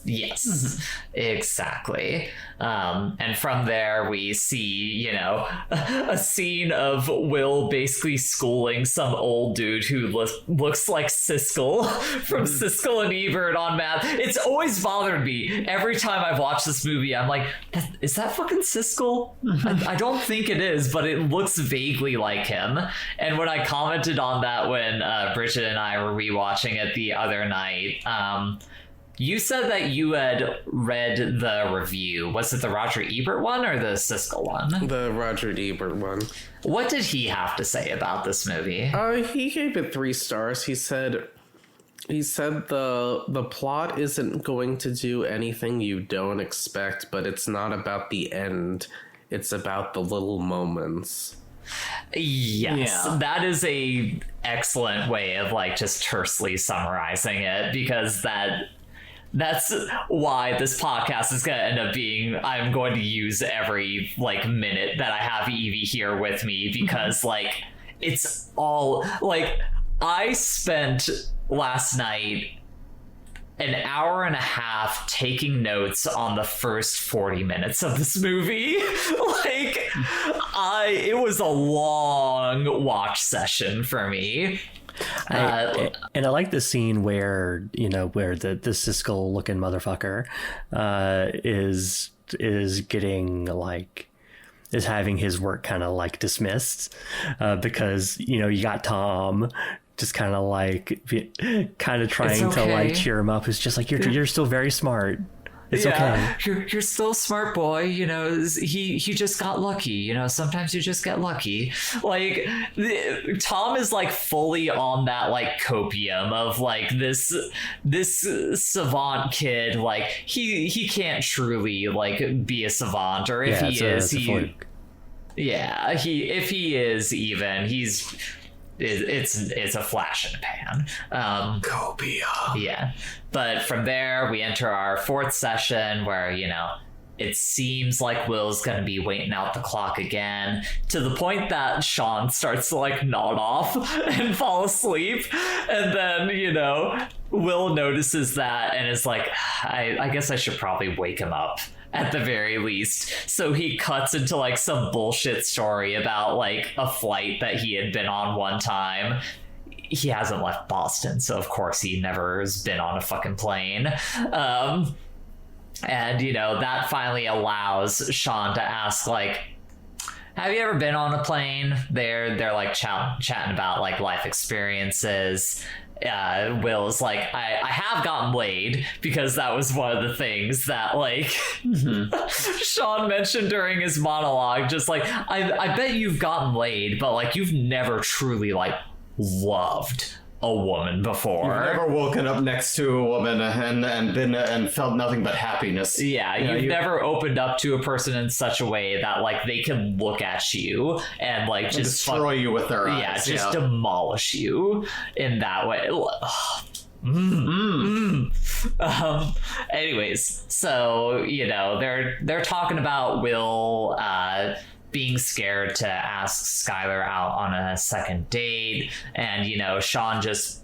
Yes, exactly. And from there we see, you know, a scene of Will basically schooling some old dude who looks like Siskel from Siskel and Ebert on math. It's always bothered me. Every time I've watched this movie, I'm like, is that fucking Siskel? I don't think it is, but it looks vaguely like him. And when I commented on that when Bridget and I were rewatching it the other night, you said that you had read the review. Was it the Roger Ebert one or the Siskel one? The Roger Ebert one. What did he have to say about this movie? He gave it 3 stars. He said the plot isn't going to do anything you don't expect, but it's not about the end. It's about the little moments. Yes, that is a excellent way of, like, just tersely summarizing it, because that's why this podcast is going to end up being, I'm going to use every, like, minute that I have Evie here with me, because, like, it's all, like, I spent last night an hour and a half taking notes on the first 40 minutes of this movie. Like, it was a long watch session for me. And I like the scene where, you know, where the Siskel looking motherfucker is getting, like, is having his work kind of like dismissed because, you know, you got Tom just kind of like trying to like cheer him up. It's just like, you're still very smart. It's okay. You're still a smart boy. You know, he just got lucky. You know, sometimes you just get lucky. Like, Tom is like fully on that like copium of like this savant kid. Like he can't truly like be a savant, or if he is, if he is even, it's a flash in the pan. Copia. Yeah. But from there, we enter our fourth session where, it seems like Will's going to be waiting out the clock again, to the point that Sean starts to nod off and fall asleep. And then, Will notices that and is like, I guess I should probably wake him up at the very least. So he cuts into some bullshit story about a flight that he had been on one time. He hasn't left Boston, so of course he never has been on a fucking plane. And that finally allows Sean to ask have you ever been on a plane? They're chatting about life experiences. Will's I have gotten laid, because that was one of the things that Sean mentioned during his monologue. Just I bet you've gotten laid, but you've never truly loved a woman before. You've never woken up next to a woman and felt nothing but happiness. Yeah, you've never opened up to a person in such a way that they can look at you and just destroy you with their eyes. Yeah, just demolish you in that way. Anyways, so they're talking about Will being scared to ask Skylar out on a second date, and Sean just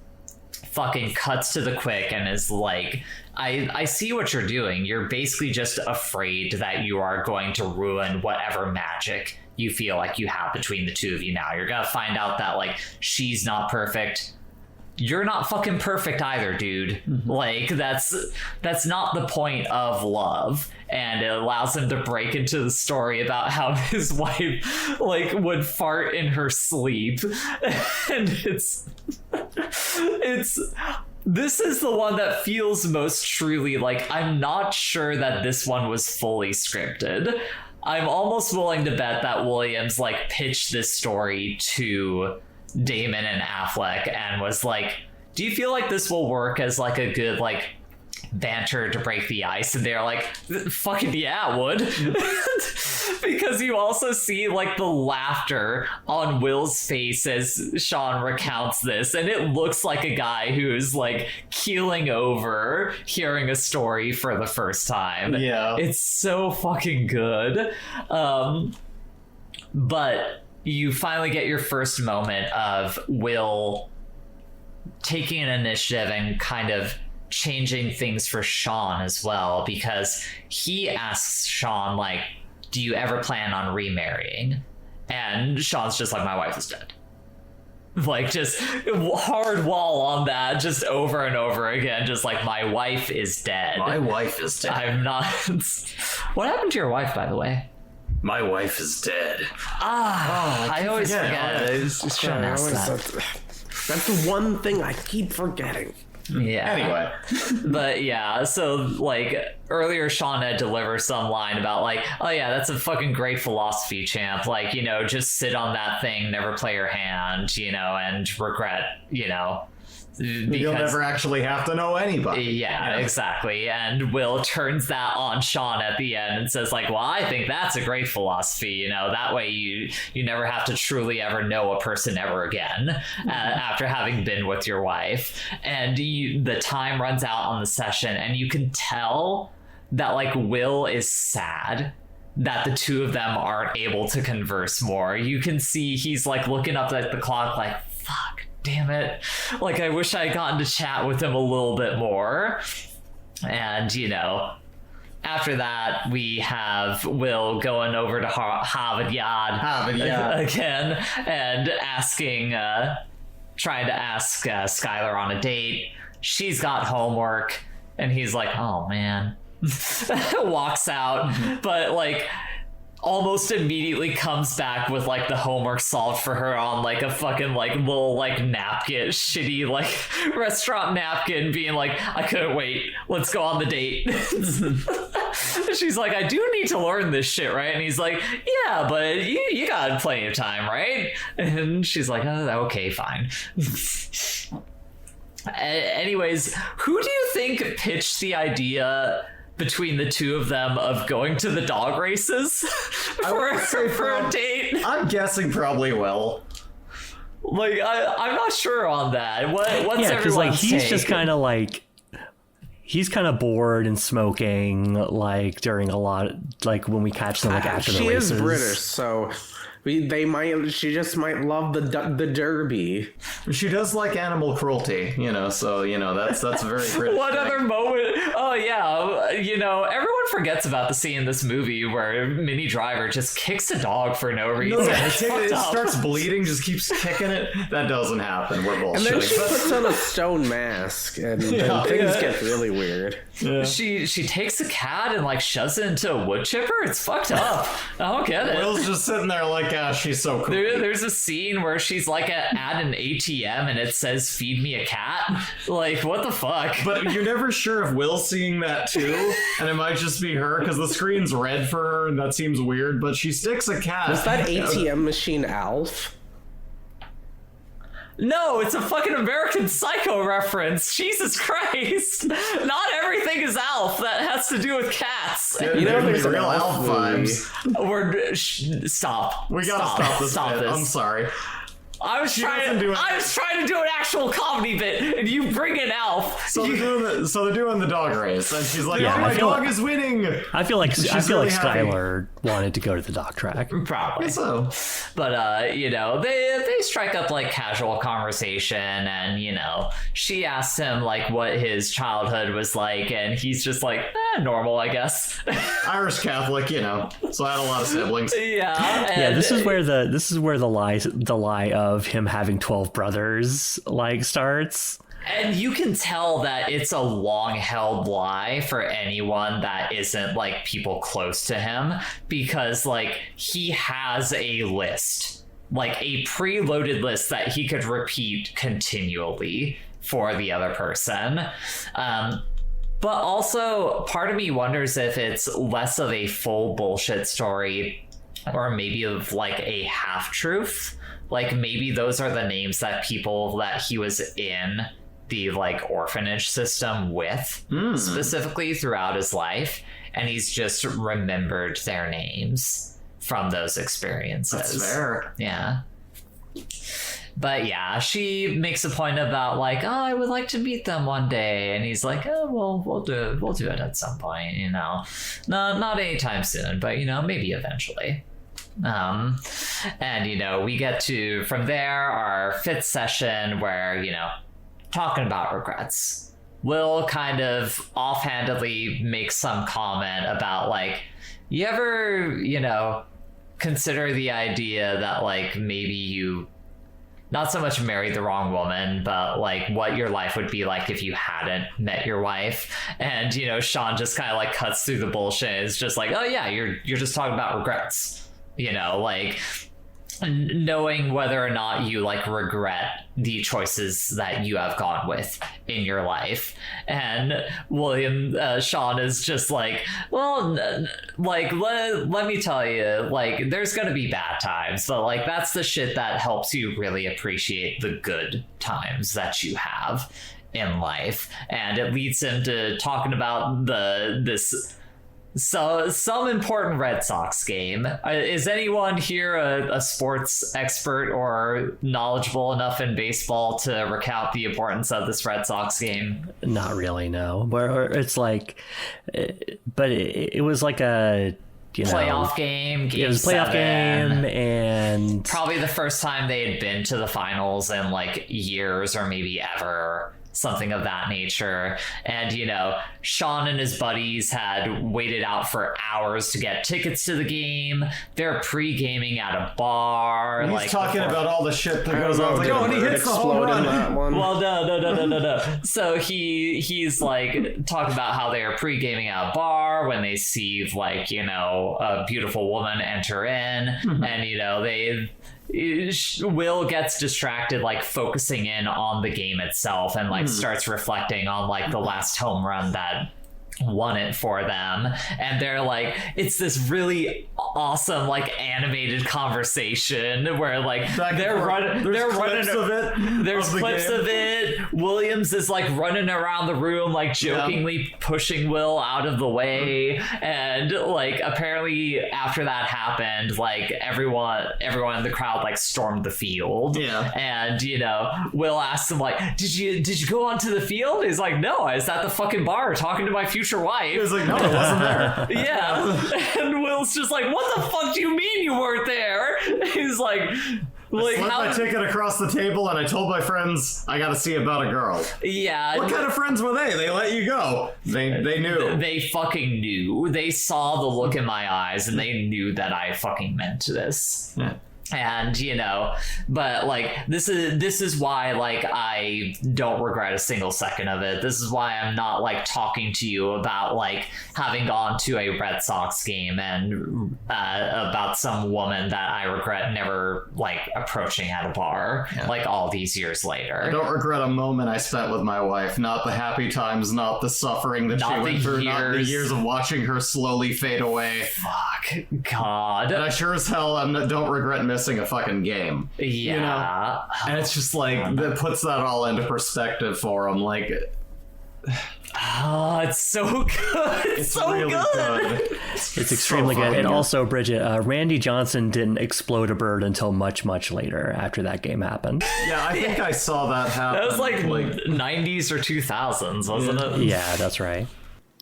fucking cuts to the quick and is like, I see what you're doing. You're basically just afraid that you are going to ruin whatever magic you feel like you have between the two of you now. You're gonna find out that she's not perfect. You're not fucking perfect either, dude. Mm-hmm. That's not the point of love. And it allows him to break into the story about how his wife would fart in her sleep. And this is the one that feels most truly I'm not sure that this one was fully scripted. I'm almost willing to bet that Williams pitched this story to Damon and Affleck and was like, do you feel like this will work as a good banter to break the ice? And they're like, fucking yeah, it would. Because you also see the laughter on Will's face as Sean recounts this, and it looks like a guy who's keeling over hearing a story for the first time. Yeah, it's so fucking good. But you finally get your first moment of Will taking an initiative and kind of changing things for Sean as well, because he asks Sean do you ever plan on remarrying? And Sean's just my wife is dead. Just hard wall on that, just over and over again, just my wife is dead. My wife is dead. I'm not. What happened to your wife, by the way? My wife is dead. I always forget. That's the one thing I keep forgetting. Yeah. Anyway. But yeah, so earlier Sean had delivered some line about oh yeah, that's a fucking great philosophy, champ. Just sit on that thing, never play your hand, and regret, because you'll never actually have to know anybody. Yeah, exactly. And Will turns that on Sean at the end and says well, I think that's a great philosophy. That way you never have to truly ever know a person ever again after having been with your wife. And the time runs out on the session, and you can tell that Will is sad that the two of them aren't able to converse more. You can see he's looking up at the clock fuck, damn it. I wish I had gotten to chat with him a little bit more. And, after that, we have Will going over to Harvard Yard again and trying to ask Skylar on a date. She's got homework, and he's like, oh man. Walks out, but almost immediately comes back with the homework solved for her on a fucking little napkin, shitty restaurant napkin, being I couldn't wait, let's go on the date. She's like, I do need to learn this shit, right? And he's like, yeah, but you got plenty of time, right? And she's like, oh, okay, fine. Anyways, who do you think pitched the idea between the two of them of going to the dog races for a date? I'm guessing probably Will. Like, I'm not sure on that. What's everyone's like he's take? just kind of like he's kind of bored and smoking like during a lot like when we catch them like after the races. She is British, so she just might love the derby. She does like animal cruelty, so that's very British. What thing. other moment? Oh yeah, everyone forgets about the scene in this movie where Minnie Driver just kicks a dog for no reason. It starts bleeding, just keeps kicking it. That doesn't happen. We're bullshit. And then she puts on a stone mask, and things get really weird. Yeah. She takes a cat and like shoves it into a wood chipper. It's fucked up. I don't get it. Will's just sitting there like, she's so cool. There's a scene where she's like at an ATM and it says "Feed me a cat." Like, what the fuck? But you're never sure if Will's seeing that too, and it might just be her because the screen's red for her, and that seems weird. But she sticks a cat. Was that ATM machine Alf? No, it's a fucking American Psycho reference. Jesus Christ. Not everything is Alf that has to do with cats. There's real Alf vibes. Stop. We gotta stop this. I'm sorry. I was trying to do an actual comedy bit, and you bring in Alf. So they're doing the dog race, and she's like, "Oh, my dog is winning." I feel like Skylar wanted to go to the dog track. Probably so. But they strike up like casual conversation, and she asks him like what his childhood was like, and he's just like, normal, I guess. Irish Catholic, so I had a lot of siblings. Yeah. This is where the lie of him having 12 brothers like starts. And you can tell that it's a long-held lie for anyone that isn't like people close to him, because like he has a list, like a preloaded list that he could repeat continually for the other person. But also part of me wonders if it's less of a full bullshit story or maybe of like a half-truth. Like maybe those are the names that people that he was in the like orphanage system with specifically throughout his life, and he's just remembered their names from those experiences. That's fair. Yeah. But yeah, she makes a point about like, I would like to meet them one day, and he's like, well, we'll do it at some point, not anytime soon, but maybe eventually. And we get to from there our fifth session where talking about regrets. Will kind of offhandedly make some comment about like, you ever consider the idea that like maybe you not so much married the wrong woman, but like what your life would be like if you hadn't met your wife. And Sean just kind of like cuts through the bullshit. It's just like, oh yeah, you're just talking about regrets. Like knowing whether or not you like regret the choices that you have gone with in your life. And Sean is just like, well, like let me tell you, like there's gonna be bad times, but like that's the shit that helps you really appreciate the good times that you have in life. And it leads him to talking about some important Red Sox game. Is anyone here a sports expert or knowledgeable enough in baseball to recount the importance of this Red Sox game? Not really, no. But it's like, but it was like a playoff game. It was a playoff game, and probably the first time they had been to the finals in like years or maybe ever. Something of that nature. And Sean and his buddies had waited out for hours to get tickets to the game. They're pre-gaming at a bar. He's talking about all the shit that goes on. Like, and he hits the home run. That one. Well, no. So he's like talking about how they are pre-gaming at a bar when they see like a beautiful woman enter in, and Will gets distracted like focusing in on the game itself and like starts reflecting on like the last home run that won it for them, and they're like, it's this really awesome like animated conversation where like there's clips of it. Williams is like running around the room like jokingly pushing Will out of the way, and like apparently after that happened, like everyone in the crowd like stormed the field. And you know, Will asked him like, did you go onto the field? He's like, no, I was at the fucking bar talking to my future wife. He was like, no, I wasn't there. And Will's just like, what the fuck do you mean you weren't there? He's like I slipped my ticket across the table and I told my friends I gotta see about a girl. What kind of friends were they? They let you go. They knew. They fucking knew. They saw the look in my eyes and they knew that I fucking meant this. And you know, but like this is why like I don't regret a single second of it. This is why I'm not like talking to you about like having gone to a Red Sox game and about some woman that I regret never like approaching at a bar like all these years later. I don't regret a moment I spent with my wife. Not the happy times, not the suffering that she went through, not the years of watching her slowly fade away. Fuck God. And I sure as hell don't regret missing a fucking game. You know? And it's just like that puts that all into perspective for him. Like, oh, it's so good. It's so really good. It's extremely good. And also, Bridget, Randy Johnson didn't explode a bird until much, much later after that game happened. Yeah, I think I saw that happen. That was like 90s or 2000s, wasn't it? Yeah, that's right.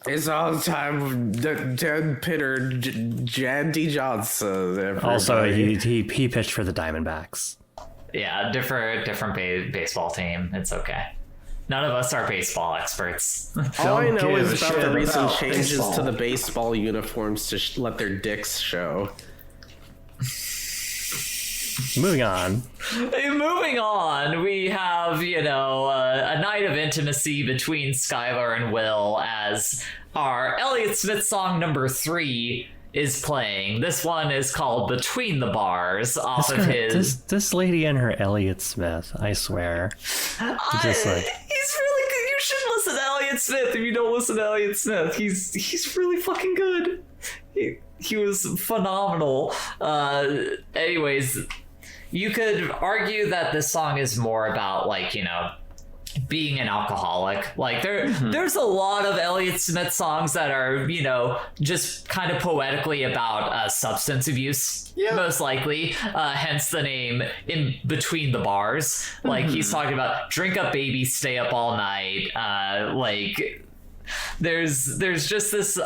It's all the time. Dan Pitter, Jandy Johnson. Everybody. Also, he pitched for the Diamondbacks. Yeah, different baseball team. It's okay. None of us are baseball experts. All I know is about the recent changes to the baseball uniforms to let their dicks show. Moving on, we have, you know, a night of intimacy between Skylar and Will as our Elliott Smith song number 3 is playing. This one is called Between the Bars off of his... This lady and her Elliott Smith, I swear. He's really good. You should listen to Elliott Smith if you don't listen to Elliott Smith. He's really fucking good. He was phenomenal. Anyways, you could argue that this song is more about, like, you know, being an alcoholic. Like there's a lot of Elliott Smith songs that are, you know, just kind of poetically about substance abuse, most likely, hence the name In Between the Bars. Like he's talking about drink up baby, stay up all night. Like there's just this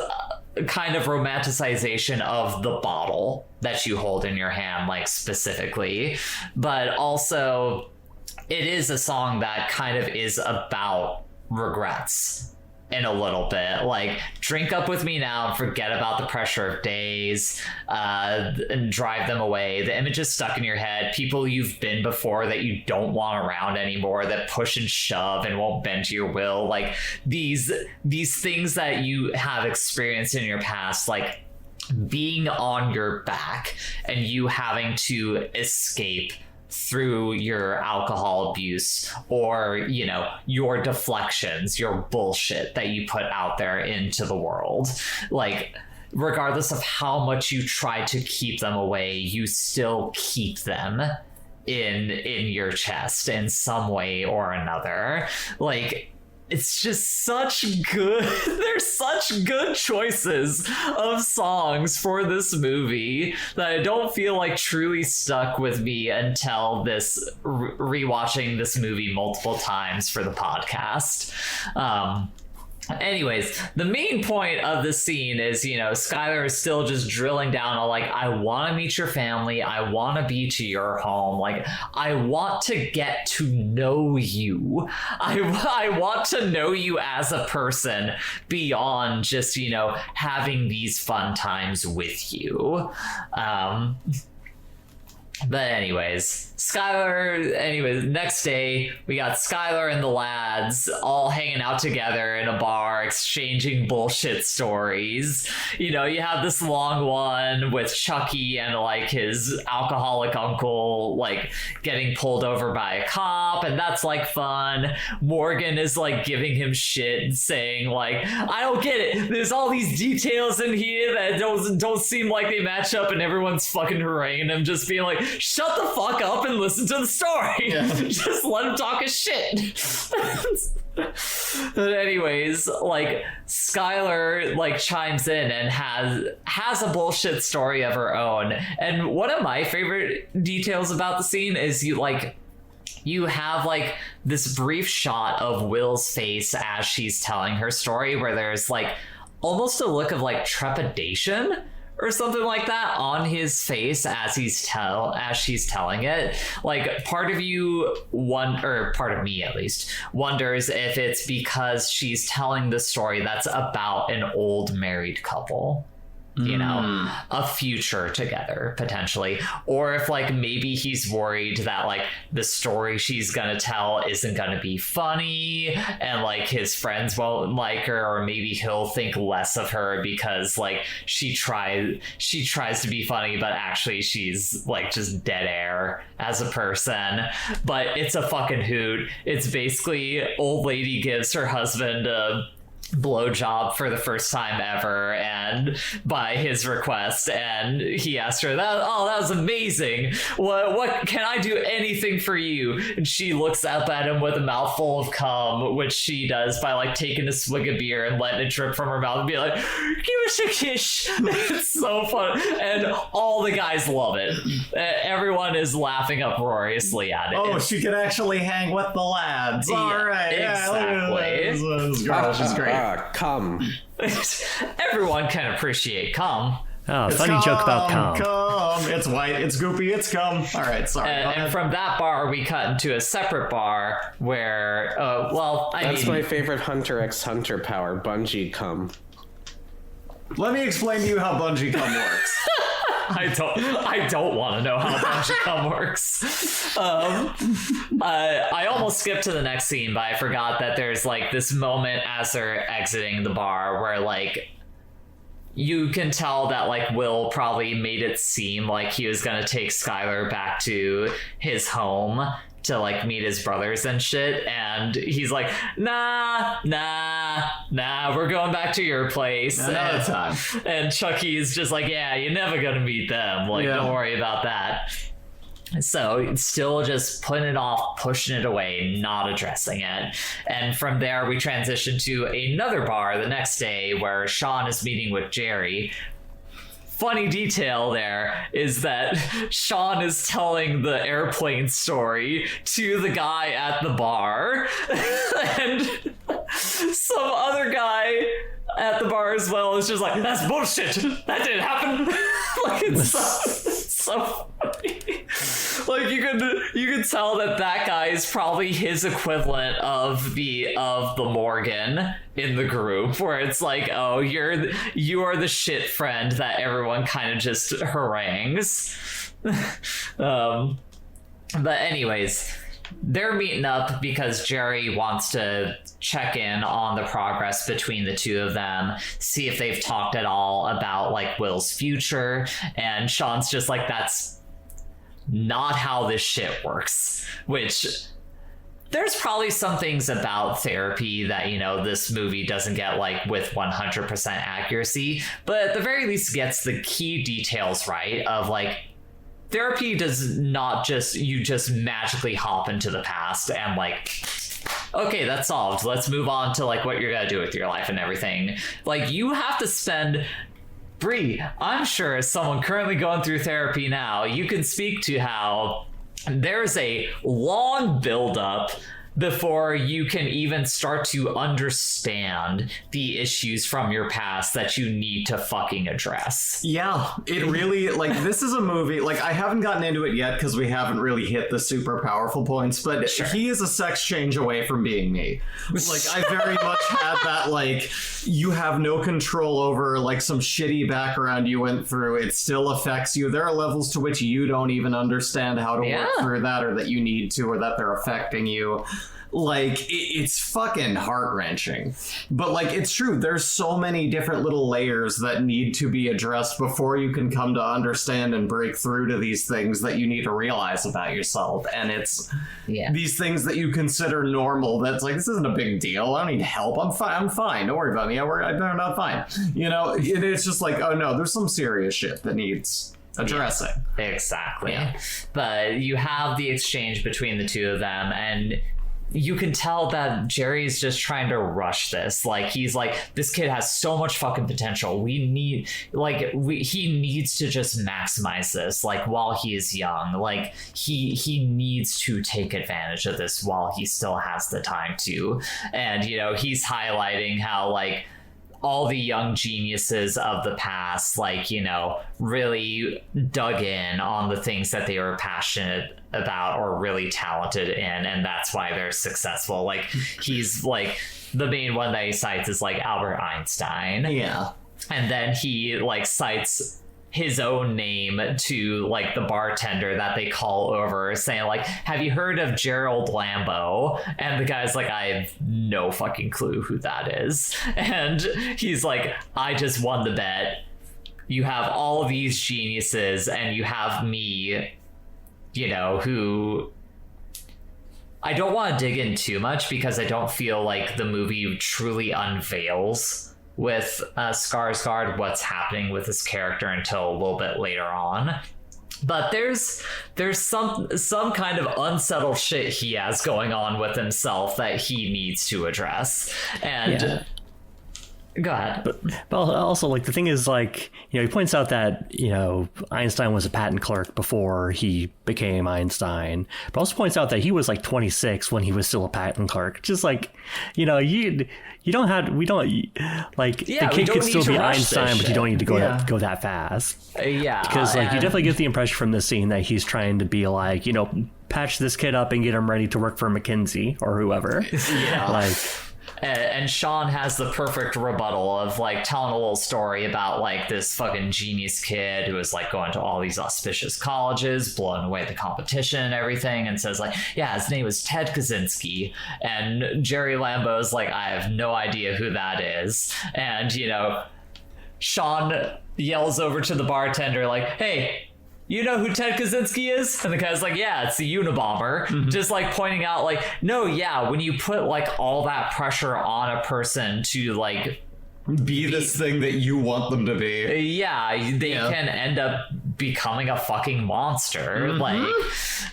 kind of romanticization of the bottle that you hold in your hand, like specifically, but also it is a song that kind of is about regrets in a little bit. Like, drink up with me now and forget about the pressure of days, and drive them away. The images stuck in your head, people you've been before that you don't want around anymore, that push and shove and won't bend to your will. Like these things that you have experienced in your past, like being on your back and you having to escape through your alcohol abuse, or, you know, your deflections, your bullshit that you put out there into the world. Like, regardless of how much you try to keep them away, you still keep them in your chest in some way or another. Like, it's just such good, there's such good choices of songs for this movie that I don't feel like truly stuck with me until this rewatching this movie multiple times for the podcast. Anyways, the main point of the scene is, you know, Skylar is still just drilling down on, like, I want to meet your family. I want to be to your home. Like, I want to get to know you. I want to know you as a person beyond just, you know, having these fun times with you. But anyways, next day, we got Skylar and the lads all hanging out together in a bar, exchanging bullshit stories. You know, you have this long one with Chucky and, like, his alcoholic uncle, like, getting pulled over by a cop, and that's, like, fun. Morgan is, like, giving him shit and saying, like, I don't get it. There's all these details in here that don't seem like they match up, and everyone's fucking haranguing him, just being like, shut the fuck up and listen to the story. Yeah. Just let him talk his shit. But anyways, like, Skylar, like, chimes in and has a bullshit story of her own. And one of my favorite details about the scene is you have, like, this brief shot of Will's face as she's telling her story, where there's, like, almost a look of, like, trepidation or something like that on his face as she's telling it. Like, part of me at least, wonders if it's because she's telling the story that's about an old married couple. You know, a future together, potentially. Or if, like, maybe he's worried that, like, the story she's gonna tell isn't gonna be funny and, like, his friends won't like her, or maybe he'll think less of her because, like, she tries to be funny, but actually she's, like, just dead air as a person. But it's a fucking hoot. It's basically old lady gives her husband a blowjob for the first time ever, and by his request, and he asked her that was amazing, what can I do anything for you? And she looks up at him with a mouthful of cum, which she does by, like, taking a swig of beer and letting it drip from her mouth and be like, give us a kiss. It's so fun, and all the guys love it. Everyone is laughing uproariously at it. Oh, she could actually hang with the lads. Yeah, all right, exactly. This girl, she's great. Cum. Everyone can appreciate cum. Oh, funny joke about cum. It's white, it's goopy, it's cum. All right, sorry. And from that bar, we cut into a separate bar where, that's my favorite Hunter x Hunter power, bungee cum. Let me explain to you how bungee cum works. I don't want to know how bungee cum works. I almost skipped to the next scene, but I forgot that there's, like, this moment as they're exiting the bar where, like, you can tell that, like, Will probably made it seem like he was gonna take Skylar back to his home to, like, meet his brothers and shit, and he's like, nah, we're going back to your place another time. And Chucky is just like, yeah, you're never gonna meet them, like, don't worry about that. So still just putting it off, pushing it away, not addressing it. And from there we transition to another bar the next day where Sean is meeting with Jerry. Funny detail there is that Sean is telling the airplane story to the guy at the bar, and some other guy at the bar as well is just like, that's bullshit, that didn't happen. Like, it's so funny. Like, you could tell that guy is probably his equivalent of the Morgan in the group, where it's like, oh, you are the shit friend that everyone kind of just harangues. But anyways, they're meeting up because Jerry wants to check in on the progress between the two of them, see if they've talked at all about, like, Will's future. And Sean's just like, that's not how this shit works, which there's probably some things about therapy that, you know, this movie doesn't get, like, with 100% accuracy, but at the very least gets the key details right of, like, therapy does not just, you just magically hop into the past and, like, okay, that's solved, let's move on to, like, what you're gonna do with your life and everything. Like, you have to spend... Bree, I'm sure as someone currently going through therapy now, you can speak to how there's a long buildup before you can even start to understand the issues from your past that you need to fucking address. Yeah, it really, like, this is a movie, like, I haven't gotten into it yet because we haven't really hit the super powerful points, but he is a sex change away from being me. Like, I very much had that, like, you have no control over, like, some shitty background you went through. It still affects you. There are levels to which you don't even understand how to work through that, or that you need to, or that they're affecting you. Like, it's fucking heart-wrenching. But, like, it's true. There's so many different little layers that need to be addressed before you can come to understand and break through to these things that you need to realize about yourself. And it's these things that you consider normal. That's like, this isn't a big deal. I don't need help. I'm fine. Don't worry about me. I'm not fine. You know, it's just like, oh, no, there's some serious shit that needs addressing. Exactly. But you have the exchange between the two of them, and you can tell that Jerry's just trying to rush this. Like, he's like, this kid has so much fucking potential. He needs to just maximize this, like, while he is young. Like, he needs to take advantage of this while he still has the time to. And, you know, he's highlighting how, like, all the young geniuses of the past, like, you know, really dug in on the things that they were passionate about or really talented in, and that's why they're successful. Like, he's like, the main one that he cites is like Albert Einstein. Yeah. And then he like cites his own name to like the bartender that they call over, saying like, have you heard of Gerald Lambeau? And the guy's like, I have no fucking clue who that is. And he's like, I just won the bet. You have all these geniuses and you have me, you know, who I don't want to dig in too much because I don't feel like the movie truly unveils with Skarsgård what's happening with his character until a little bit later on. But there's some kind of unsettled shit he has going on with himself that he needs to address. And go ahead. But also, like, the thing is, like, you know, he points out that, you know, Einstein was a patent clerk before he became Einstein, but also points out that he was like 26 when he was still a patent clerk. Just like, you know, the kid could still be Einstein, but you don't need to go that fast. Because like, you definitely get the impression from this scene that he's trying to be like, you know, patch this kid up and get him ready to work for McKinsey or whoever. Like. And Sean has the perfect rebuttal of like telling a little story about like this fucking genius kid who is like going to all these auspicious colleges, blowing away the competition and everything, and says like, yeah, his name was Ted Kaczynski. And Jerry Lambeau's like, I have no idea who that is. And, you know, Sean yells over to the bartender like, hey, you know who Ted Kaczynski is? And the guy's like, yeah, it's the Unabomber. Mm-hmm. Just like pointing out like, no, yeah, when you put like all that pressure on a person to like be this thing that you want them to be, they can end up becoming a fucking monster. Mm-hmm. Like,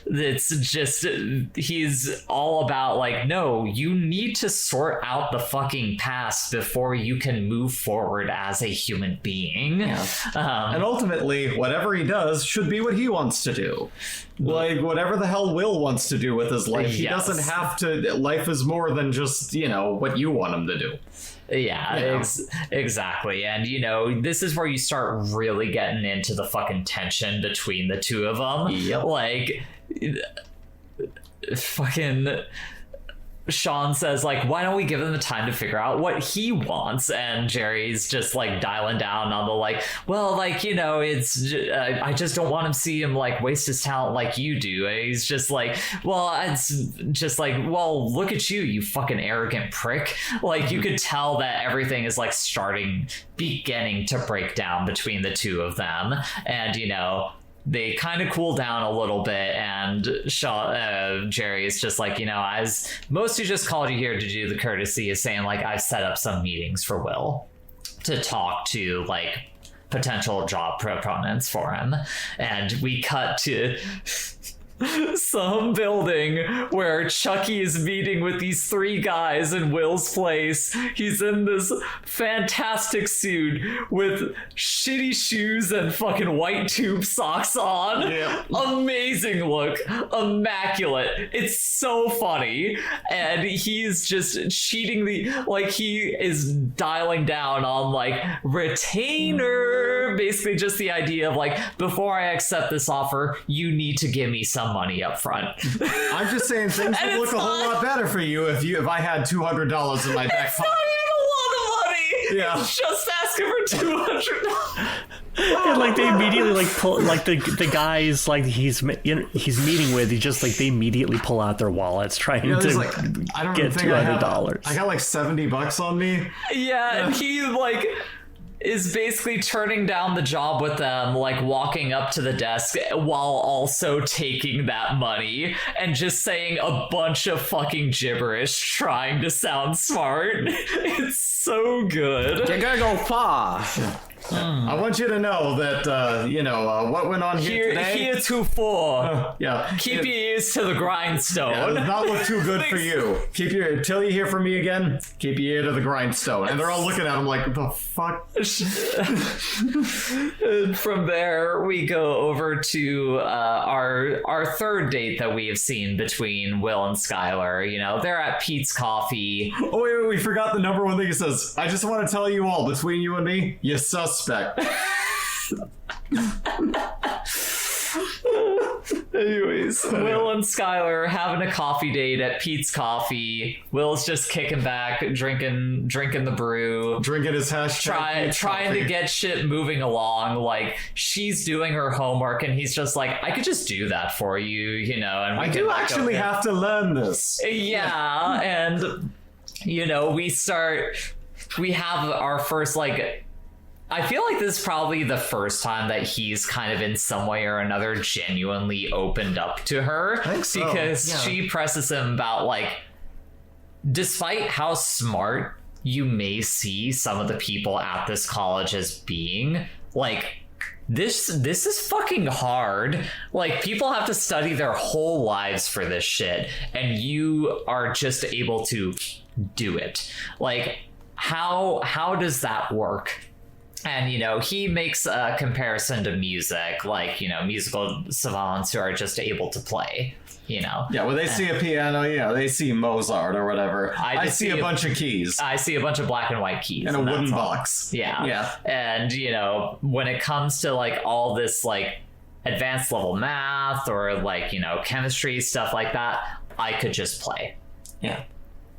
it's just, he's all about like, no, you need to sort out the fucking past before you can move forward as a human being. And ultimately, whatever he does should be what he wants to do. Like, whatever the hell Will wants to do with his life, he doesn't have to. Life is more than just, you know, what you want him to do. Exactly. And, you know, this is where you start really getting into the fucking tension between the two of them. Yep. Like, fucking Sean says, like, why don't we give him the time to figure out what he wants? And Jerry's just, like, dialing down on the, like, well, like, you know, it's, I just don't want him to see him, like, waste his talent like you do. And he's just like, well, it's just like, well, look at you, you fucking arrogant prick. Like, you could tell that everything is, like, beginning to break down between the two of them. And, you know, they kind of cool down a little bit, and Jerry is just like, you know, I mostly just called you here to do the courtesy of saying, like, I've set up some meetings for Will to talk to, like, potential job proponents for him. And we cut to some building where Chucky is meeting with these three guys in Will's place. He's in this fantastic suit with shitty shoes and fucking white tube socks on. Yeah. Amazing look, immaculate. It's so funny. And he's just cheating he is dialing down on retainer, basically just the idea of before I accept this offer, you need to give me some money up front. I'm just saying things would look a whole lot better for you if I had $200 in my back pocket. Not even a lot of money. Yeah. It's just asking for $200. And they immediately pull the guys he's meeting with. They immediately pull out their wallets trying to I don't get think $200. I got $70 on me. Yeah, and he is basically turning down the job with them, walking up to the desk while also taking that money and just saying a bunch of fucking gibberish trying to sound smart. It's so good. You gotta go far. I want you to know that, what went on here today. Heretofore, Yeah. keep your ears to the grindstone. It does not look too good for you. Till you hear from me again, keep your ear to the grindstone. And they're all looking at him like, the fuck? From there, we go over to our third date that we have seen between Will and Skylar. They're at Pete's Coffee. Oh, wait, we forgot the number one thing he says. I just want to tell you all, between you and me, you suspect. Anyways, Will and Skylar are having a coffee date at Pete's Coffee. Will's just kicking back, drinking the brew, Drinking his hashtag. trying to get shit moving along. She's doing her homework, and he's just I could just do that for you, and I do actually have to learn this. Yeah, and we have our first I feel like this is probably the first time that he's kind of in some way or another genuinely opened up to her. I think so. Because she presses him about despite how smart you may see some of the people at this college as being, this is fucking hard. People have to study their whole lives for this shit, and you are just able to do it. How does that work? And, he makes a comparison to music, musical savants who are just able to play, Yeah, when they see a piano, they see Mozart or whatever. I see a bunch of keys. I see a bunch of black and white keys. And a wooden all. box. Yeah. Yeah. And, when it comes to, all this, advanced level math or, chemistry, stuff like that, I could just play. Yeah.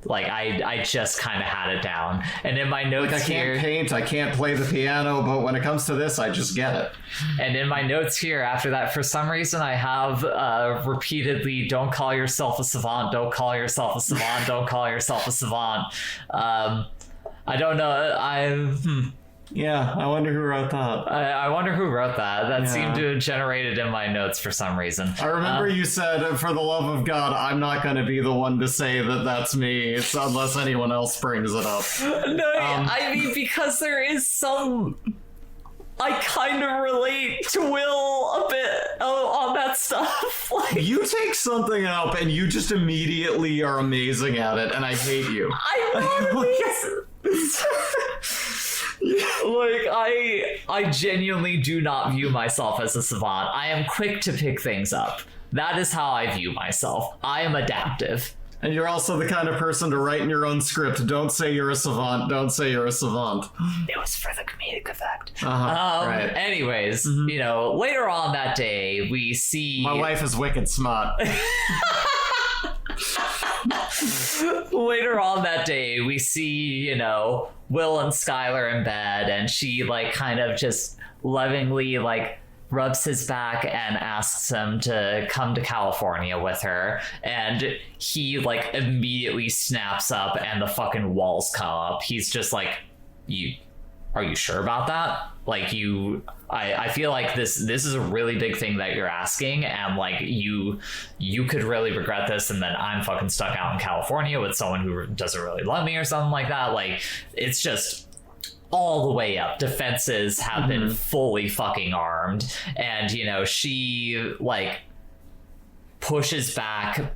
I just kind of had it down. And in my notes I can't here, paint, I can't play the piano, but when it comes to this, I just get it. And in my notes here after that, for some reason, I have repeatedly, don't call yourself a savant, don't call yourself a savant, don't call yourself a savant. I don't know. Yeah, I wonder who wrote that. I wonder who wrote that. That seemed to have generated in my notes for some reason. I remember you said, for the love of God, I'm not going to be the one to say that that's me unless anyone else brings it up. No, I mean, because there is some... I kind of relate to Will a bit on that stuff. You take something up and you just immediately are amazing at it, and I hate you. I genuinely do not view myself as a savant. I am quick to pick things up. That is how I view myself. I am adaptive. And you're also the kind of person to write in your own script, don't say you're a savant, don't say you're a savant. It was for the comedic effect. Right. Anyways, later on that day, we see... My wife is wicked smart. Later on that day, we see, Will and Skylar in bed, and she, kind of just lovingly, rubs his back and asks him to come to California with her, and he immediately snaps up and the fucking walls come up. He's just are you sure about that? I feel like this is a really big thing that you're asking, and you could really regret this, and then I'm fucking stuck out in California with someone who doesn't really love me or something like that. It's just all the way up. Defenses have been fully fucking armed, and she pushes back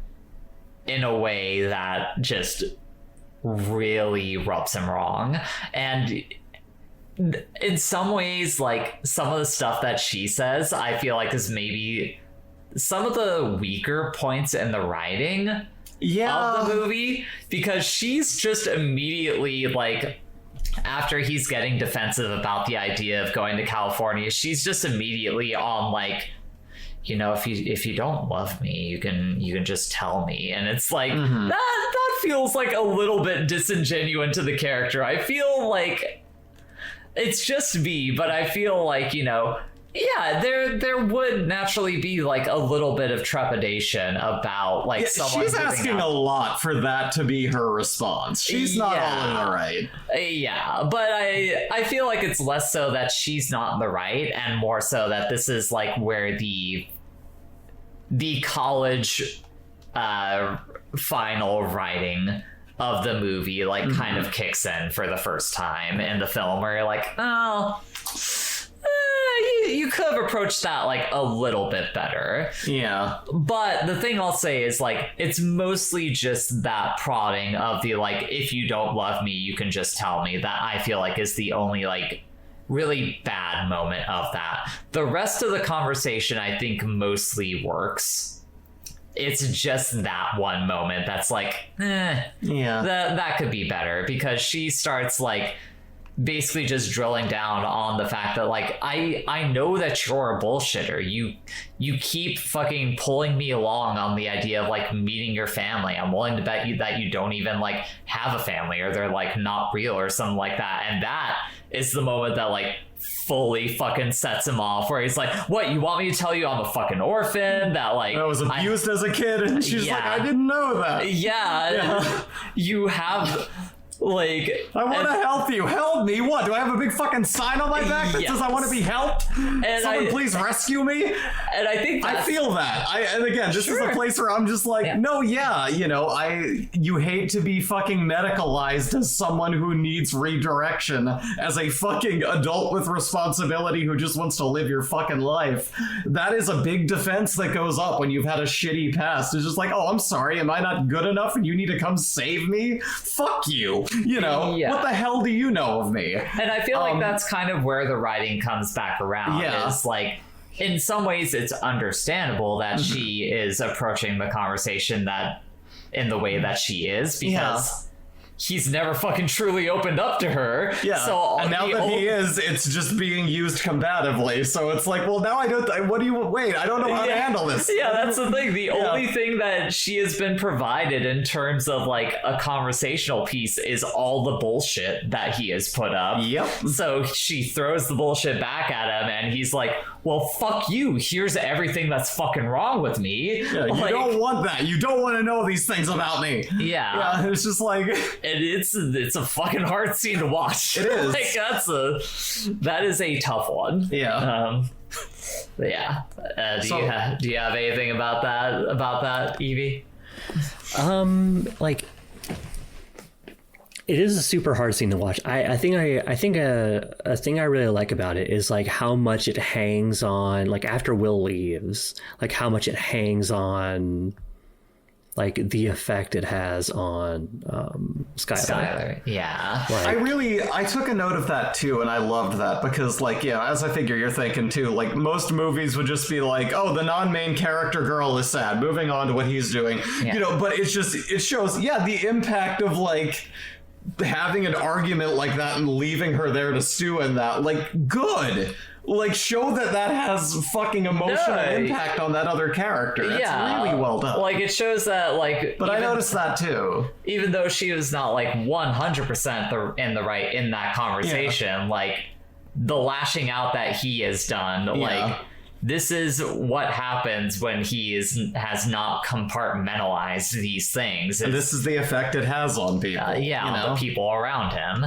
in a way that just really rubs him wrong. And in some ways, like, some of the stuff that she says, I feel like is maybe some of the weaker points in the writing of the movie, because she's just immediately, like, after he's getting defensive about the idea of going to California, she's just immediately on, like, you know, if you don't love me, you can just tell me. And it's like, that feels like a little bit disingenuous to the character. I feel like it's just me, but I feel like, you know, yeah, there would naturally be like a little bit of trepidation about like someone. She's asking a lot for that to be her response. She's not all in the right. Yeah, but I feel like it's less so that she's not in the right, and more so that this is like where the college final writing of the movie like kind of kicks in for the first time in the film, where you're like, oh, you could have approached that like a little bit better. Yeah. But the thing I'll say is like, it's mostly just that prodding of the like, if you don't love me, you can just tell me, that I feel like is the only like really bad moment of that. The rest of the conversation I think mostly works. It's just that one moment that's like, that could be better, because she starts like basically just drilling down on the fact that like, I know that you're a bullshitter. You keep fucking pulling me along on the idea of like meeting your family. I'm willing to bet you that you don't even like have a family, or they're like not real or something like that. And that is the moment that like fully fucking sets him off, where he's like, what, you want me to tell you I'm a fucking orphan, that like I was abused as a kid? And she's like, I didn't know that. You have like, I want to help you. Help me. What? Do I have a big fucking sign on my back that says I want to be helped? And someone please rescue me? And I think I feel that. And again, this is a place where I'm just like, no, you know, you hate to be fucking medicalized as someone who needs redirection, as a fucking adult with responsibility who just wants to live your fucking life. That is a big defense that goes up when you've had a shitty past. It's just like, oh, I'm sorry. Am I not good enough and you need to come save me? Fuck you. You know, what the hell do you know of me? And I feel like that's kind of where the writing comes back around. Is like, in some ways it's understandable that she is approaching the conversation that in the way that she is, because he's never fucking truly opened up to her. So and now that he is, it's just being used combatively. So it's like, well, now I don't. I don't know how to handle this. That's the thing. The only thing that she has been provided in terms of like a conversational piece is all the bullshit that he has put up. So she throws the bullshit back at him, and he's like, well, fuck you. Here's everything that's fucking wrong with me. You don't want that. You don't want to know these things about me. It's just like, it's a fucking hard scene to watch. It is. Like, that is a tough one. Do you have anything about that, Evie? Like, it is a super hard scene to watch. I think a thing I really like about it is like how much it hangs on, like after Will leaves, like how much it hangs on like the effect it has on Skylar. I took a note of that too, and I loved that, because like, as I figure you're thinking too, like most movies would just be like, oh, the non-main character girl is sad, moving on to what he's doing, you know, but it shows the impact of like having an argument like that and leaving her there to stew in that. Like, good. Like, show that has fucking emotional impact on that other character. That's really well done. Like, it shows that, like... But I noticed that, too. Even though she was not, like, 100% in the right in that conversation, like, the lashing out that he has done, like... This is what happens when he has not compartmentalized these things. And this is the effect it has on people. On the people around him.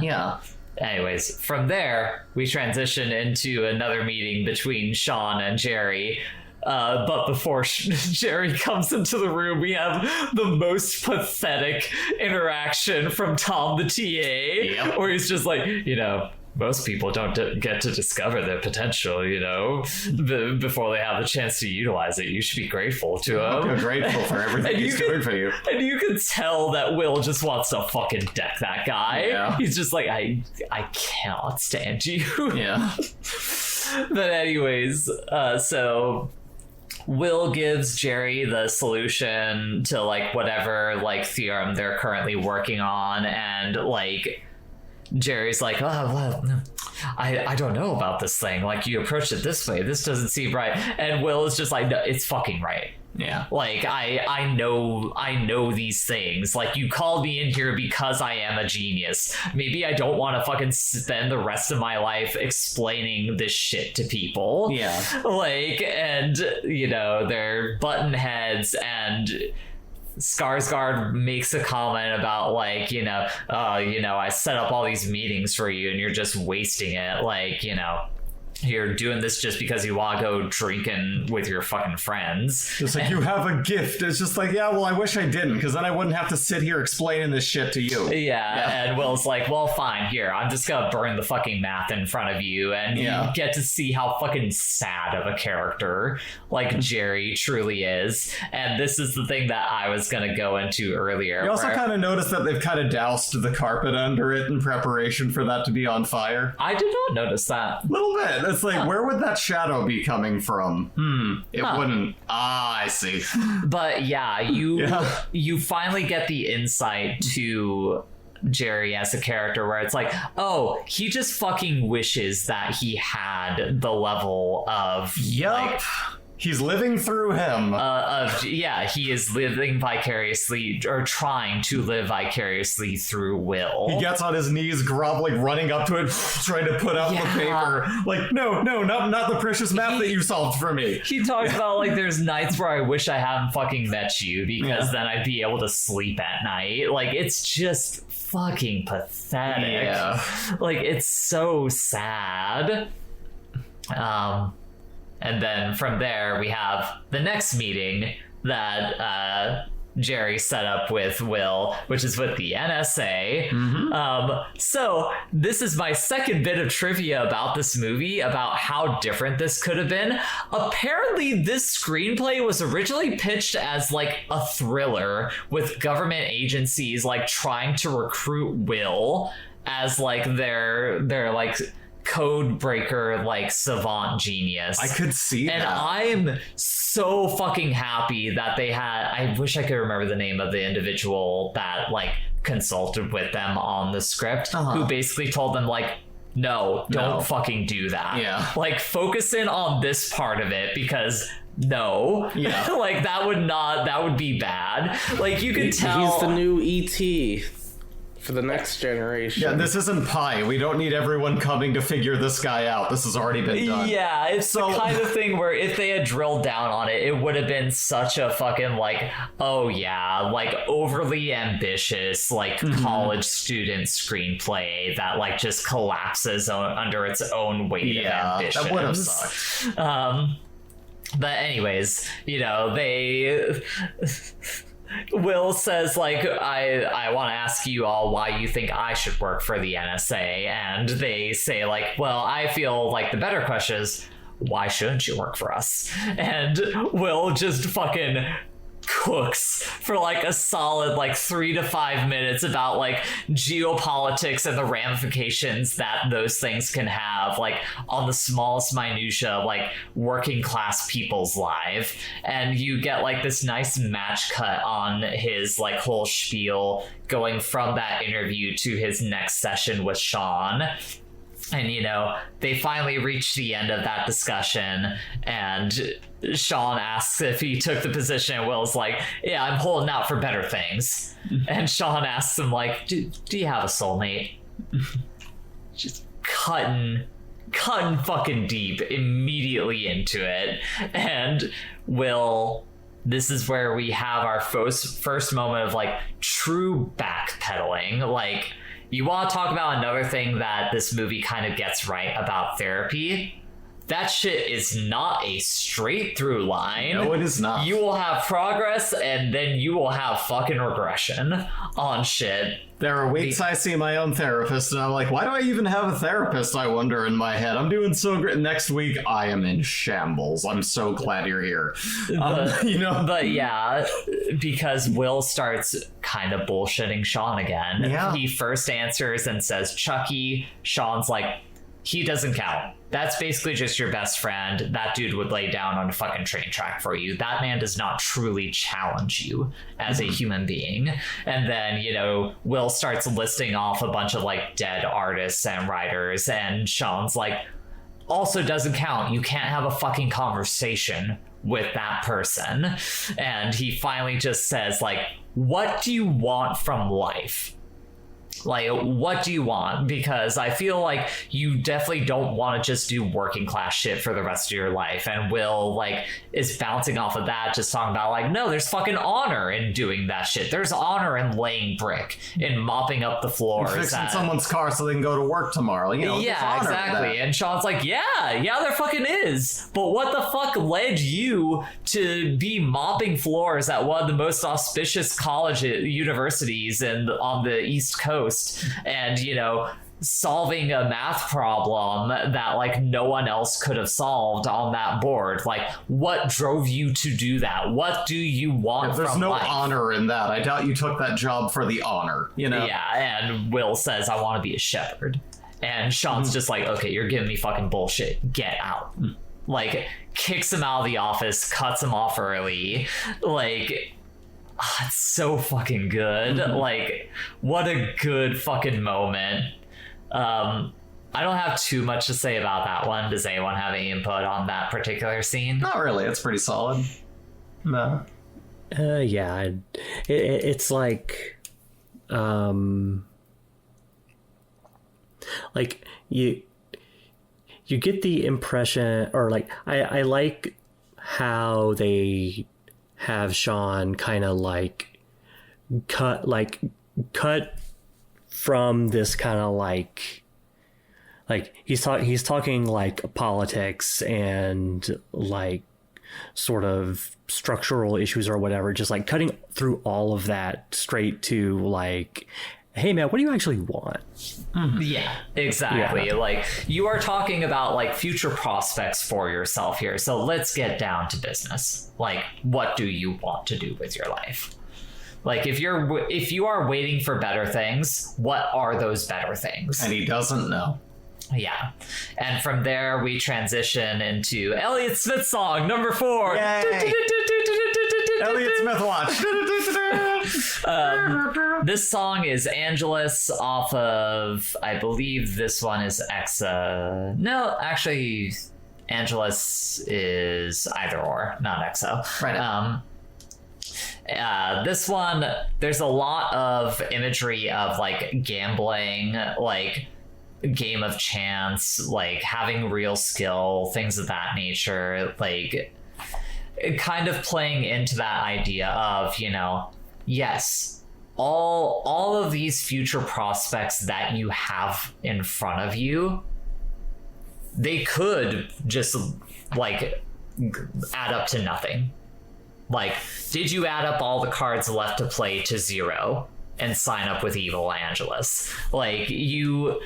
Anyways, from there, we transition into another meeting between Sean and Jerry. But before Jerry comes into the room, we have the most pathetic interaction from Tom the TA, where he's just like, you know, most people don't get to discover their potential, you know, before they have the chance to utilize it. You should be grateful to him. I'm grateful for everything he's doing for you. And you can tell that Will just wants to fucking deck that guy. Yeah. He's just like, I cannot stand you. Yeah. But anyways, so Will gives Jerry the solution to like whatever like theorem they're currently working on, and like Jerry's like, oh well, I don't know about this thing. Like, you approached it this way. This doesn't seem right. And Will is just like, no, it's fucking right. Yeah. Like, I know these things. Like, you called me in here because I am a genius. Maybe I don't want to fucking spend the rest of my life explaining this shit to people. Yeah. Like, and, you know, they're button heads, and Skarsgård makes a comment about like, you know, I set up all these meetings for you and you're just wasting it. Like, you know, you're doing this just because you want to go drinking with your fucking friends. It's like, you have a gift. It's just like, yeah, well, I wish I didn't, because then I wouldn't have to sit here explaining this shit to you. Yeah. And Will's like, well, fine, here, I'm just gonna burn the fucking math in front of you, and you get to see how fucking sad of a character like Jerry truly is. And this is the thing that I was gonna go into earlier. You also kind of notice that they've kind of doused the carpet under it in preparation for that to be on fire. I did not notice that. A little bit. It's like, where would that shadow be coming from? It wouldn't. Ah, I see. But yeah, you finally get the insight to Jerry as a character, where it's like, oh, he just fucking wishes that he had the level of like, he's living through him. He is living vicariously, or trying to live vicariously through Will. He gets on his knees, groveling, running up to it, trying to put out the paper. Like, no, not the precious math that you solved for me. He talks about like, there's nights where I wish I hadn't fucking met you, because then I'd be able to sleep at night. Like, it's just fucking pathetic. Yeah. Like, it's so sad. And then from there, we have the next meeting that Jerry set up with Will, which is with the NSA. So this is my second bit of trivia about this movie, about how different this could have been. Apparently, this screenplay was originally pitched as like a thriller with government agencies like trying to recruit Will as like their like code breaker, like savant genius. I could see and that. I'm so fucking happy that they had, I wish I could remember the name of the individual that like consulted with them on the script, who basically told them like, no, don't fucking do that. Yeah. Like, focus in on this part of it, because like that would be bad. Like, you could tell he's the new ET for the next generation. Yeah, this isn't Pi. We don't need everyone coming to figure this guy out. This has already been done. Yeah, it's the kind of thing where if they had drilled down on it, it would have been such a fucking like, oh yeah, like overly ambitious, like college student screenplay that like just collapses under its own weight of ambition. That would have sucked. But anyways, you know, Will says, like, I want to ask you all why you think I should work for the NSA. And they say, like, well, I feel like the better question is, why shouldn't you work for us? And Will just fucking cooks for like a solid like 3 to 5 minutes about like geopolitics and the ramifications that those things can have like on the smallest minutia, like working class people's life. And you get like this nice match cut on his like whole spiel going from that interview to his next session with Sean. And, you know, they finally reach the end of that discussion, and Sean asks if he took the position, and Will's like, yeah, I'm holding out for better things. And Sean asks him, like, do you have a soulmate? Just cutting fucking deep immediately into it. And Will, this is where we have our first moment of, like, true backpedaling. Like, you want to talk about another thing that this movie kind of gets right about therapy? that shit is not a straight through line. No, it is not. You will have progress, and then you will have fucking regression on shit. There are weeks I see my own therapist, and I'm like, why do I even have a therapist, I wonder, in my head? I'm doing so great. Next week, I am in shambles. I'm so glad you're here. But yeah, because Will starts kind of bullshitting Sean again. Yeah. He first answers and says, Chucky. Sean's like, he doesn't count. That's basically just your best friend. That dude would lay down on a fucking train track for you. That man does not truly challenge you as a human being. And then, Will starts listing off a bunch of like dead artists and writers, and Sean's like, also doesn't count. You can't have a fucking conversation with that person. And he finally just says, like, what do you want from life? Like, what do you want? Because I feel like you definitely don't want to just do working class shit for the rest of your life. And Will, like, is bouncing off of that, just talking about, like, no, there's fucking honor in doing that shit. There's honor in laying brick, in mopping up the floors. Fixing someone's car so they can go to work tomorrow. Yeah, exactly. And Sean's like, yeah, there fucking is. But what the fuck led you to be mopping floors at one of the most auspicious universities on the East Coast? And solving a math problem that like no one else could have solved on that board. Like, what drove you to do that? What do you want from life? There's no honor in that. I doubt you took that job for the honor, Yeah, and Will says, I want to be a shepherd. And Sean's just like, okay, you're giving me fucking bullshit. Get out. Like, kicks him out of the office, cuts him off early. Like, it's so fucking good. Like, what a good fucking moment. I don't have too much to say about that one. Does anyone have any input on that particular scene? Not really. It's pretty solid. No. Yeah. It's like, like you get the impression, or like, I like how they have Sean kind of like cut from this kind of like he's talking like politics and like sort of structural issues or whatever, just like cutting through all of that straight to like, hey man, what do you actually want? Yeah, exactly. Yeah. Like, you are talking about like future prospects for yourself here. So let's get down to business. Like, what do you want to do with your life? Like, if you are waiting for better things, what are those better things? And he doesn't know. Yeah. And from there we transition into Elliott Smith's song number 4. Yay! Elliott Smith watch. This song is Angelus off of, I believe this one is Exa. No, actually, Angelus is either or, not Exo. Right. This one, there's a lot of imagery of like gambling, like game of chance, like having real skill, things of that nature, like kind of playing into that idea of, yes, all of these future prospects that you have in front of you, they could just like add up to nothing. Like, did you add up all the cards left to play to 0 and sign up with Evil Angelus? Like, you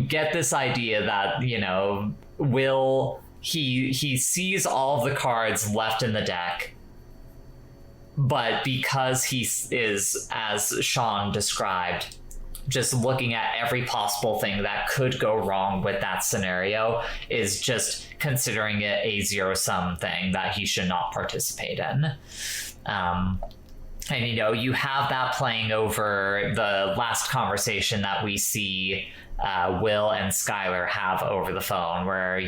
get this idea that, Will, he sees all of the cards left in the deck, but because he is, as Sean described, just looking at every possible thing that could go wrong with that scenario, is just considering it a zero-sum thing that he should not participate in. And, you have that playing over the last conversation that we see Will and Skylar have over the phone, where,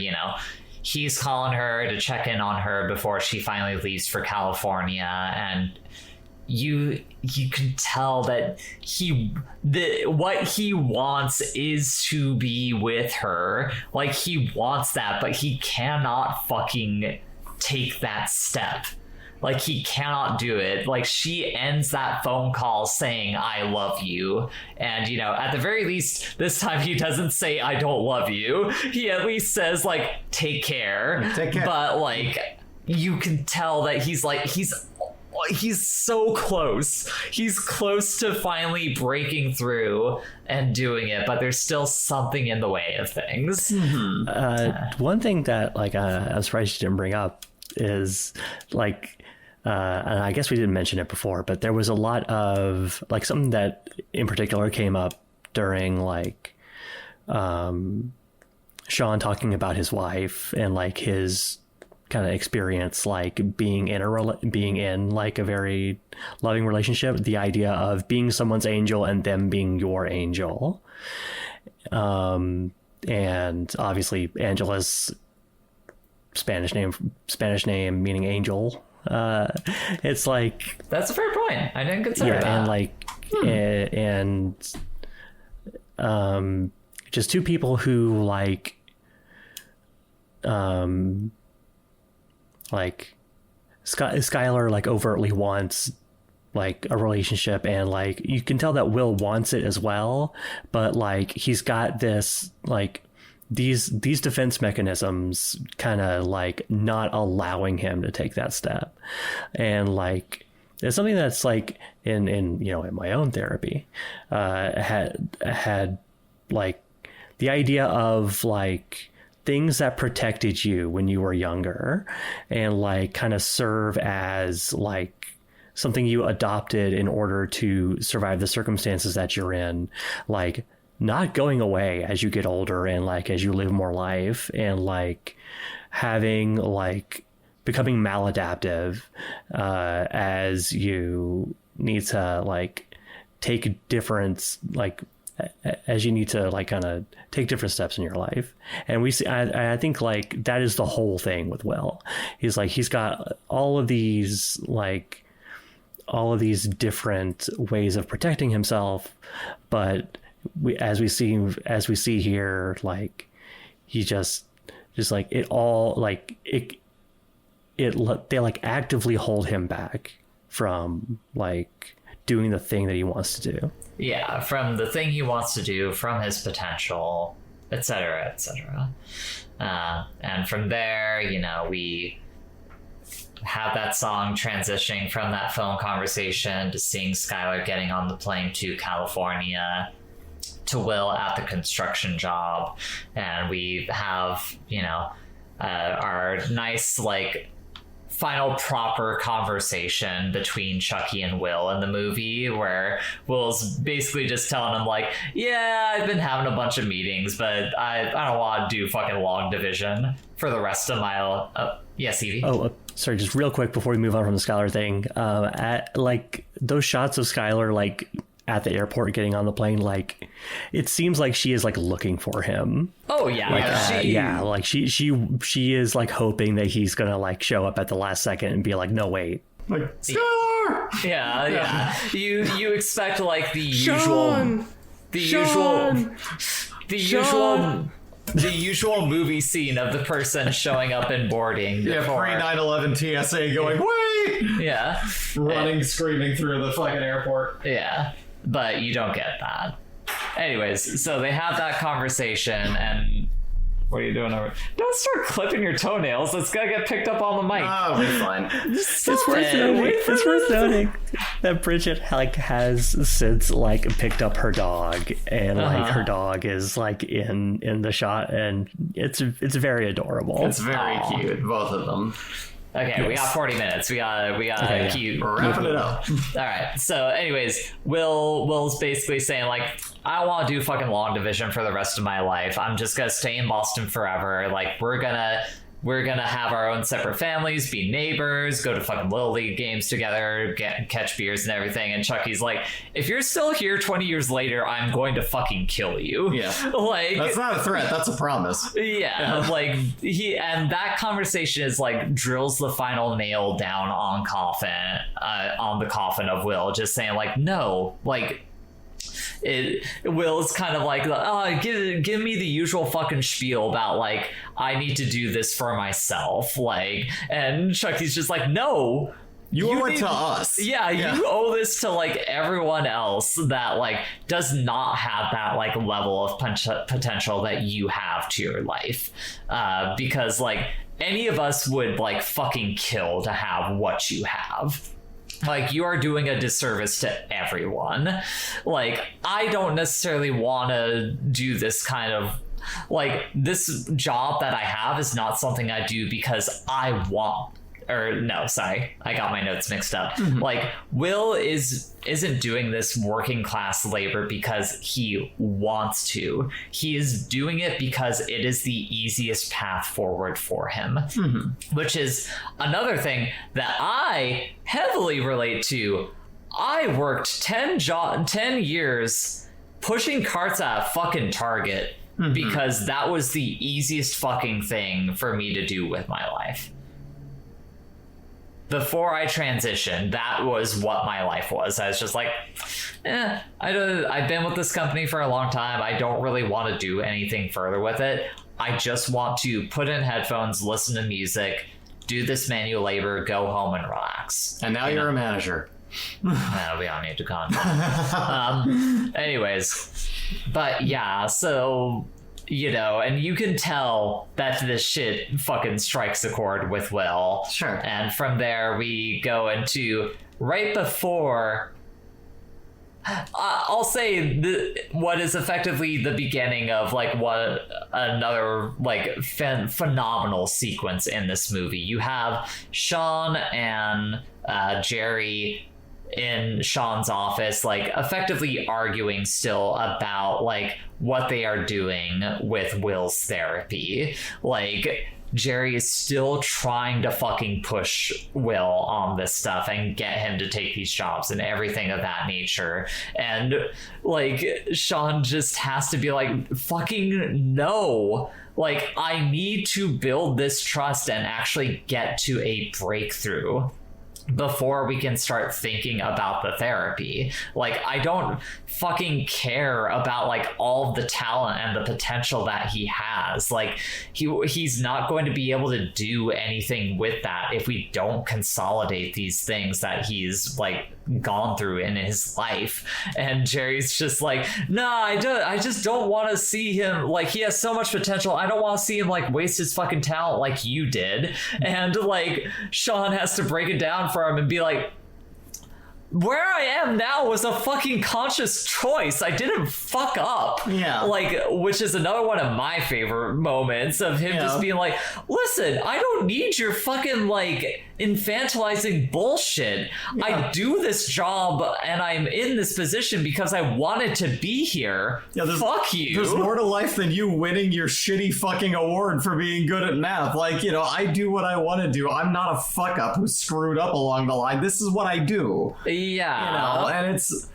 he's calling her to check in on her before she finally leaves for California, and you can tell that what he wants is to be with her. Like, he wants that, but he cannot fucking take that step. like he cannot do it. Like she ends that phone call saying I love you, and you know, at the very least this time he doesn't say I don't love you. He at least says like take care. But like you can tell that he's so close. He's close to finally breaking through and doing it, but there's still something in the way of things. One thing that like I was surprised you didn't bring up is like, and I guess we didn't mention it before, but there was a lot of like something that in particular came up during like Sean talking about his wife and like his kind of experience like being in like a very loving relationship, the idea of being someone's angel and them being your angel. And obviously Angela's Spanish name meaning angel. It's like, that's a fair point. I didn't consider that. And like just two people who like Skylar like overtly wants like a relationship, and like you can tell that Will wants it as well, but like he's got this like these defense mechanisms kind of like not allowing him to take that step. And like it's something that's like in you know, in my own therapy had like the idea of like things that protected you when you were younger and like kind of serve as like something you adopted in order to survive the circumstances that you're in, like not going away as you get older and like as you live more life, and like having like becoming maladaptive as you need to like take different like as you need to like kind of take different steps in your life. And we see, I think like that is the whole thing with Will. He's like, he's got all of these different ways of protecting himself, but as we see here, like he just like it all like they like actively hold him back from like doing the thing that he wants to do. Yeah, from the thing he wants to do, from his potential, etc., etc. And from there, you know, we have that song transitioning from that phone conversation to seeing Skylar getting on the plane to California, to Will at the construction job, and we have, you know, our nice like final proper conversation between Chucky and Will in the movie, where Will's basically just telling him like, yeah, I've been having a bunch of meetings, but I don't want to do fucking long division for the rest of my yes, Evie. Sorry, just real quick before we move on from the Skylar thing, at like those shots of Skylar like at the airport getting on the plane, like it seems like she is like looking for him. Oh yeah, like, like she is like hoping that he's gonna like show up at the last second and be like, no wait, like Skylar. Yeah. You expect like the usual movie scene of the person showing up and boarding. Yeah, pre 9/11 TSA going, wait! Yeah. Running, screaming through the fucking airport. Yeah, but you don't get that. Anyways, so they have that conversation, and what are you doing over? Don't start clipping your toenails. It's gonna get picked up on the mic. Oh, we're fine. It's worth noting that Bridget like has since like picked up her dog, and like her dog is like in the shot, and it's very adorable. It's very cute, both of them. Okay, yes. We got 40 minutes. We got keep wrapping it up. All right. So, anyways, Will's basically saying like, I don't want to do fucking long division for the rest of my life. I'm just gonna stay in Boston forever. Like, we're gonna have our own separate families, be neighbors, go to fucking Little League games together, catch beers and everything. And Chucky's like, if you're still here 20 years later, I'm going to fucking kill you. Yeah. Like, that's not a threat, that's a promise. Yeah. Like and that conversation is like drills the final nail down on the coffin of Will, just saying like, no, like, Will's kind of like, give me the usual fucking spiel about like, I need to do this for myself, like, and Chucky's just like, no, You owe it to us. Yeah, you owe this to like everyone else that like does not have that like level of potential that you have to your life, because like any of us would like fucking kill to have what you have. Like, you are doing a disservice to everyone. Like, I don't necessarily want to do this kind of like, this job that I have is not something I do because I want. Or no, sorry, I got my notes mixed up. Like, Will isn't doing this working class labor because he wants to. He is doing it because it is the easiest path forward for him, which is another thing that I heavily relate to. I worked 10 years pushing carts at a fucking Target because that was the easiest fucking thing for me to do with my life. Before I transitioned, that was what my life was. I was just like, I've been with this company for a long time. I don't really want to do anything further with it. I just want to put in headphones, listen to music, do this manual labor, go home and relax. And now you're a manager. That'll be on you to contact. Anyways, but yeah, so... You know, and you can tell that this shit fucking strikes a chord with Will. Sure. And from there, we go into right before... I'll say what is effectively the beginning of, like, what another, like, phenomenal sequence in this movie. You have Sean and Jerry in Sean's office, like, effectively arguing still about, like, what they are doing with Will's therapy. Like, Jerry is still trying to fucking push Will on this stuff and get him to take these jobs and everything of that nature. And, like, Sean just has to be like, fucking no. Like, I need to build this trust and actually get to a breakthrough before we can start thinking about the therapy. Like, I don't fucking care about, like, all the talent and the potential that he has. Like, he's not going to be able to do anything with that if we don't consolidate these things that he's, like, gone through in his life. And Jerry's just like, nah, I just don't want to see him, like, he has so much potential. I don't want to see him, like, waste his fucking talent like you did. And, like, Sean has to break it down for him and be like, where I am now was a fucking conscious choice. I didn't fuck up. Yeah. Like, which is another one of my favorite moments of him just being like, listen, I don't need your fucking, like, infantilizing bullshit. Yeah. I do this job and I'm in this position because I wanted to be here. Yeah, fuck you. There's more to life than you winning your shitty fucking award for being good at math. Like, you know, I do what I want to do. I'm not a fuck up who screwed up along the line. This is what I do. Yeah. You know, and it's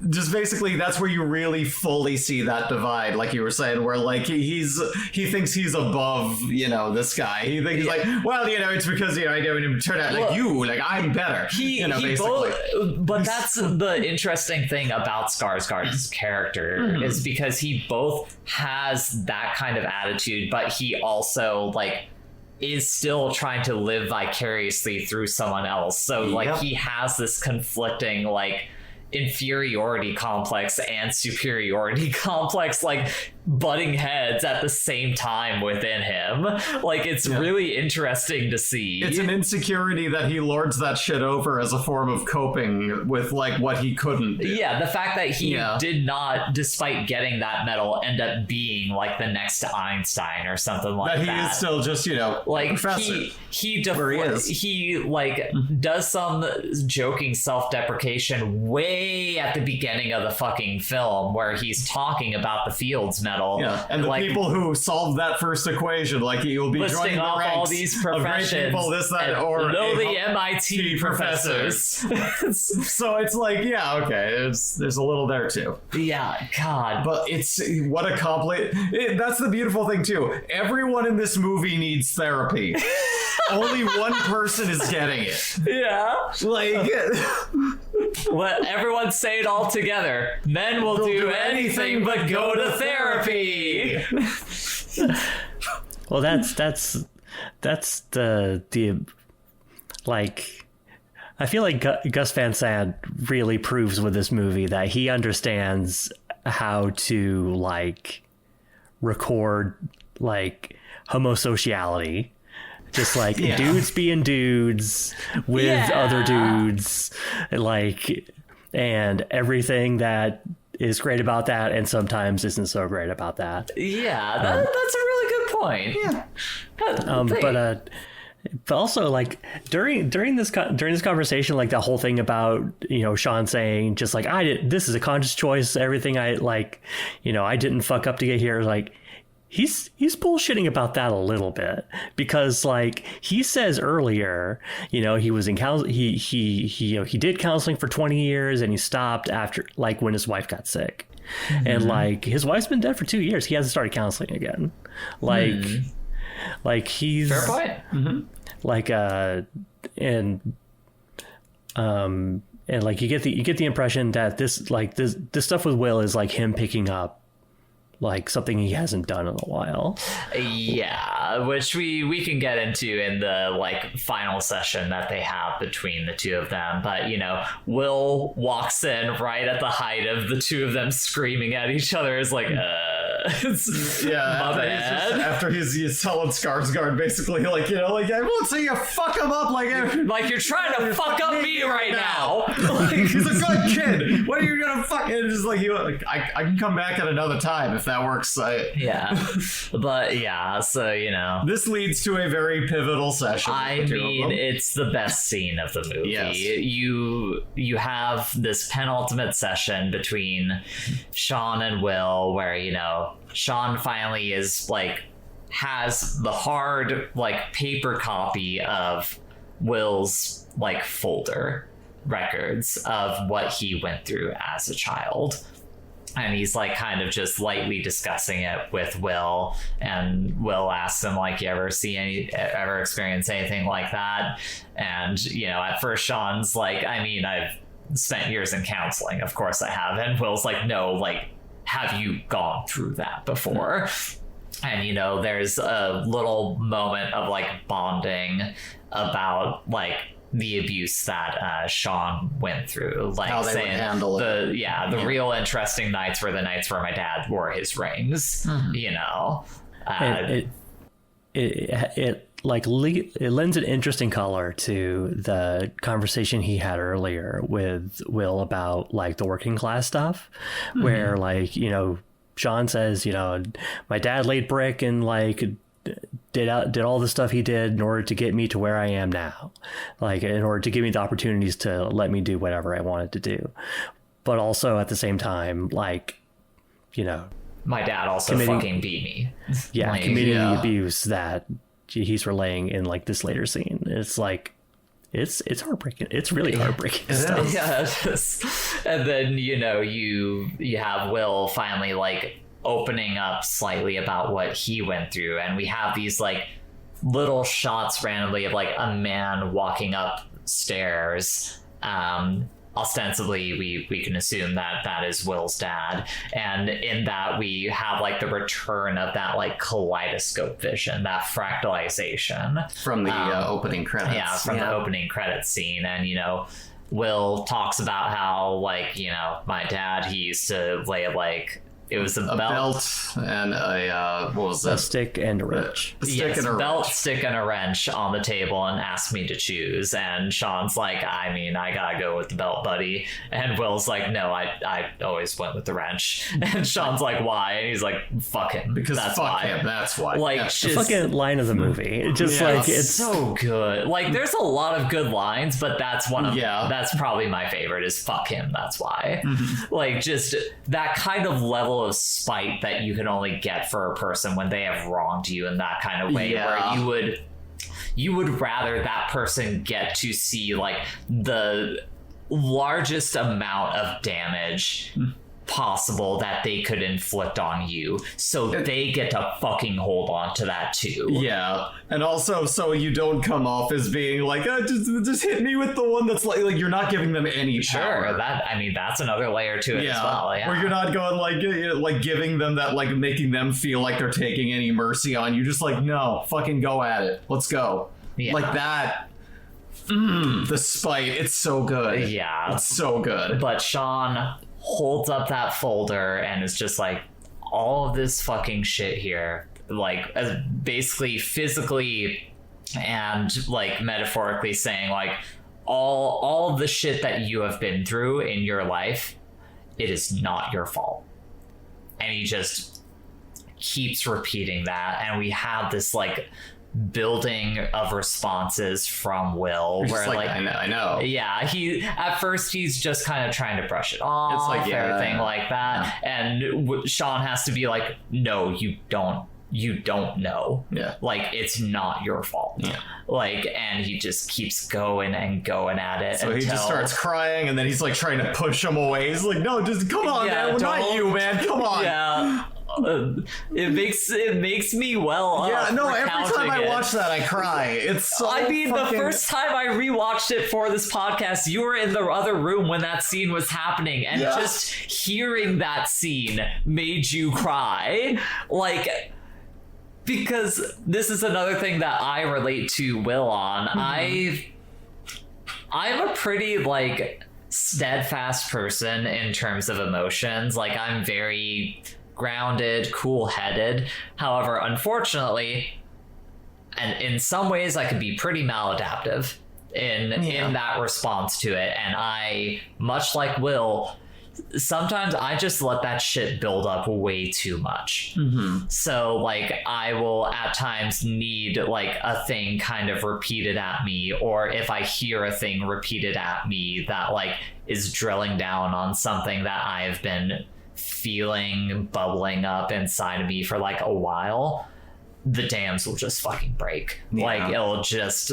just basically that's where you really fully see that divide, like you were saying, where, like, he thinks he's above, you know, this guy. He thinks he's like, well, you know, it's because, you know, I didn't turn out like you, like, I'm better. But that's the interesting thing about Skarsgård's character is because he both has that kind of attitude, but he also, like, is still trying to live vicariously through someone else. So, like, he has this conflicting, like, inferiority complex and superiority complex, like, butting heads at the same time within him. Like, it's really interesting to see. It's an insecurity that he lords that shit over as a form of coping with, like, what he couldn't do. Yeah, the fact that he did not, despite getting that medal, end up being, like, the next Einstein or something like that. That he is still just, you know, like, professor. He like, does some joking self-deprecation way at the beginning of the fucking film where he's talking about the Fields medal. Yeah, and the, like, people who solved that first equation, like, you'll be joining the ranks all these professions, of great people, this, that, or know the MIT professors. So it's like, yeah, okay, there's a little there too. Yeah, God. But it's what a that's the beautiful thing too. Everyone in this movie needs therapy. Only one person is getting it. Yeah. Like, let everyone say it all together. Men will do anything but go to therapy. Well, that's the like, I feel like Gus Van Sant really proves with this movie that he understands how to like record like homosociality, just like dudes being dudes with other dudes, like, and everything that is great about that and sometimes isn't so great about that. Yeah, that's a really good point. Yeah. But also, like, during this conversation, like the whole thing about, you know, Sean saying just like, this is a conscious choice, everything I like, you know, I didn't fuck up to get here, like, he's bullshitting about that a little bit, because like he says earlier, you know, he was in he did counseling for 20 years and he stopped after, like, when his wife got sick. And like his wife's been dead for 2 years, he hasn't started counseling again. Like he's fair point. Like and like you get the impression that this stuff with Will is like him picking up like something he hasn't done in a while. Yeah, which we can get into in the like final session that they have between the two of them. But, you know, Will walks in right at the height of the two of them screaming at each other. Is like, after he's telling Skarsgård basically, like, you know, like, I won't say you fuck him up, like you're trying to fuck up me right now. Like, he's a good kid. What are you gonna fuck? And just like, I can come back at another time if that works. But yeah, so, you know, this leads to a very pivotal session. I mean, it's the best scene of the movie. Yes. You have this penultimate session between Sean and Will where, you know, Sean finally is like has the hard like paper copy of Will's like folder records of what he went through as a child. And he's like kind of just lightly discussing it with Will, and Will asks him like, you ever experience anything like that? And, you know, at first Sean's like, I mean, I've spent years in counseling, of course I have. And Will's like, no, like, have you gone through that before? And, you know, there's a little moment of like bonding about like the abuse that Sean went through, like how they saying would handle it. The real interesting nights were the nights where my dad wore his rings. You know, it lends an interesting color to the conversation he had earlier with Will about like the working class stuff, where like, you know, Sean says, you know, my dad laid brick and like did all the stuff he did in order to get me to where I am now, like in order to give me the opportunities to let me do whatever I wanted to do. But also at the same time, like, you know, my dad also fucking beat me. Yeah, like, committing the abuse that he's relaying in like this later scene. It's like, it's heartbreaking. It's really heartbreaking stuff. Yeah, and then, you know, you have Will finally like opening up slightly about what he went through, and we have these like little shots randomly of like a man walking up stairs. Ostensibly we can assume that is Will's dad, and in that we have like the return of that like kaleidoscope vision, that fractalization from the opening credits. The opening credits scene. And, you know, Will talks about how, like, you know, my dad, he used to lay like, it was a belt and a what was that? A stick and a wrench. Stick and a wrench on the table, and asked me to choose. And Sean's like, I mean, I gotta go with the belt, buddy. And Will's like, no, I always went with the wrench. And Sean's like, why? And he's like, fuck him. Because that's fuck why. him. That's why. Like, the fucking line of the movie. It just like it's so good. Like, there's a lot of good lines, but that's one of that's probably my favorite. Is fuck him. That's why. Like, just that kind of level of spite that you can only get for a person when they have wronged you in that kind of way, where you would rather that person get to see like the largest amount of damage possible that they could inflict on you, so they get to fucking hold on to that too. Yeah, and also so you don't come off as being like, just hit me with the one that's like you're not giving them any power. Sure, that, I mean, that's another layer to it as well. Yeah, or you're not going like giving them that, like making them feel like they're taking any mercy on you. Just like, no, fucking go at it. Let's go. Yeah. Like that. The spite, it's so good. Yeah. It's so good. But Sean holds up that folder and is just like, all of this fucking shit here, like basically physically and like metaphorically saying like all of the shit that you have been through in your life, it is not your fault. And he just keeps repeating that, and we have this like building of responses from Will where like I know. Yeah, he at first he's just kind of trying to brush it off, It's like, yeah, everything like that, and Sean has to be like, no, you don't know. Yeah. Like, it's not your fault. Yeah. Like, and he just keeps going and going at it. So he just starts crying, and then he's like trying to push him away. He's like, no, just come on, man. Not you, man. Come on. Yeah. It makes me well. Yeah, no, every time I it. watch that, I cry. It's so I mean, fucking... the first time I rewatched it for this podcast, you were in the other room when that scene was happening, and just hearing that scene made you cry. Like, because this is another thing that I relate to Will on. I'm a pretty, like, steadfast person in terms of emotions. Like, I'm very grounded, cool-headed. However, unfortunately, and in some ways I could be pretty maladaptive in that response to it. And I, much like Will, sometimes I just let that shit build up way too much. So like I will at times need like a thing kind of repeated at me, or if I hear a thing repeated at me that like is drilling down on something that I've been feeling bubbling up inside of me for like a while, the dams will just fucking break. Like it'll just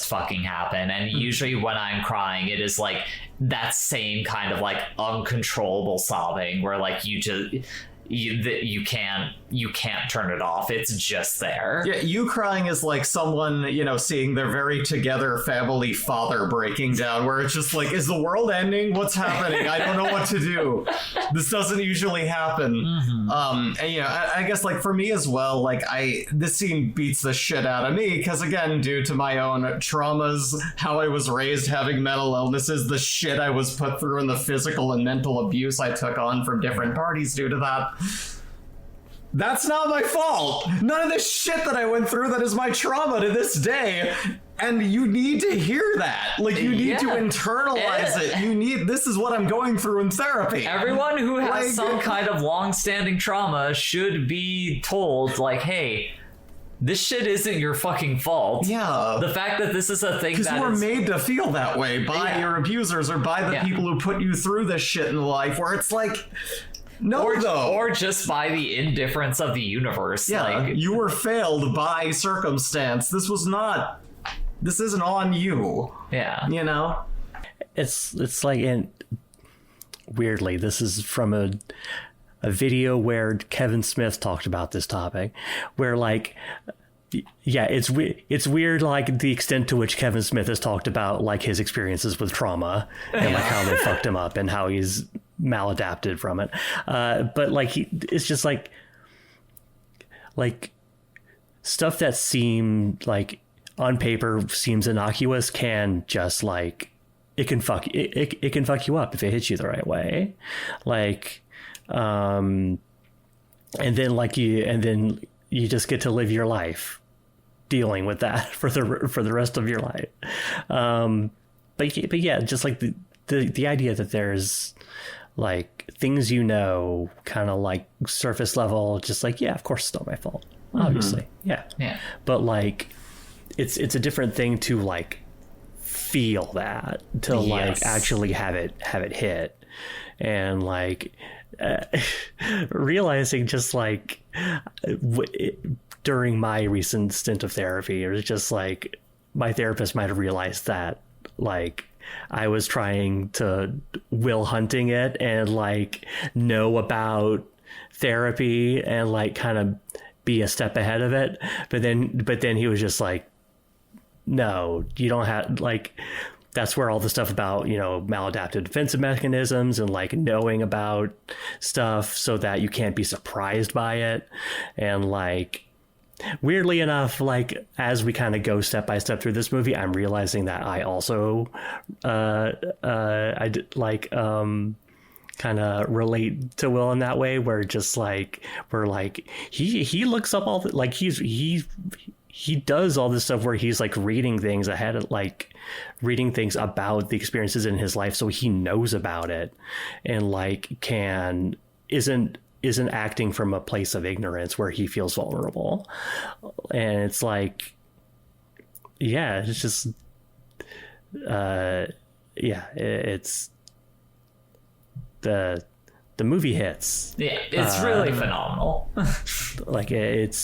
fucking happen. And usually when I'm crying, it is like that same kind of like uncontrollable sobbing where like you can't turn it off. It's just there. Yeah, you crying is like someone, you know, seeing their very together family father breaking down, where it's just like, is the world ending? What's happening? I don't know what to do. This doesn't usually happen. And you know, I guess like for me as well, like this scene beats the shit out of me because again, due to my own traumas, how I was raised, having mental illnesses, the shit I was put through, and the physical and mental abuse I took on from different parties due to that. That's not my fault. None of this shit that I went through, that is my trauma to this day. And you need to hear that. Like, you need to internalize it. This is what I'm going through in therapy. Everyone who has some kind of long-standing trauma should be told, like, hey, this shit isn't your fucking fault. Yeah. The fact that this is a thing that because we're made to feel that way by your abusers or by the people who put you through this shit in life, where it's like... No, or just by the indifference of the universe. Yeah, like, you were failed by circumstance. This isn't on you. Yeah. You know? It's like, and weirdly, this is from a video where Kevin Smith talked about this topic, where like, yeah, it's weird, like the extent to which Kevin Smith has talked about like his experiences with trauma and like how they fucked him up and how he's maladapted from it. But like it's just like stuff that seemed like on paper seems innocuous can just like it can fuck you up if it hits you the right way. Like and then you just get to live your life dealing with that for the rest of your life. But yeah, just like the idea that there's like things, you know, kind of like surface level, just like, yeah, of course it's not my fault, obviously. Yeah. But like it's a different thing to like feel that, to like actually have it hit, and like realizing just like during my recent stint of therapy, it was just like my therapist might have realized that like I was trying to Will Hunting it and like know about therapy and like kind of be a step ahead of it. But then he was just like, no, you don't have, like, that's where all the stuff about, you know, maladaptive defensive mechanisms and like knowing about stuff so that you can't be surprised by it. And like, weirdly enough, like as we kind of go step by step through this movie, I'm realizing that I also I did, like kind of relate to Will in that way, where just like we're like he looks up all the, like he does all this stuff where he's like reading things ahead of, like reading things about the experiences in his life, so he knows about it, and like isn't acting from a place of ignorance where he feels vulnerable. And it's like, yeah, it's just, it's the movie hits. Yeah, it's really phenomenal. Like it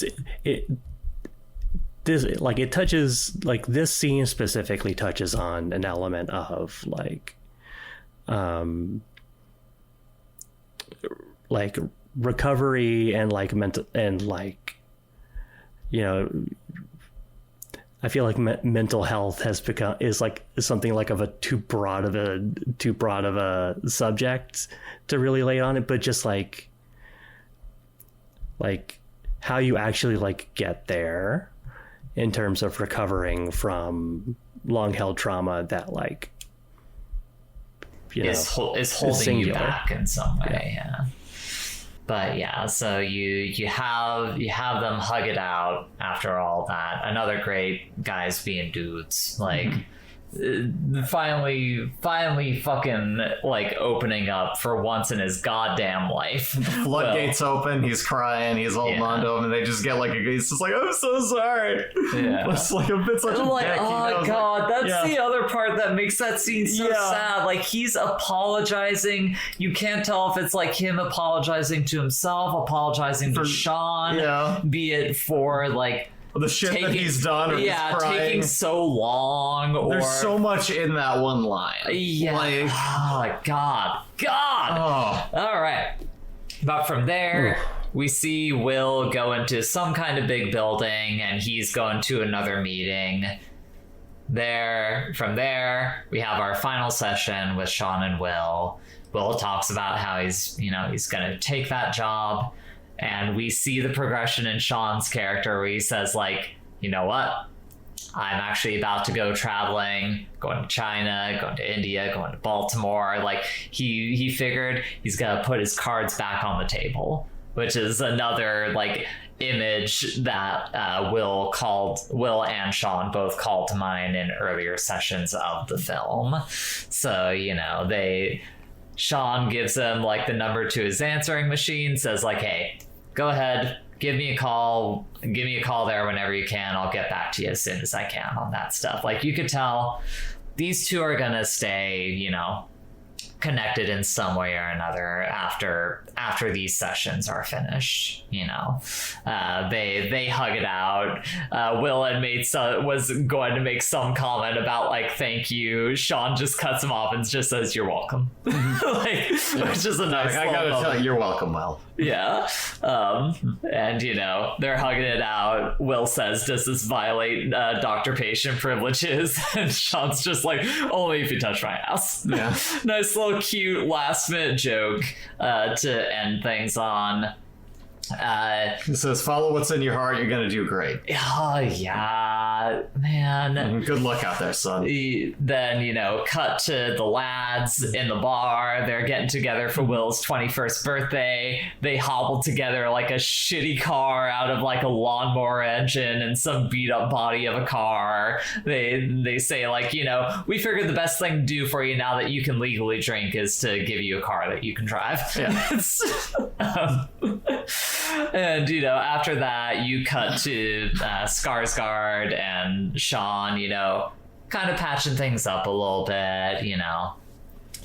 touches, like this scene specifically touches on an element of like recovery and like mental, and like, you know, I feel like mental health is something like of a too broad of a subject to really lay on it, but just like how you actually like get there in terms of recovering from long held trauma that like, you know, is holding you back in some way. Yeah. But yeah, so you have them hug it out after all that. Another great guys being dudes, like finally fucking like opening up for once in his goddamn life. The floodgates open, he's crying, he's holding on to him, and they just get like he's just like, I'm so sorry. Yeah. It's like a bit such a like, dick, oh god, like, that's the other part that makes that scene so sad. Like he's apologizing. You can't tell if it's like him apologizing to himself, apologizing to Sean, be it for like the shit that he's done, or taking so long, or there's so much in that one line. Oh god. All right, but from there we see Will go into some kind of big building, and he's going to another meeting. From there we have our final session with Sean and Will. Will talks about how he's going to take that job. And we see the progression in Sean's character where he says, like, you know what? I'm actually about to go traveling, going to China, going to India, going to Baltimore. Like, he figured he's going to put his cards back on the table, which is another, like, image that Will and Sean both called to mind in earlier sessions of the film. So, you know, Sean gives him, like, the number to his answering machine, says, like, hey, go ahead, give me a call there whenever you can. I'll get back to you as soon as I can on that stuff. Like, you could tell these two are gonna stay, you know, connected in some way or another after these sessions are finished. You know, they hug it out. Will had was going to make some comment about like thank you. Sean just cuts him off and just says you're welcome. Like, which is a nice. I gotta tell you, you're welcome, Will. Yeah. And you know, they're hugging it out. Will says, does this violate doctor-patient privileges? And Sean's just like, only if you touch my ass. Yeah. Nice little cute last minute joke to end things on. He says, follow what's in your heart, you're gonna do great. Oh yeah, man. Good luck out there, son. Then, you know, cut to the lads in the bar. They're getting together for Will's 21st birthday. They hobble together like a shitty car out of like a lawnmower engine and some beat up body of a car. They say like, you know, we figured the best thing to do for you now that you can legally drink is to give you a car that you can drive. Yeah. And, you know, after that, you cut to Skarsgård and Sean, you know, kind of patching things up a little bit, you know,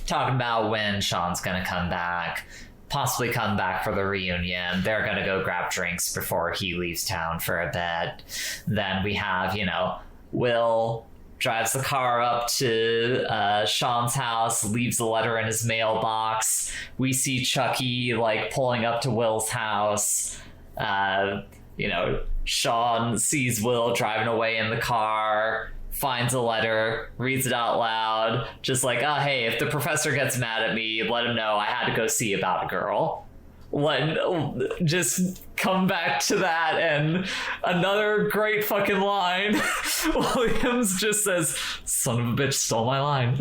talking about when Sean's going to come back, possibly come back for the reunion. They're going to go grab drinks before he leaves town for a bit. Then we have, you know, Will drives the car up to Sean's house, leaves a letter in his mailbox. We see Chucky like pulling up to Will's house. You know, Sean sees Will driving away in the car, finds a letter, reads it out loud, just like, oh, hey, if the professor gets mad at me, let him know I had to go see about a girl. just come back to that, and another great fucking line. Williams just says, "Son of a bitch stole my line."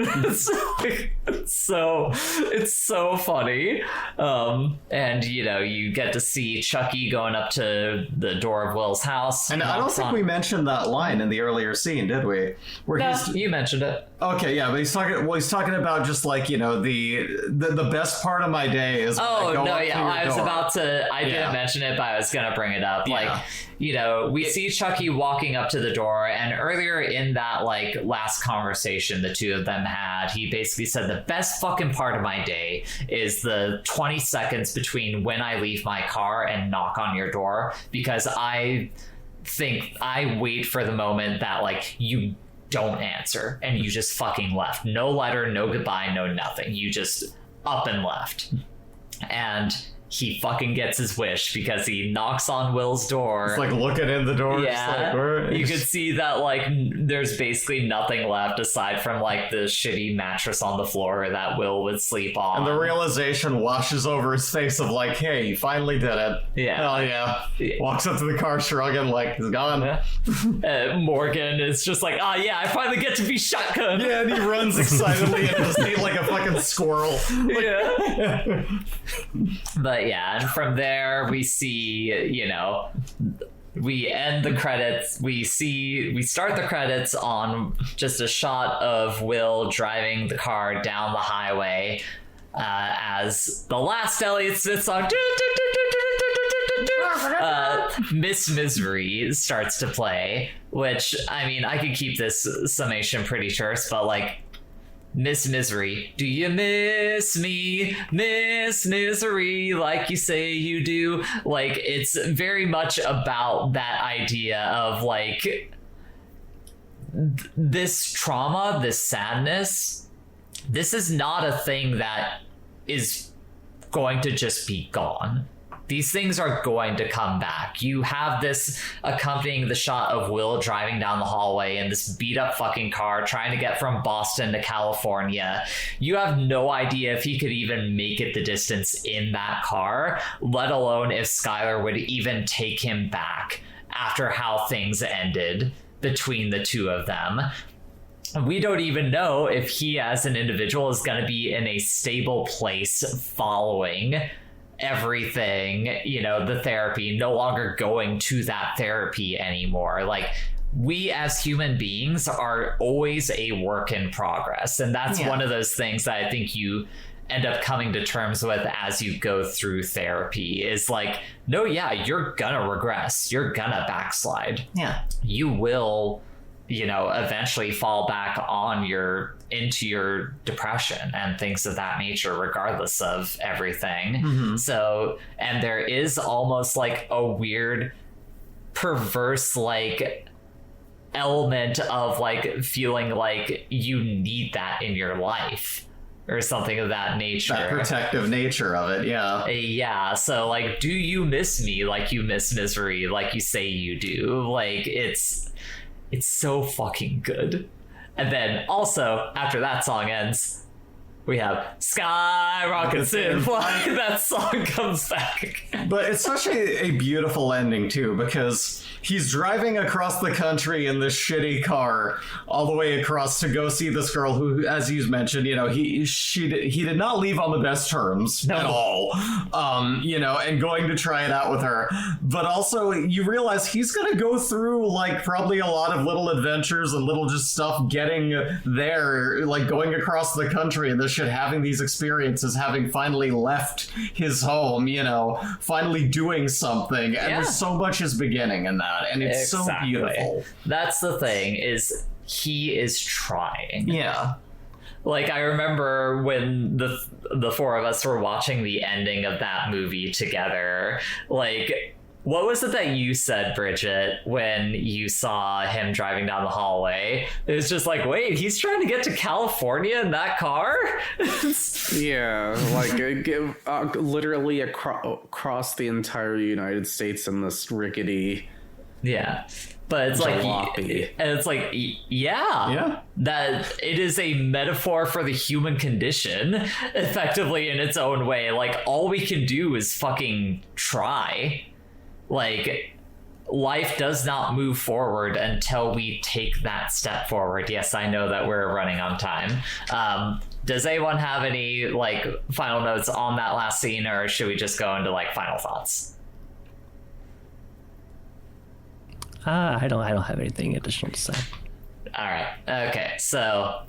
it's so funny. And you get to see Chucky going up to the door of Will's house, and I don't think we mentioned that line in the earlier scene, did we? You mentioned it. Okay, yeah, but he's talking about just like, the best part of my day is when I go up to your door. I didn't mention it, but I was gonna bring it up. We see Chucky walking up to the door, and earlier in that last conversation the two of them had, he basically said the best fucking part of my day is the 20 seconds between when I leave my car and knock on your door, because I wait for the moment that you don't answer and you just fucking left. No letter, no goodbye, no nothing. You just up and left. And he fucking gets his wish, because he knocks on Will's door. It's looking in the door. Yeah, you could see that there's basically nothing left aside from the shitty mattress on the floor that Will would sleep on. And the realization washes over his face of hey, you finally did it. Yeah. Hell yeah. Walks up to the car shrugging he's gone. Morgan is just yeah, I finally get to be shotgun. Yeah, and he runs excitedly into the seat like a fucking squirrel. Yeah. But yeah, and from there we see, we end the credits. We start the credits on just a shot of Will driving the car down the highway as the last Elliott Smith song, Miss Misery, starts to play, which, I could keep this summation pretty terse, but Miss Misery, do you miss me, Miss Misery, like you say you do? It's very much about that idea of this trauma, this sadness. This is not a thing that is going to just be gone. These things are going to come back. You have this accompanying the shot of Will driving down the hallway in this beat up fucking car trying to get from Boston to California. You have no idea if he could even make it the distance in that car, let alone if Skylar would even take him back after how things ended between the two of them. We don't even know if he as an individual is going to be in a stable place following everything, the therapy, no longer going to that therapy anymore. We as human beings are always a work in progress. And that's one of those things that I think you end up coming to terms with as you go through therapy is no, yeah, you're gonna regress. You're gonna backslide. Yeah. You will, eventually fall back into your depression and things of that nature, regardless of everything. Mm-hmm. So, and there is almost a weird, perverse, element of feeling you need that in your life or something of that nature. That protective nature of it, yeah. Yeah, so do you miss me like you miss Misery, like you say you do? It's so fucking good. And then also, after that song ends, we have Skyrockets in Flight. That song comes back. But it's such a beautiful ending, too, because he's driving across the country in this shitty car all the way across to go see this girl who, as you mentioned, he did not leave on the best terms at all, and going to try it out with her. But also you realize he's going to go through probably a lot of little adventures and little just stuff getting there, going across the country and this shit, having these experiences, having finally left his home, finally doing something. And there's so much is beginning in that. And it's so beautiful. That's the thing, is he is trying. Yeah. I remember when the four of us were watching the ending of that movie together, what was it that you said, Bridget, when you saw him driving down the hallway? It was just wait, he's trying to get to California in that car? Yeah, literally across the entire United States in this rickety but it's Jalopy. and it's like, yeah, that it is a metaphor for the human condition, effectively in its own way. Like, all we can do is fucking try. Like, life does not move forward until we take that step forward. Yes, I know that we're running on time. Does anyone have any like final notes on that last scene, or should we just go into like final thoughts? I don't have anything additional to say. All right. Okay. So,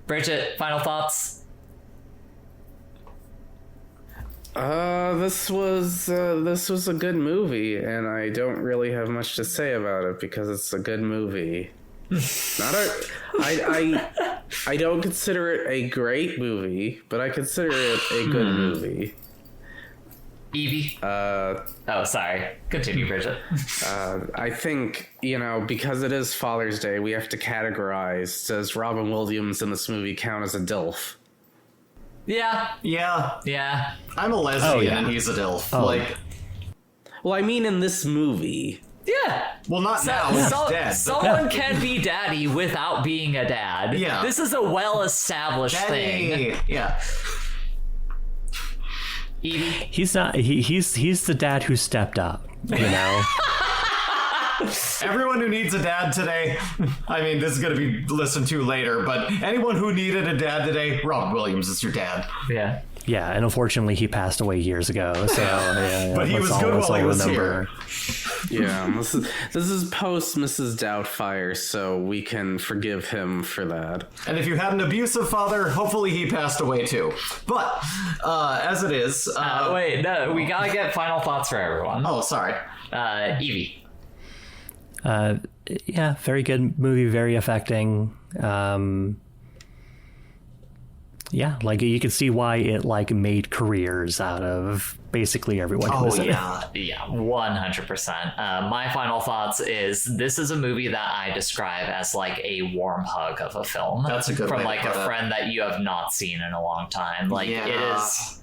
Bridget, final thoughts? This was a good movie, and I don't really have much to say about it because it's a good movie. I don't consider it a great movie, but I consider it a good movie. Evie? Oh, sorry. Continue, Bridget. I think, because it is Father's Day, we have to categorize, does Robin Williams in this movie count as a DILF? Yeah. I'm a lesbian and he's a DILF. Well, I mean in this movie. Yeah. Well, not now. He's dead. Someone can be daddy without being a dad. Yeah. This is a well-established thing. Yeah. Evie? He's not. He's the dad who stepped up. Everyone who needs a dad today, I mean, this is going to be listened to later, but anyone who needed a dad today, Robin Williams is your dad. Yeah. Yeah, and unfortunately, he passed away years ago. So, but he was good while he was here. Yeah, this is post Mrs. Doubtfire, so we can forgive him for that. And if you had an abusive father, hopefully he passed away too. But as it is, wait, no, we gotta get final thoughts for everyone. Oh, sorry, Evie. Yeah, very good movie, very affecting. Yeah, like you can see why it like made careers out of basically everyone who was in it. Yeah, 100%. My final thoughts is this is a movie that I describe as like a warm hug of a film. That's a good from way like to put a it. friend that you have not seen in a long time. Like it is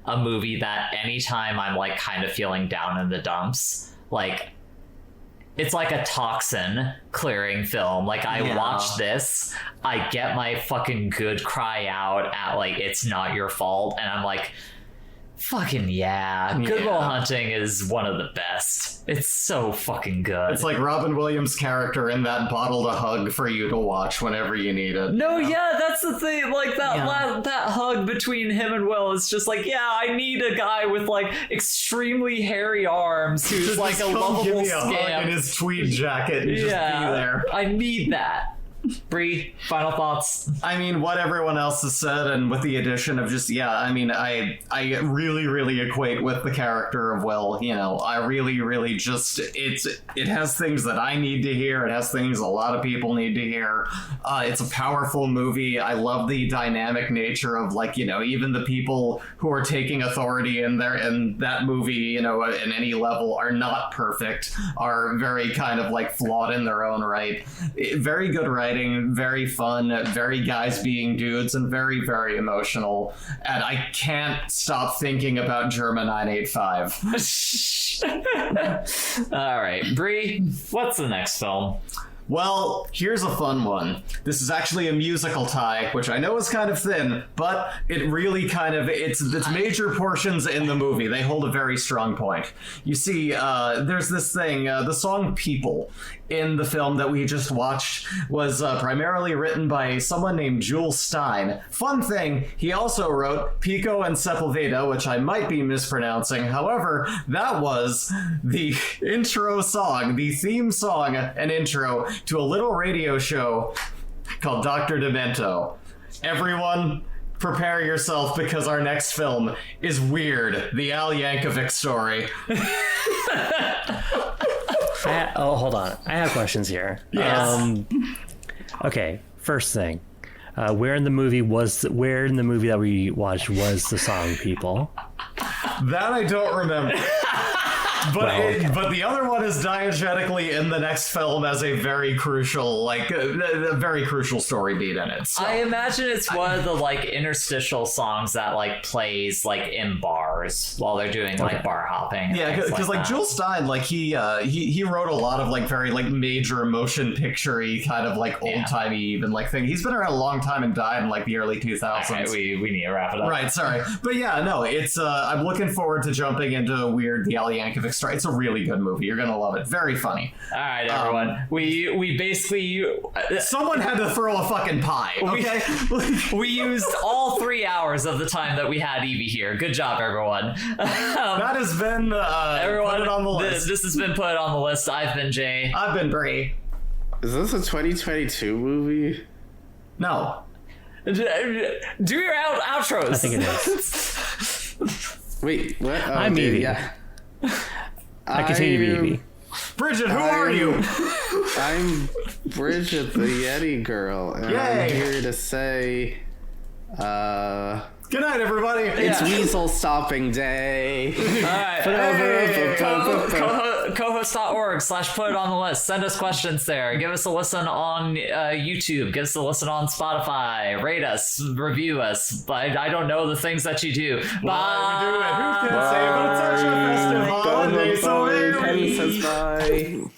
a movie that anytime I'm like kind of feeling down in the dumps, like it's like a toxin clearing film. Like I watch this, I get my fucking good cry out at like It's Not Your Fault, and I'm like, fucking Good Will Hunting is one of the best. It's so fucking good. It's like Robin Williams' character in that bottled a hug for you to watch whenever you need it. No, yeah, that's the thing. Like that hug between him and Will is just like, I need a guy with like extremely hairy arms who's Just like a come lovable give me a hug scamp in his tweed jacket and just be there. I need that. Bree, final thoughts? I mean, what everyone else has said, and with the addition of just, I mean, I really, really equate with the character of Will. I really, really just, it has things that I need to hear. It has things a lot of people need to hear. It's a powerful movie. I love the dynamic nature of, like, even the people who are taking authority in that movie, in any level are not perfect, are very kind of like flawed in their own right. Very good writing. Very fun, very guys being dudes, and very, very emotional. And I can't stop thinking about Germa 985. All right, Bree, what's the next film? Well, here's a fun one. This is actually a musical tie, which I know is kind of thin, but it really kind of, it's major portions in the movie. They hold a very strong point. You see, there's this thing, the song People in the film that we just watched was primarily written by someone named Jules Stein. Fun thing, he also wrote Pico and Sepulveda, which I might be mispronouncing. However, that was the intro song, the theme song and intro to a little radio show called Dr. Demento. Everyone, prepare yourself because our next film is Weird, the Al Yankovic story. Hold on. I have questions here. Yes. Okay, first thing. Where in the movie that we watched was the song People? That I don't remember. But the other one is diegetically in the next film as a very crucial, like a very crucial story beat in it. So, I imagine it's one of the like interstitial songs that like plays like in bars hours while they're doing like bar hopping. Yeah, because like Jules Stein, like he wrote a lot of like very like major motion picture-y kind of like old-timey even like thing. He's been around a long time and died in like the early 2000s. Okay, we need to wrap it up. Right, sorry. But yeah, no, it's I'm looking forward to jumping into Weird the Ali Yankovic story. It's a really good movie. You're gonna love it. Very funny. All right, everyone. We basically someone had to throw a fucking pie. Okay, we used all 3 hours of the time that we had Evie here. Good job, everyone. That has been everyone. Put It On the List. This has been Put It On the List. I've been Jay. I've been Bree. Is this a 2022 movie? No. Do your outros. I think it is. Wait, what? Oh, I'm Evie. Yeah. I continue to be Evie. Bridget, who are you? I'm Bridget, the Yeti girl, and Yay. I'm here to say, Good night, everybody. it's Weasel Stopping Day. All right. Co-host.org/put it on the list. Send us questions there. Give us a listen on YouTube. Give us a listen on Spotify. Rate us. Review us. I don't know the things that you do. Bye. We do it. Who can say but it's such a festive holiday? So here we Says bye.